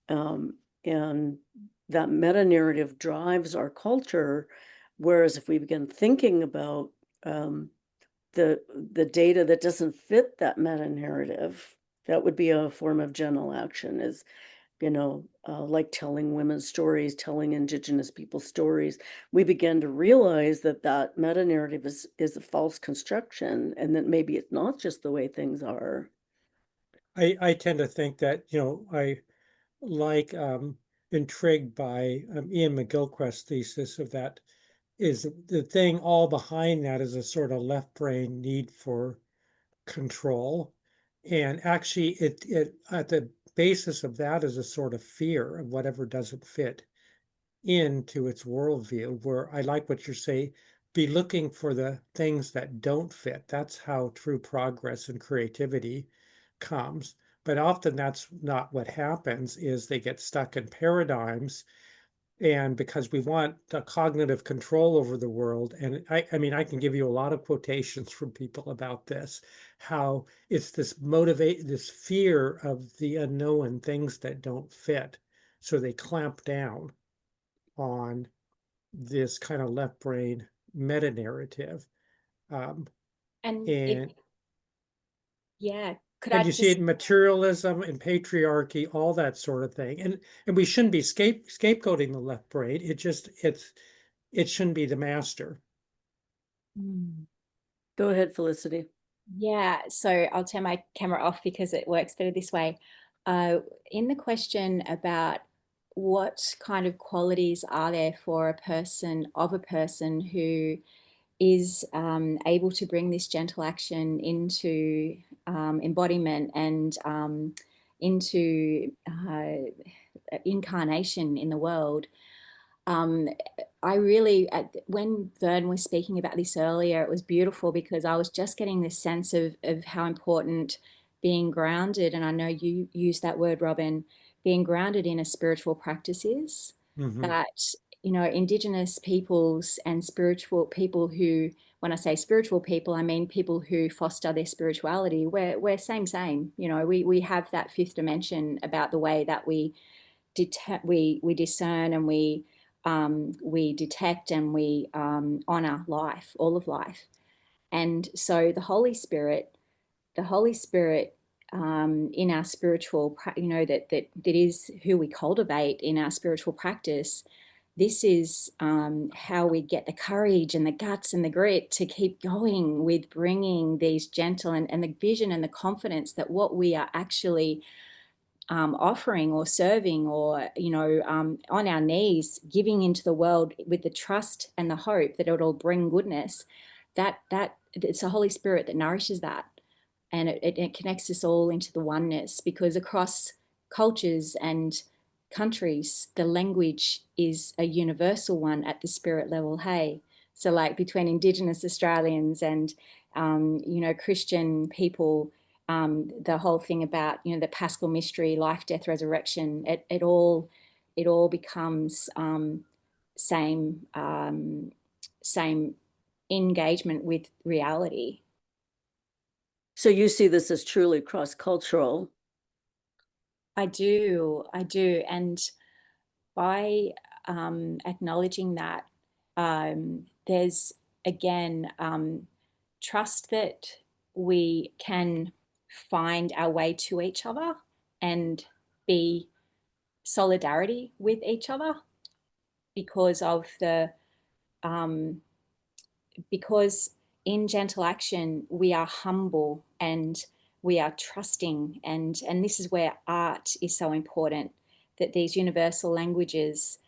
And that meta-narrative drives our culture. Whereas if we begin thinking about the data that doesn't fit that meta-narrative, that would be a form of gentle action, is, like telling women's stories, telling Indigenous people's stories. We begin to realize that that meta-narrative is a false construction, and that maybe it's not just the way things are. I tend to think that, I like intrigued by Ian McGilchrist's thesis of that is the thing all behind that is a sort of left brain need for control. And actually it at the basis of that is a sort of fear of whatever doesn't fit into its worldview, where I like what you're saying, be looking for the things that don't fit. That's how true progress and creativity comes. But often that's not what happens, is they get stuck in paradigms. And because we want the cognitive control over the world, and I mean, I can give you a lot of quotations from people about this, how it's this fear of the unknown, things that don't fit. So they clamp down on this kind of left brain meta narrative. And And yeah, Could And I you see just, it in materialism and patriarchy, all that sort of thing. And we shouldn't be scapegoating the left brain. It shouldn't be the master. Hmm. Go ahead, Felicity. Yeah, so I'll turn my camera off because it works better this way. In the question about what kind of qualities are there for a person who is able to bring this gentle action into embodiment and into incarnation in the world. I really, when Vern was speaking about this earlier, it was beautiful because I was just getting this sense of how important being grounded, and I know you use that word, Robin, being grounded in a spiritual practice is. Mhm. That, Indigenous peoples and spiritual people who, when I say spiritual people, I mean people who foster their spirituality. We're same. We have that fifth dimension about the way that we discern and we detect and we honor life, all of life. And so the Holy Spirit in our spiritual, that is who we cultivate in our spiritual practice. This is how we get the courage and the guts and the grit to keep going with bringing these gentle and the vision and the confidence that what we are actually offering or serving or, on our knees, giving into the world with the trust and the hope that it'll bring goodness, that it's the Holy Spirit that nourishes that. And it connects us all into the oneness, because across cultures and countries, the language is a universal one at the spirit level. Hey, so like between Indigenous Australians and, Christian people, the whole thing about, the Paschal mystery, life, death, resurrection, it all becomes same engagement with reality. So you see this as truly cross-cultural. I do. And by acknowledging that, there's again trust that we can find our way to each other and be solidarity with each other because of because in gentle action we are humble and we are trusting, and this is where art is so important, that these universal languages,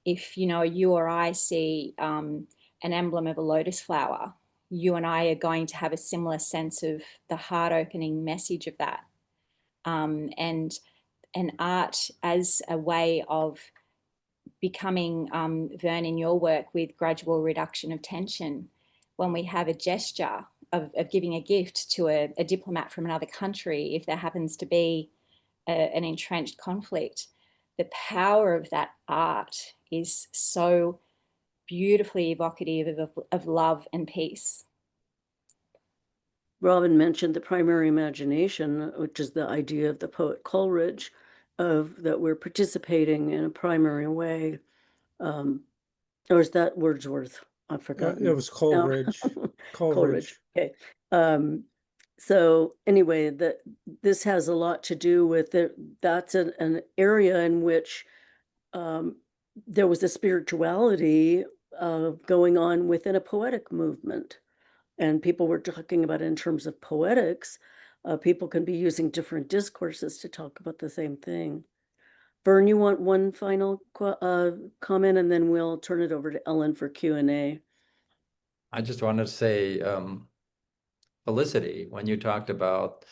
if you or I see an emblem of a lotus flower, you and I are going to have a similar sense of the heart opening message of that, and art as a way of becoming, Vern, in your work with gradual reduction of tension, when we have a gesture of giving a gift to a diplomat from another country, if there happens to be an entrenched conflict, the power of that art is so beautifully evocative of love and peace. Robin mentioned the primary imagination, which is the idea of the poet Coleridge, of that we're participating in a primary way. Or is that Wordsworth? I've forgotten. It was Coleridge. Coleridge. Okay. So anyway, this has a lot to do with it. That's an area in which there was a spirituality going on within a poetic movement. And people were talking about it in terms of poetics. People can be using different discourses to talk about the same thing. Vern, you want one final comment, and then we'll turn it over to Ellen for Q&A. I just wanted to say, Felicity, when you talked about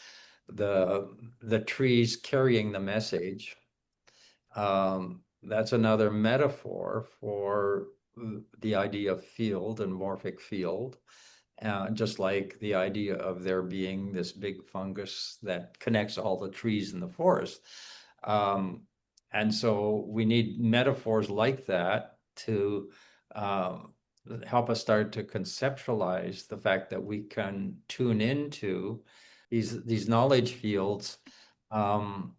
the trees carrying the message, that's another metaphor for the idea of field and morphic field, just like the idea of there being this big fungus that connects all the trees in the forest. And so we need metaphors like that to help us start to conceptualize the fact that we can tune into these knowledge fields. And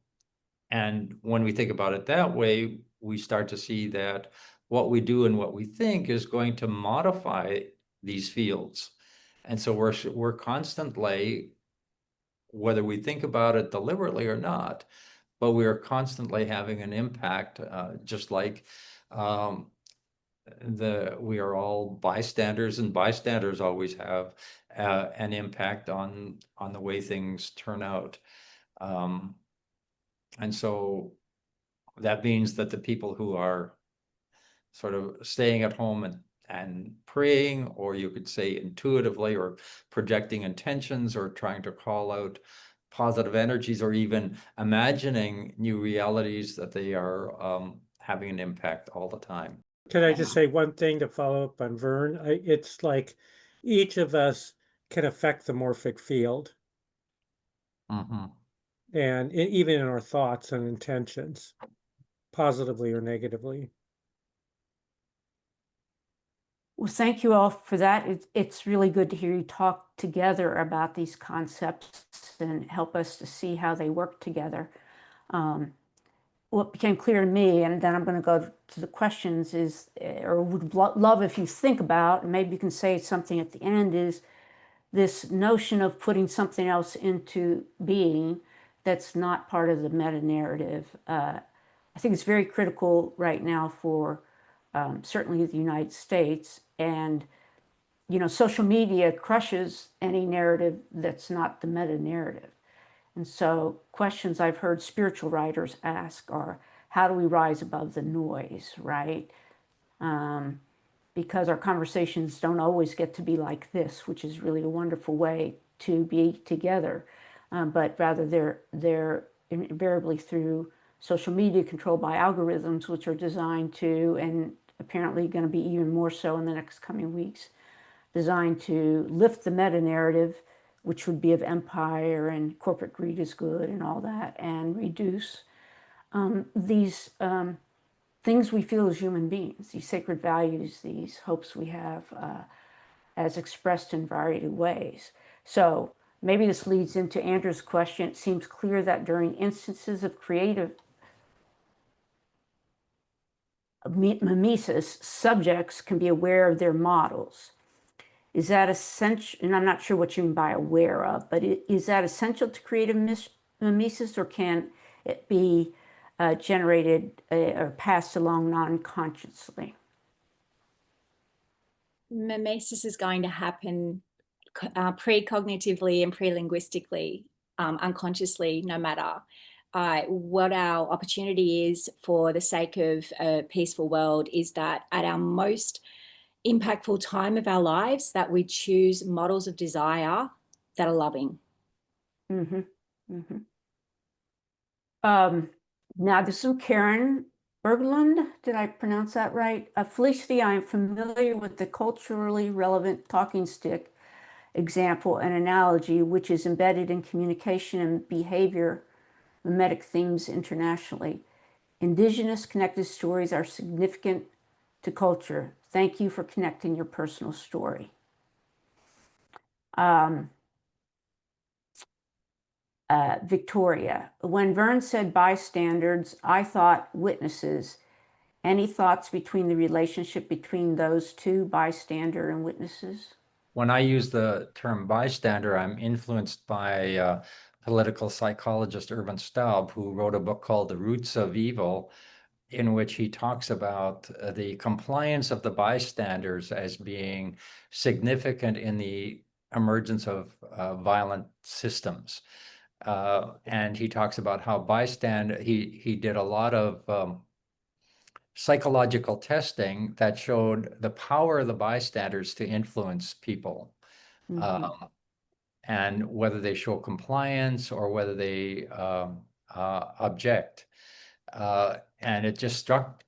when we think about it that way, we start to see that what we do and what we think is going to modify these fields. And so we're constantly whether we think about it deliberately or not, but we are constantly having an impact, just like we are all bystanders, and bystanders always have an impact on the way things turn out. And so that means that the people who are sort of staying at home and praying, or you could say intuitively, or projecting intentions, or trying to call out positive energies, or even imagining new realities, that they are having an impact all the time. Can I just say one thing to follow up on Vern? It's like each of us can affect the morphic field, and even in our thoughts and intentions, positively or negatively. Well, thank you all for that. It's really good to hear you talk together about these concepts and help us to see how they work together. What became clear to me, and then I'm going to go to the questions, is, or would love if you think about, and maybe you can say something at the end, is this notion of putting something else into being that's not part of the meta-narrative. I think it's very critical right now for certainly the United States, and social media crushes any narrative that's not the meta-narrative. And so questions I've heard spiritual writers ask are, how do we rise above the noise, right? Because our conversations don't always get to be like this, which is really a wonderful way to be together. But rather they're invariably through social media controlled by algorithms, which are designed to, and apparently going to be even more so in the next coming weeks, designed to lift the meta-narrative, which would be of empire and corporate greed is good and all that, and reduce these things we feel as human beings, these sacred values, these hopes we have as expressed in variety of ways. So maybe this leads into Andrew's question. It seems clear that during instances of creative mimesis, subjects can be aware of their models. Is that essential? And I'm not sure what you mean by aware of, but is that essential to creative mimesis, or can it be generated or passed along non-consciously? Mimesis is going to happen pre-cognitively and pre-linguistically, unconsciously, no matter. What our opportunity is, for the sake of a peaceful world, is that at our most impactful time of our lives, that we choose models of desire that are loving. Now this is Karen Berglund. Did I pronounce that right? Felicity, I am familiar with the culturally relevant talking stick example and analogy, which is embedded in communication and behavior mimetic themes internationally. Indigenous connected stories are significant to culture. Thank you for connecting your personal story. Victoria, when Vern said bystanders, I thought witnesses. Any thoughts between the relationship between those two, bystander and witnesses? When I use the term bystander, I'm influenced by political psychologist Irvin Staub, who wrote a book called The Roots of Evil, in which he talks about the compliance of the bystanders as being significant in the emergence of violent systems. And he talks about how he did a lot of psychological testing that showed the power of the bystanders to influence people. And whether they show compliance or whether they object. And it just stuck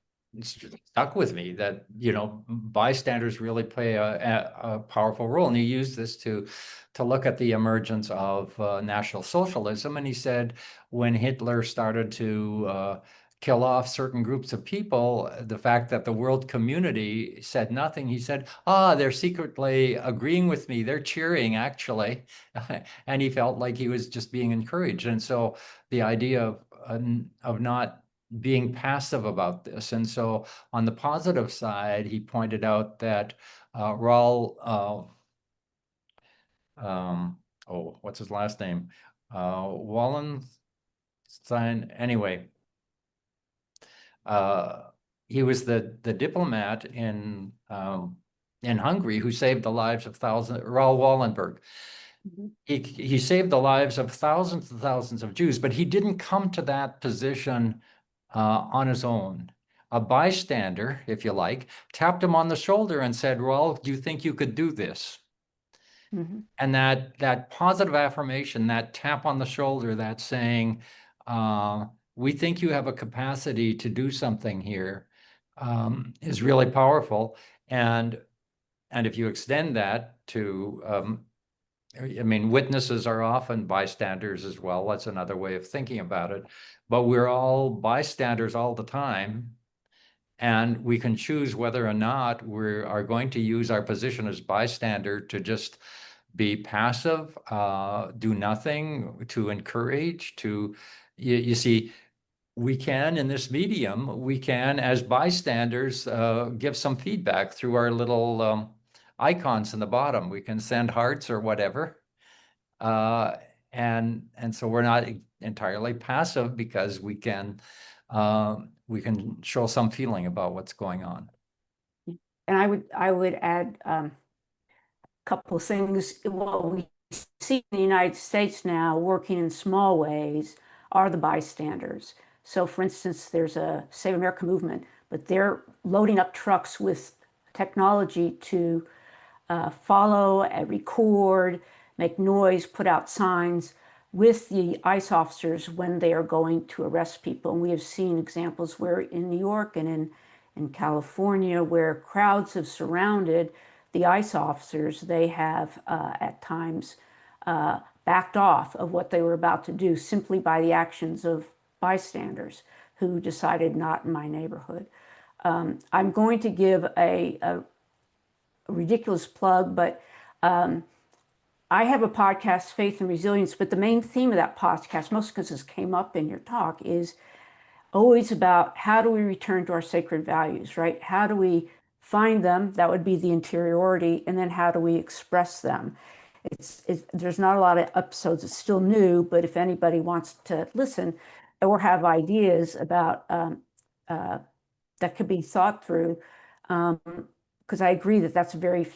with me that, bystanders really play a powerful role. And he used this to look at the emergence of National Socialism. And he said, when Hitler started to kill off certain groups of people, the fact that the world community said nothing, he said, they're secretly agreeing with me. They're cheering, actually. And he felt like he was just being encouraged. And so the idea of not being passive about this. And so on the positive side, he pointed out that Raul, what's his last name? Wallenstein, anyway. He was the diplomat in Hungary who saved the lives of thousands, Raoul Wallenberg. Mhm. He saved the lives of thousands and thousands of Jews, but he didn't come to that position on his own. A bystander, if you like, tapped him on the shoulder and said, "Raoul, do you think you could do this?" Mhm. And that positive affirmation, that tap on the shoulder, that saying, we think you have a capacity to do something here, is really powerful. And if you extend that to, I mean, witnesses are often bystanders as well. That's another way of thinking about it. But we're all bystanders all the time. And we can choose whether or not we are going to use our position as bystander to just be passive, do nothing, to encourage, you see, we can, in this medium, we can, as bystanders, give some feedback through our little icons in the bottom. We can send hearts or whatever. And so we're not entirely passive because we can show some feeling about what's going on. And I would add couple of things. What we see in the United States now, working in small ways, are the bystanders. So, for instance, there's a Save America movement, but they're loading up trucks with technology to follow, record, make noise, put out signs with the ICE officers when they are going to arrest people. And we have seen examples where in New York and in California, where crowds have surrounded the ICE officers, they have at times backed off of what they were about to do simply by the actions of bystanders who decided not in my neighborhood. I'm going to give a ridiculous plug, but I have a podcast, Faith and Resilience, but the main theme of that podcast, most because this came up in your talk, is always about how do we return to our sacred values, right? How do we find them? That would be the interiority. And then how do we express them? There's not a lot of episodes. It's still new, but if anybody wants to listen or have ideas about that could be thought through, because I agree that that's very,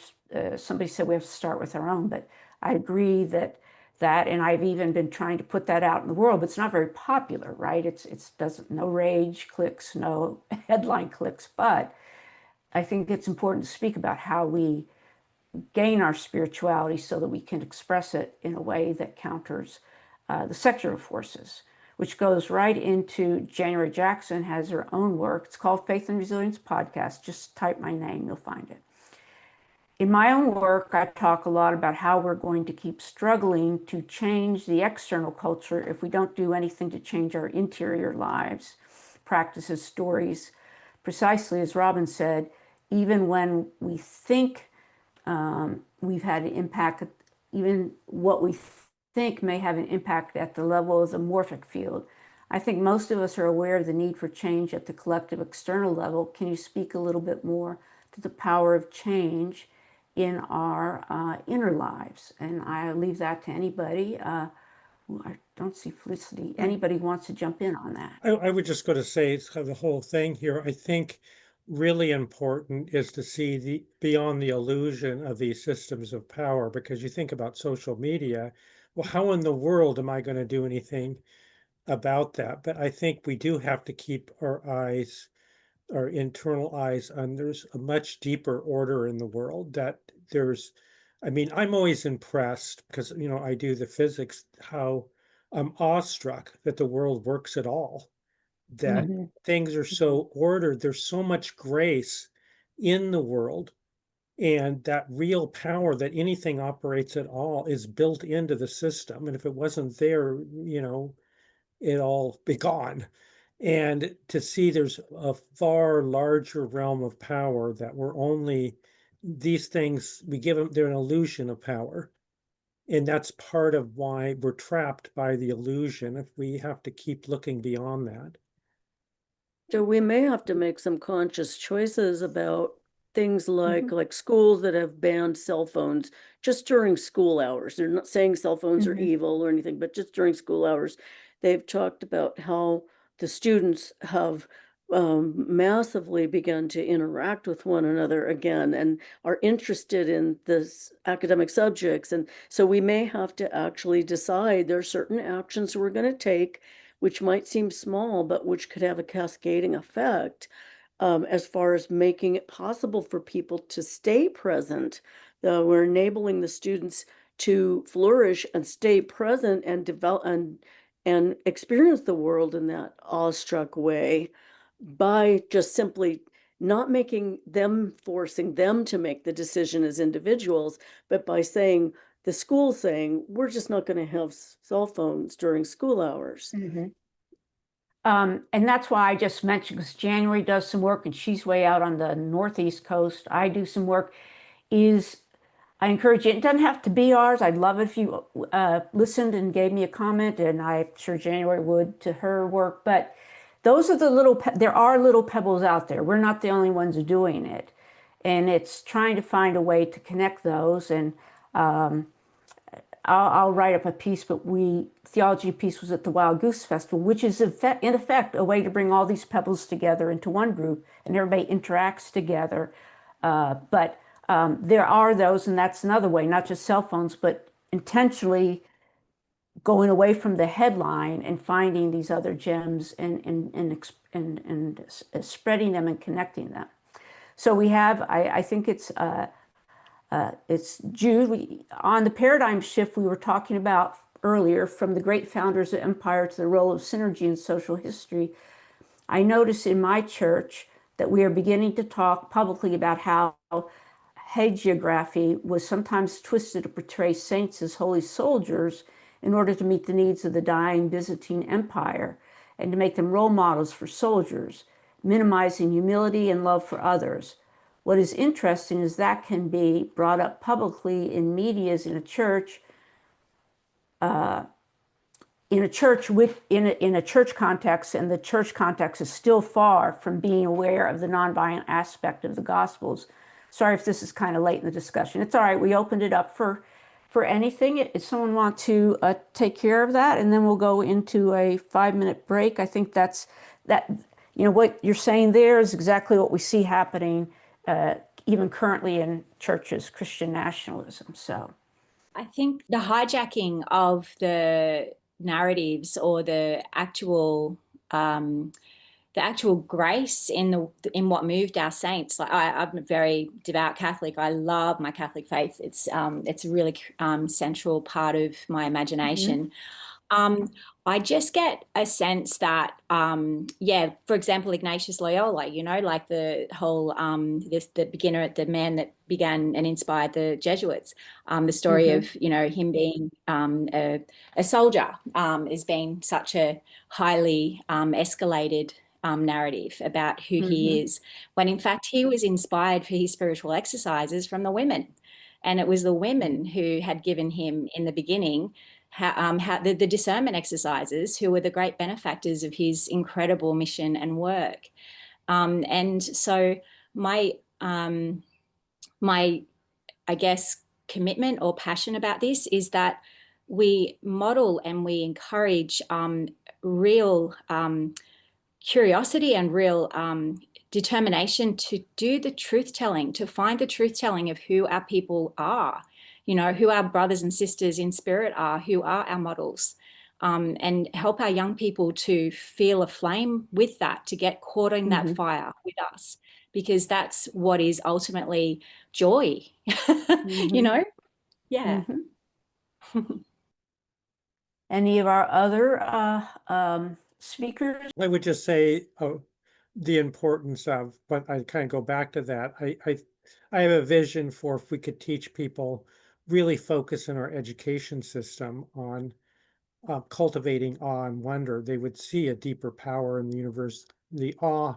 somebody said we have to start with our own, but I agree that, and I've even been trying to put that out in the world, but it's not very popular, right? It's doesn't, no rage clicks, no headline clicks, but I think it's important to speak about how we gain our spirituality so that we can express it in a way that counters the secular forces, which goes right into January Jackson has her own work. It's called Faith and Resilience Podcast. Just type my name, you'll find it. In my own work, I talk a lot about how we're going to keep struggling to change the external culture if we don't do anything to change our interior lives, practices, stories. Precisely as Robin said, even when we think we've had an impact, even what we think may have an impact at the level of the morphic field. I think most of us are aware of the need for change at the collective external level. Can you speak a little bit more to the power of change in our inner lives? And I leave that to anybody. I don't see Felicity. Anybody wants to jump in on that? I would just go to say the whole thing here. I think really important is to see beyond the illusion of these systems of power, because you think about social media. Well, how in the world am I going to do anything about that? But I think we do have to keep our internal eyes on there's a much deeper order in the world, that I mean, I'm always impressed because, I do the physics, how I'm awestruck that the world works at all, that things are so ordered. There's so much grace in the world, and that real power that anything operates at all is built into the system. And if it wasn't there, it'd all be gone. And to see there's a far larger realm of power that these things, we give them, they're an illusion of power. And that's part of why we're trapped by the illusion, if we have to keep looking beyond that. So we may have to make some conscious choices about things like schools that have banned cell phones just during school hours. They're not saying cell phones are evil or anything, but just during school hours, they've talked about how the students have massively begun to interact with one another again and are interested in this academic subjects. And so we may have to actually decide there are certain actions we're going to take, which might seem small, but which could have a cascading effect as far as making it possible for people to stay present. We're enabling the students to flourish and stay present and develop and experience the world in that awestruck way by just simply not making them, forcing them to make the decision as individuals, but by saying, the school saying, we're just not going to have cell phones during school hours. And that's why I just mentioned, because January does some work and she's way out on the Northeast coast. I do some work. I encourage you, it doesn't have to be ours. I'd love it if you listened and gave me a comment, and I'm sure January would to her work. But those are there are little pebbles out there. We're not the only ones doing it. And it's trying to find a way to connect those. And I'll write up a piece, but Theology and Peace was at the Wild Goose Festival, which is in effect a way to bring all these pebbles together into one group, and everybody interacts together. But there are those, and that's another way, not just cell phones, but intentionally going away from the headline and finding these other gems and spreading them and connecting them. So we have, I think it's Jude. On the paradigm shift we were talking about earlier, from the great founders of empire to the role of synergy in social history, I notice in my church that we are beginning to talk publicly about how hagiography was sometimes twisted to portray saints as holy soldiers in order to meet the needs of the dying Byzantine Empire and to make them role models for soldiers, minimizing humility and love for others. What is interesting is that can be brought up publicly in medias in a church context, and the church context is still far from being aware of the nonviolent aspect of the Gospels. Sorry if this is kind of late in the discussion. It's all right. We opened it up for anything. If someone wants to take care of that, and then we'll go into a 5-minute break. I think that what you're saying there is exactly what we see happening even currently in churches, Christian nationalism. So I think the hijacking of the narratives or the actual grace in what moved our saints. Like I'm a very devout Catholic. I love my Catholic faith. It's a really central part of my imagination. I just get a sense that, for example, Ignatius Loyola, like the whole, the man that began and inspired the Jesuits, the story of, him being a soldier has been such a highly escalated narrative about who he is, when in fact he was inspired for his spiritual exercises from the women. And it was the women who had given him in the beginning the discernment exercises, who were the great benefactors of his incredible mission and work. And so my I guess, commitment or passion about this is that we model and we encourage real curiosity and real determination to do the truth telling, to find the truth telling of who our people are, who our brothers and sisters in spirit are, who are our models, and help our young people to feel a flame with that, to get caught in that fire with us, because that's what is ultimately joy, Yeah. any of our other speakers? I would just say the importance of, but I kind of go back to that. I have a vision for, if we could teach people, really focus in our education system on cultivating awe and wonder, they would see a deeper power in the universe, the awe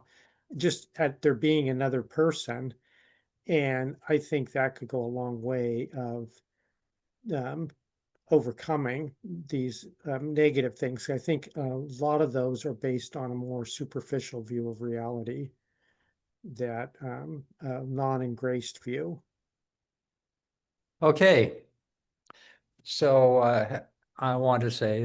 just at there being another person. And I think that could go a long way of overcoming these negative things. I think a lot of those are based on a more superficial view of reality. that non-engraced view. Okay. So I want to say,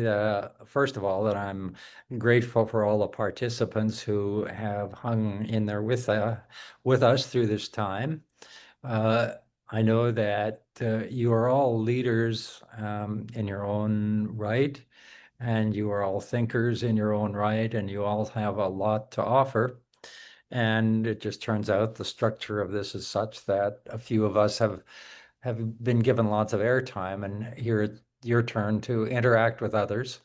first of all, that I'm grateful for all the participants who have hung in there with us through this time. I know that you are all leaders in your own right, and you are all thinkers in your own right, and you all have a lot to offer. And it just turns out the structure of this is such that a few of us have been given lots of airtime, and here it's your turn to interact with others.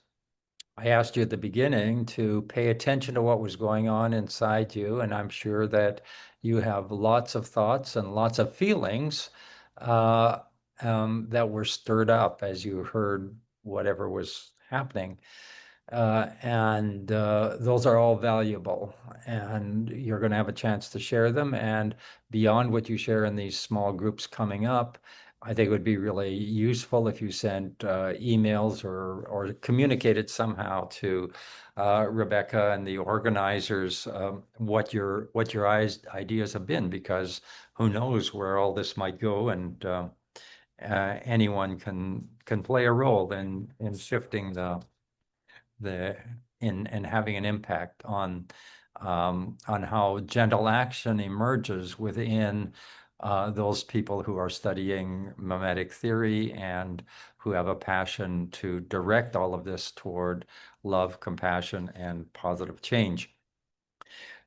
I asked you at the beginning to pay attention to what was going on inside you, and I'm sure that you have lots of thoughts and lots of feelings that were stirred up as you heard whatever was happening. And those are all valuable, and you're going to have a chance to share them. And beyond what you share in these small groups coming up, I think it would be really useful if you sent emails or communicated somehow to Rebecca and the organizers what your ideas have been, because who knows where all this might go, and anyone can play a role in shifting and having an impact on how gentle action emerges within those people who are studying mimetic theory and who have a passion to direct all of this toward love, compassion, and positive change.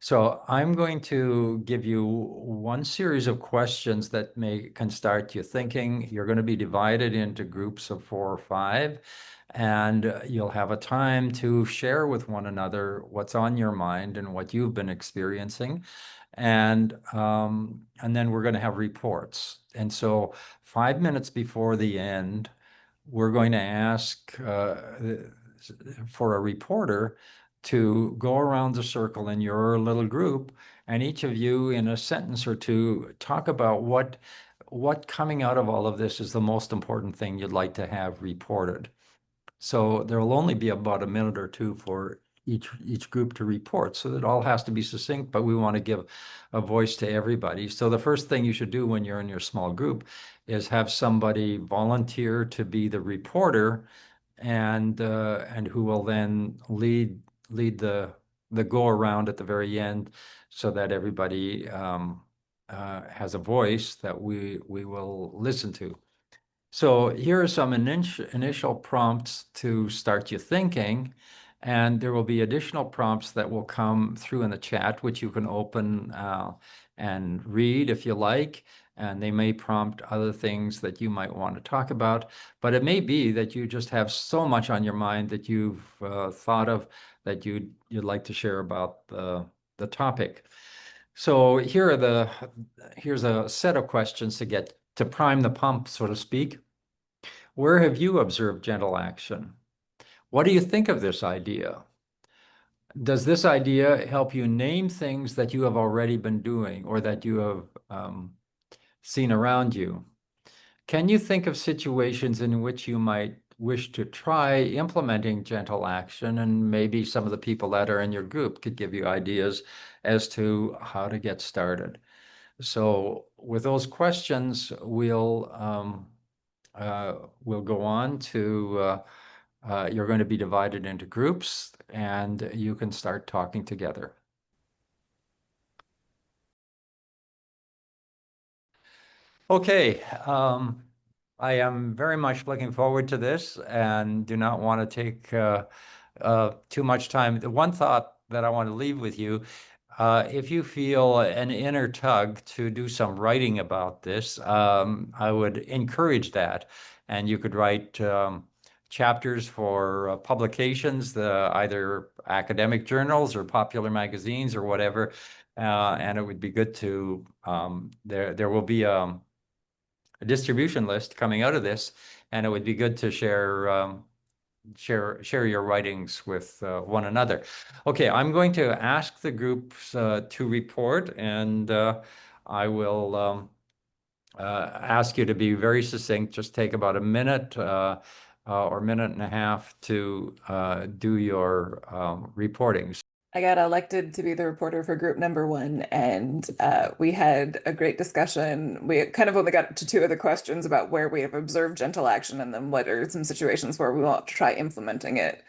So I'm going to give you one series of questions that can start you thinking. You're going to be divided into groups of 4 or 5, and you'll have a time to share with one another what's on your mind and what you've been experiencing. And then we're going to have reports. And so 5 minutes before the end, we're going to ask for a reporter to go around the circle in your little group, and each of you in a sentence or two talk about what coming out of all of this is the most important thing you'd like to have reported. So there will only be about a minute or two for each group to report, so it all has to be succinct, but we want to give a voice to everybody. So the first thing you should do when you're in your small group is have somebody volunteer to be the reporter, and who will then lead the go around at the very end, so that everybody has a voice that we will listen to. So here are some initial prompts to start you thinking, and there will be additional prompts that will come through in the chat, which you can open and read if you like, and they may prompt other things that you might want to talk about. But it may be that you just have so much on your mind that you've thought of that you'd like to share about the topic. So here's a set of questions to prime the pump, so to speak. Where have you observed gentle action? What do you think of this idea? Does this idea help you name things that you have already been doing or that you have seen around you? Can you think of situations in which you might wish to try implementing gentle action, and maybe some of the people that are in your group could give you ideas as to how to get started? So with those questions, we'll go on to, you're going to be divided into groups, and you can start talking together. Okay, I am very much looking forward to this and do not want to take too much time. The one thought that I want to leave with you, if you feel an inner tug to do some writing about this, I would encourage that. And you could write chapters for publications, either academic journals or popular magazines or whatever. And it would be good to, there will be a distribution list coming out of this, and it would be good to share your writings with one another. Okay, I'm going to ask the groups to report, and I will ask you to be very succinct. Just take about a minute or minute and a half to do your reporting. I got elected to be the reporter for group number 1, and we had a great discussion. We kind of only got to 2 of the questions about where we have observed gentle action and then what are some situations where we want to try implementing it.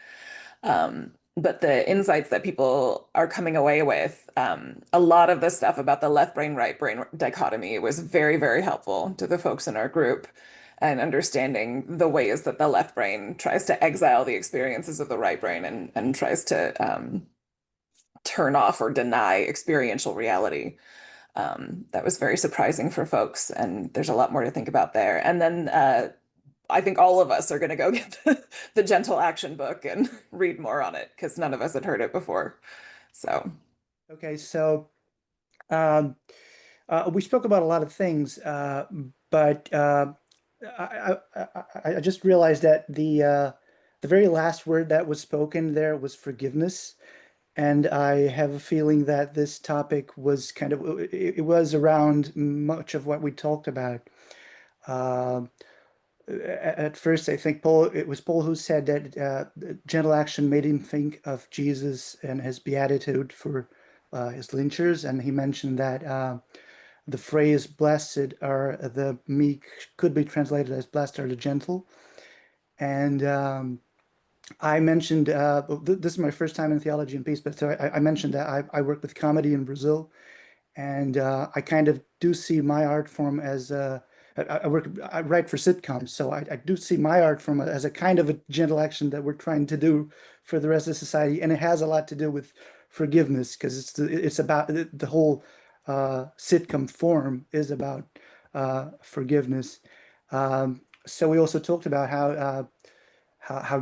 But the insights that people are coming away with, a lot of the stuff about the left brain, right brain dichotomy was very, very helpful to the folks in our group, and understanding the ways that the left brain tries to exile the experiences of the right brain and tries to turn off or deny experiential reality. That was very surprising for folks, and there's a lot more to think about there. And then I think all of us are going to go get the Gentle Action book and read more on it, because none of us had heard it before. So, okay, so we spoke about a lot of things, but I just realized that the very last word that was spoken there was forgiveness. And I have a feeling that this topic was kind of, it was around much of what we talked about. At first, I think it was Paul who said that gentle action made him think of Jesus and his beatitude for his lynchers. And he mentioned that the phrase "blessed are the meek" could be translated as "blessed are the gentle." And I mentioned, this is my first time in Theology and Peace, but so I mentioned that I work with comedy in Brazil, and I kind of do see my art form as I write for sitcoms, so I do see my art form as a kind of a gentle action that we're trying to do for the rest of society, and it has a lot to do with forgiveness, because it's about the whole sitcom form is about forgiveness. So we also talked about how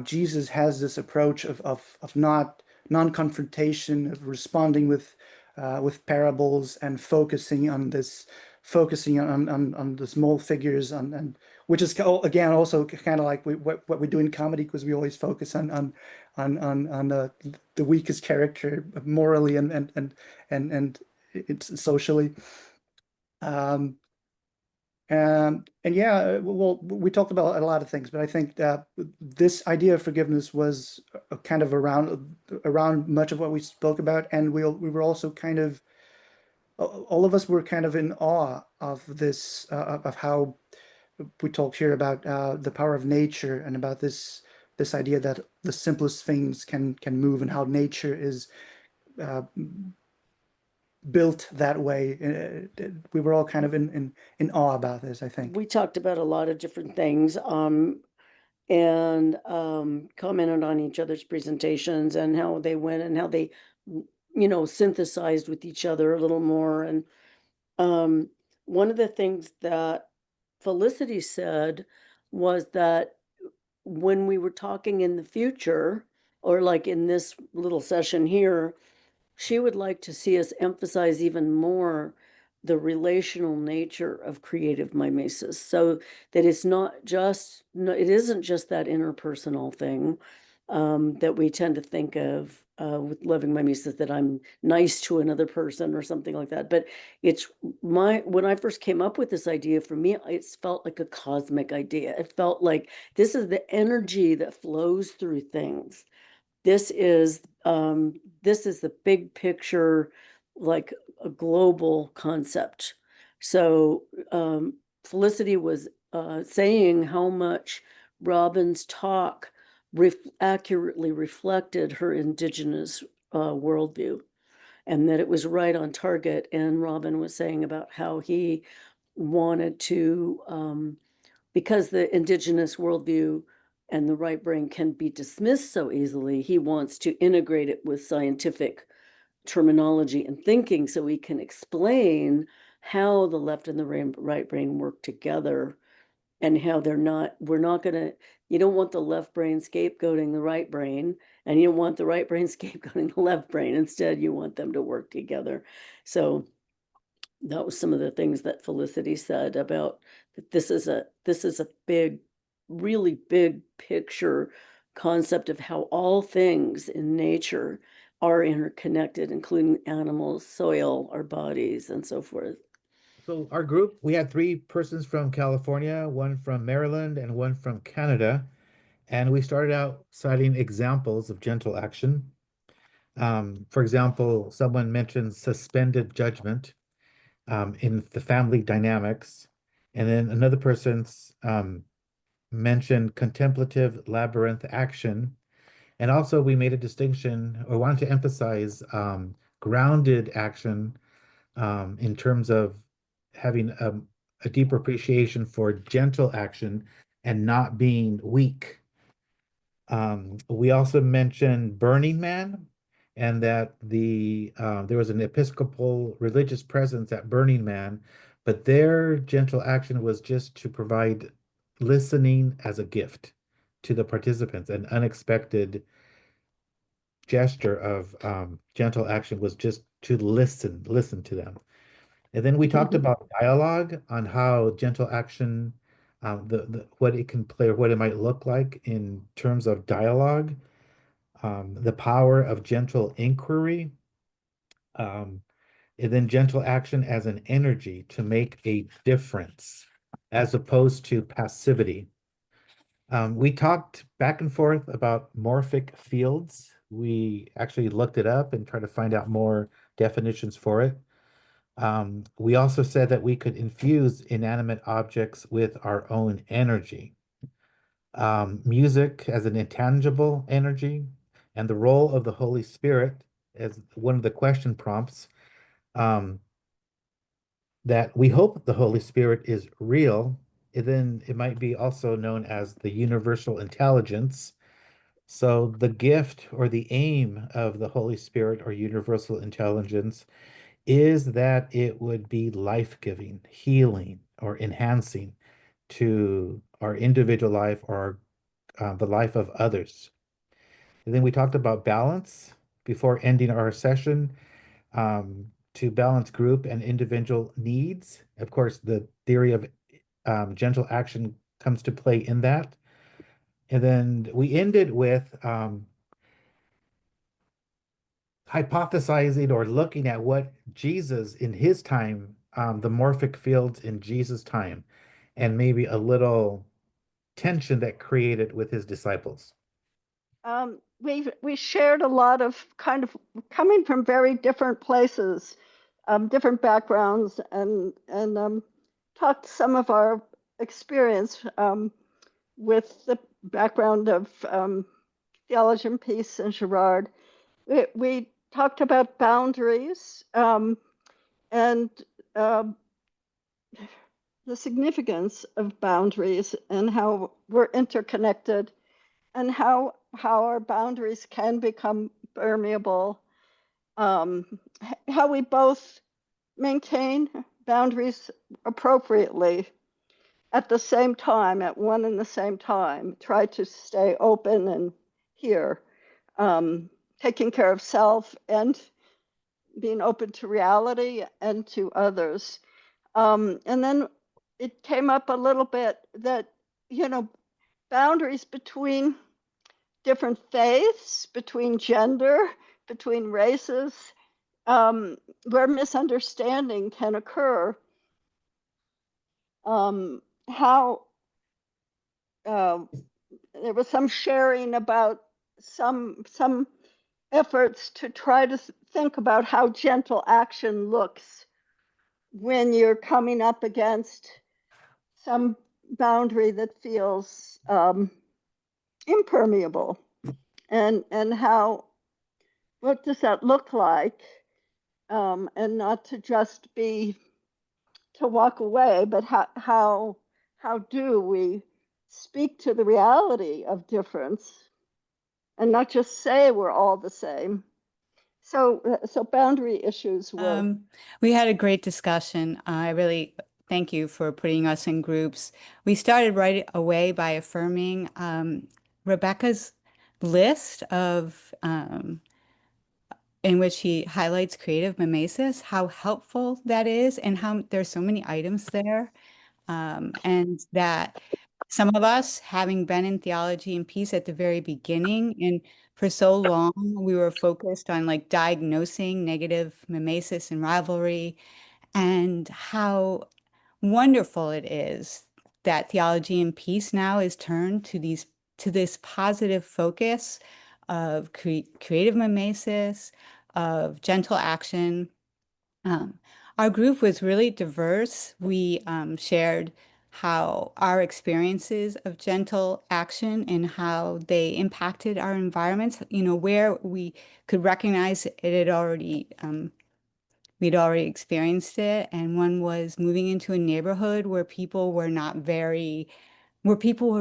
Jesus has this approach of non-confrontation, of responding with parables and focusing on the small figures, and which is again also kind of like what we do in comedy, because we always focus on the weakest character morally and it's socially. And yeah, well, we talked about a lot of things, but I think that this idea of forgiveness was kind of around much of what we spoke about, and we were also kind of, all of us were kind of in awe of this, of how we talked here about the power of nature, and about this idea that the simplest things can move, and how nature is built that way. We were all kind of in awe about this, I think. We talked about a lot of different things, and commented on each other's presentations and how they went and how they, synthesized with each other a little more. And one of the things that Felicity said was that when we were talking in the future, or like in this little session here, she would like to see us emphasize even more the relational nature of creative mimesis, so that it's not just, it isn't just that interpersonal thing that we tend to think of with loving mimesis, that I'm nice to another person or something like that. But it's when I first came up with this idea, for me, it felt like a cosmic idea. It felt like this is the energy that flows through things. This is the big picture, like a global concept. So Felicity was saying how much Robin's talk accurately reflected her Indigenous worldview, and that it was right on target. And Robin was saying about how he wanted to, because the Indigenous worldview and the right brain can be dismissed so easily, he wants to integrate it with scientific terminology and thinking, so we can explain how the left and the right brain work together, and how you don't want the left brain scapegoating the right brain, and you don't want the right brain scapegoating the left brain. Instead, you want them to work together. So that was some of the things that Felicity said about that this is a big, really big picture concept of how all things in nature are interconnected, including animals, soil, our bodies, and so forth. So our group, we had 3 persons from California, 1 from Maryland, and 1 from Canada. And we started out citing examples of gentle action. For example, someone mentioned suspended judgment in the family dynamics, and then another person's mentioned contemplative labyrinth action. And also we made a distinction or wanted to emphasize grounded action in terms of having a deeper appreciation for gentle action and not being weak. We also mentioned Burning Man, and that there was an Episcopal religious presence at Burning Man, but their gentle action was just to provide listening as a gift to the participants. An unexpected gesture of gentle action was just to listen to them. And then we talked about dialogue on how gentle action, what it can play or what it might look like in terms of dialogue, the power of gentle inquiry, and then gentle action as an energy to make a difference as opposed to passivity. We talked back and forth about morphic fields. We actually looked it up and tried to find out more definitions for it. We also said that we could infuse inanimate objects with our own energy. Music as an intangible energy, and the role of the Holy Spirit as one of the question prompts, that we hope the Holy Spirit is real, and then it might be also known as the universal intelligence. So the gift or the aim of the Holy Spirit or universal intelligence is that it would be life-giving, healing, or enhancing to our individual life or the life of others. And then we talked about balance before ending our session, to balance group and individual needs. Of course, the theory of gentle action comes to play in that. And then we ended with hypothesizing or looking at what Jesus in his time, the morphic fields in Jesus' time, and maybe a little tension that created with his disciples. We shared a lot of kind of coming from very different places, different backgrounds, and talked some of our experience with the background of Theology and Peace and Girard. We talked about boundaries and the significance of boundaries and how we're interconnected, and how our boundaries can become permeable, how we both maintain boundaries appropriately at the same time, at one and the same time, try to stay open and hear, taking care of self and being open to reality and to others. And then it came up a little bit that, boundaries between different faiths, between gender, between races, where misunderstanding can occur. How there was some sharing about some efforts to try to think about how gentle action looks when you're coming up against some boundary that feels impermeable, and how, what does that look like, and not to just be to walk away, but how do we speak to the reality of difference and not just say we're all the same. So boundary issues were. We had a great discussion. I really thank you for putting us in groups. We started right away by affirming Rebecca's list of in which he highlights creative mimesis, how helpful that is, and how there's so many items there, and that some of us, having been in Theology and Peace at the very beginning, and for so long, we were focused on like diagnosing negative mimesis and rivalry, and how wonderful it is that Theology and Peace now is turned to this positive focus of creative mimesis, of gentle action. Our group was really diverse. We shared how our experiences of gentle action and how they impacted our environments, where we could recognize it had already, we'd already experienced it. And one was moving into a neighborhood where people were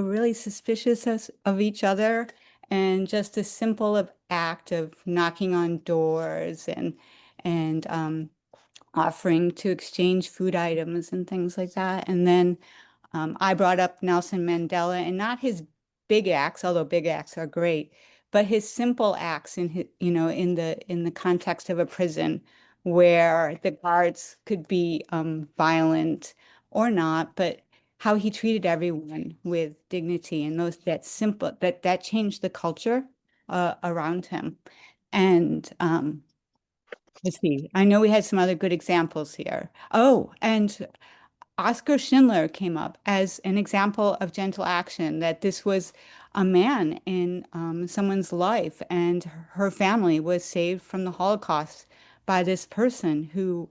really suspicious of each other. And just a simple act of knocking on doors and offering to exchange food items and things like that. And then I brought up Nelson Mandela, and not his big acts, although big acts are great, but his simple acts in his, in the context of a prison where the guards could be violent or not, but how he treated everyone with dignity, and that changed the culture around him. And let's see, I know we had some other good examples here. Oh, and Oskar Schindler came up as an example of gentle action, that this was a man in someone's life, and her family was saved from the Holocaust by this person who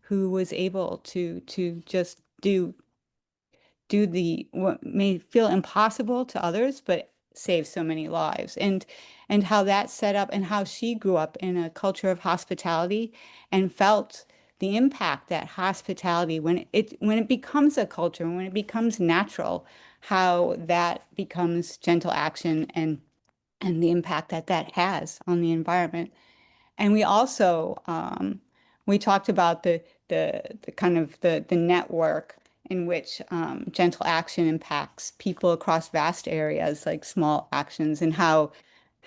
was able to just do what may feel impossible to others, but save so many lives. And how that set up, and how she grew up in a culture of hospitality and felt the impact that hospitality, when it becomes a culture, when it becomes natural, how that becomes gentle action, and the impact that has on the environment. And we also we talked about the kind of the network in which gentle action impacts people across vast areas, like small actions, and how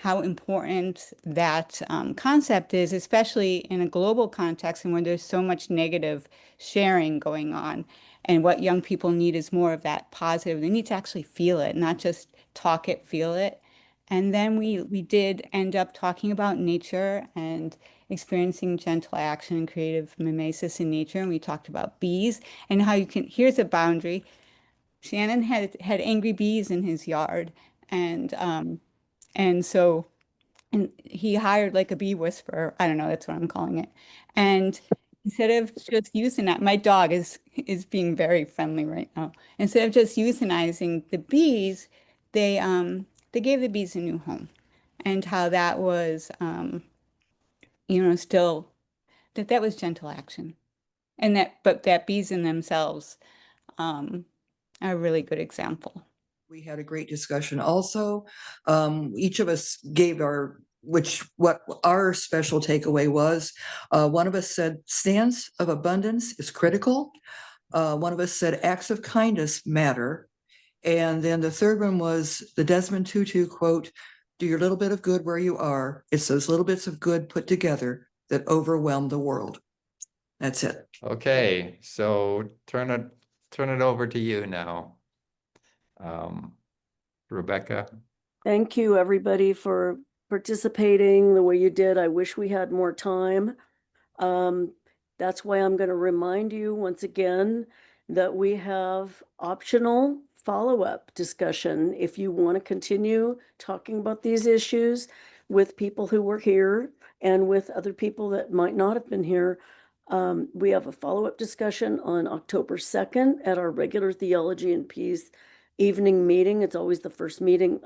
important that concept is, especially in a global context and when there's so much negative sharing going on. And what young people need is more of that positive. They need to actually feel it, not just talk it, feel it. And then we did end up talking about nature and experiencing gentle action and creative mimesis in nature. And we talked about bees and how here's a boundary. Shannon had angry bees in his yard. And so he hired like a bee whisperer. I don't know, that's what I'm calling it. And instead of just using that, my dog is being very friendly right now. Instead of just euthanizing the bees, they gave the bees a new home. And how that was, still that was gentle action. And but that bees in themselves are a really good example. We had a great discussion also. Each of us gave what our special takeaway was. One of us said stance of abundance is critical. One of us said acts of kindness matter. And then the third one was the Desmond Tutu quote, "Do your little bit of good where you are. It's those little bits of good put together that overwhelm the world." That's it. Okay, so turn it over to you now. Rebecca. Thank you, everybody, for participating the way you did. I wish we had more time. That's why I'm going to remind you once again that we have optional follow-up discussion if you want to continue talking about these issues with people who were here and with other people that might not have been here. We have a follow-up discussion on October 2nd at our regular Theology and Peace evening meeting. It's always the first meeting,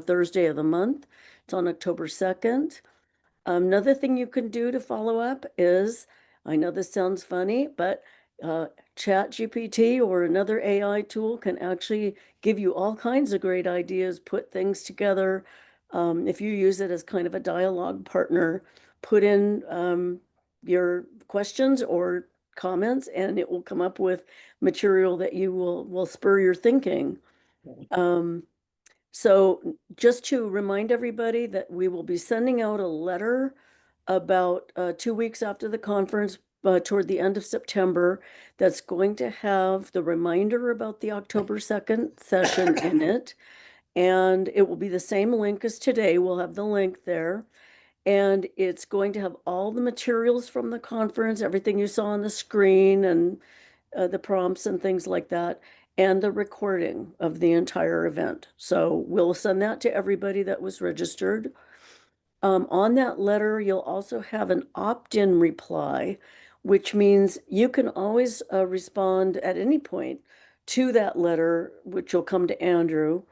Thursday of the month. It's on October 2nd. Another thing you can do to follow up is, I know this sounds funny, but ChatGPT or another AI tool can actually give you all kinds of great ideas, put things together. If you use it as kind of a dialogue partner, put in your questions or comments, and it will come up with material that you will spur your thinking. So just to remind everybody that we will be sending out a letter about 2 weeks after the conference, toward the end of September, that's going to have the reminder about the October 2nd session in it. And it will be the same link as today. We'll have the link there. And it's going to have all the materials from the conference, everything you saw on the screen, and the prompts and things like that, and the recording of the entire event. So we'll send that to everybody that was registered. On that letter, you'll also have an opt-in reply, which means you can always respond at any point to that letter, which will come to Andrew.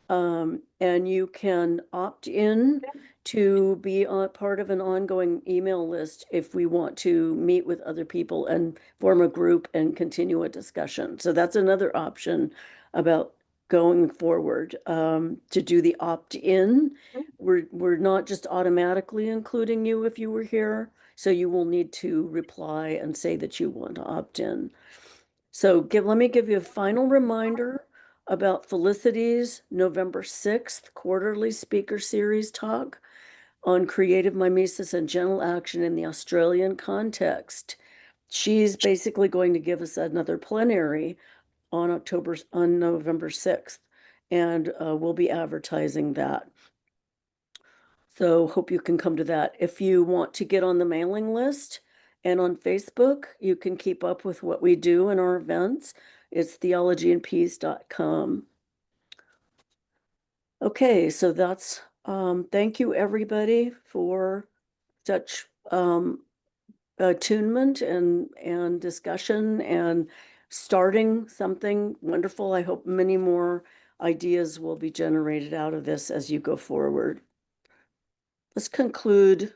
And you can opt in to be part of an ongoing email list if we want to meet with other people and form a group and continue a discussion. So that's another option about going forward, to do the opt-in. We're not just automatically including you if you were here, so you will need to reply and say that you want to opt in. So let me give you a final reminder about Felicity's November 6th quarterly speaker series talk on creative mimesis and gentle action in the Australian context. She's basically going to give us another plenary on November 6th, and we'll be advertising that. So hope you can come to that. If you want to get on the mailing list and on Facebook, you can keep up with what we do in our events. It's theologyandpeace.com. Okay, so that's, thank you everybody for such attunement and discussion and starting something wonderful. I hope many more ideas will be generated out of this as you go forward. Let's conclude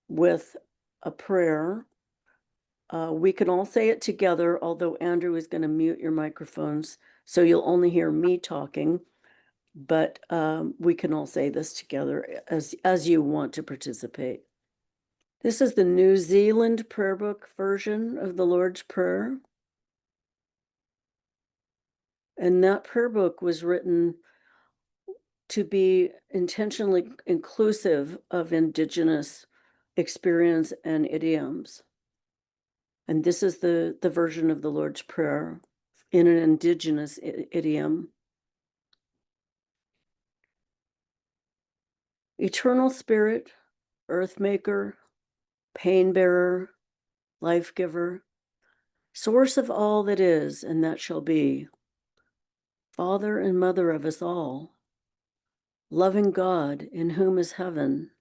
with a prayer. We can all say it together, although Andrew is going to mute your microphones, so you'll only hear me talking. But we can all say this together as you want to participate. This is the New Zealand prayer book version of the Lord's Prayer. And that prayer book was written to be intentionally inclusive of Indigenous experience and idioms. And this is the version of the Lord's Prayer in an Indigenous idiom. Eternal Spirit, Earth Maker, Pain Bearer, Life Giver, Source of all that is and that shall be, Father and Mother of us all, loving God in whom is heaven,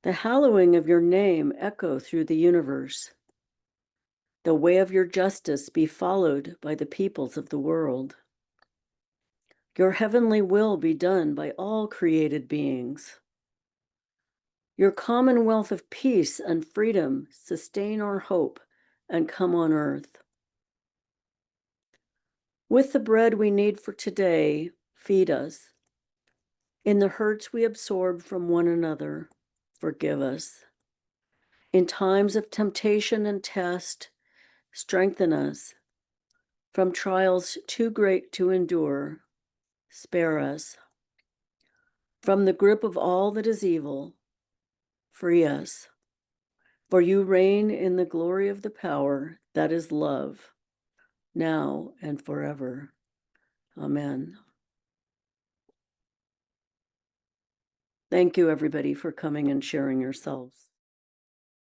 the hallowing of your name echo through the universe. The way of your justice be followed by the peoples of the world. Your heavenly will be done by all created beings. Your commonwealth of peace and freedom sustain our hope and come on earth. With the bread we need for today, feed us. In the hurts we absorb from one another, forgive us. In times of temptation and test, strengthen us. From trials too great to endure, spare us. From the grip of all that is evil, free us. For you reign in the glory of the power that is love, now and forever. Amen. Thank you, everybody, for coming and sharing yourselves.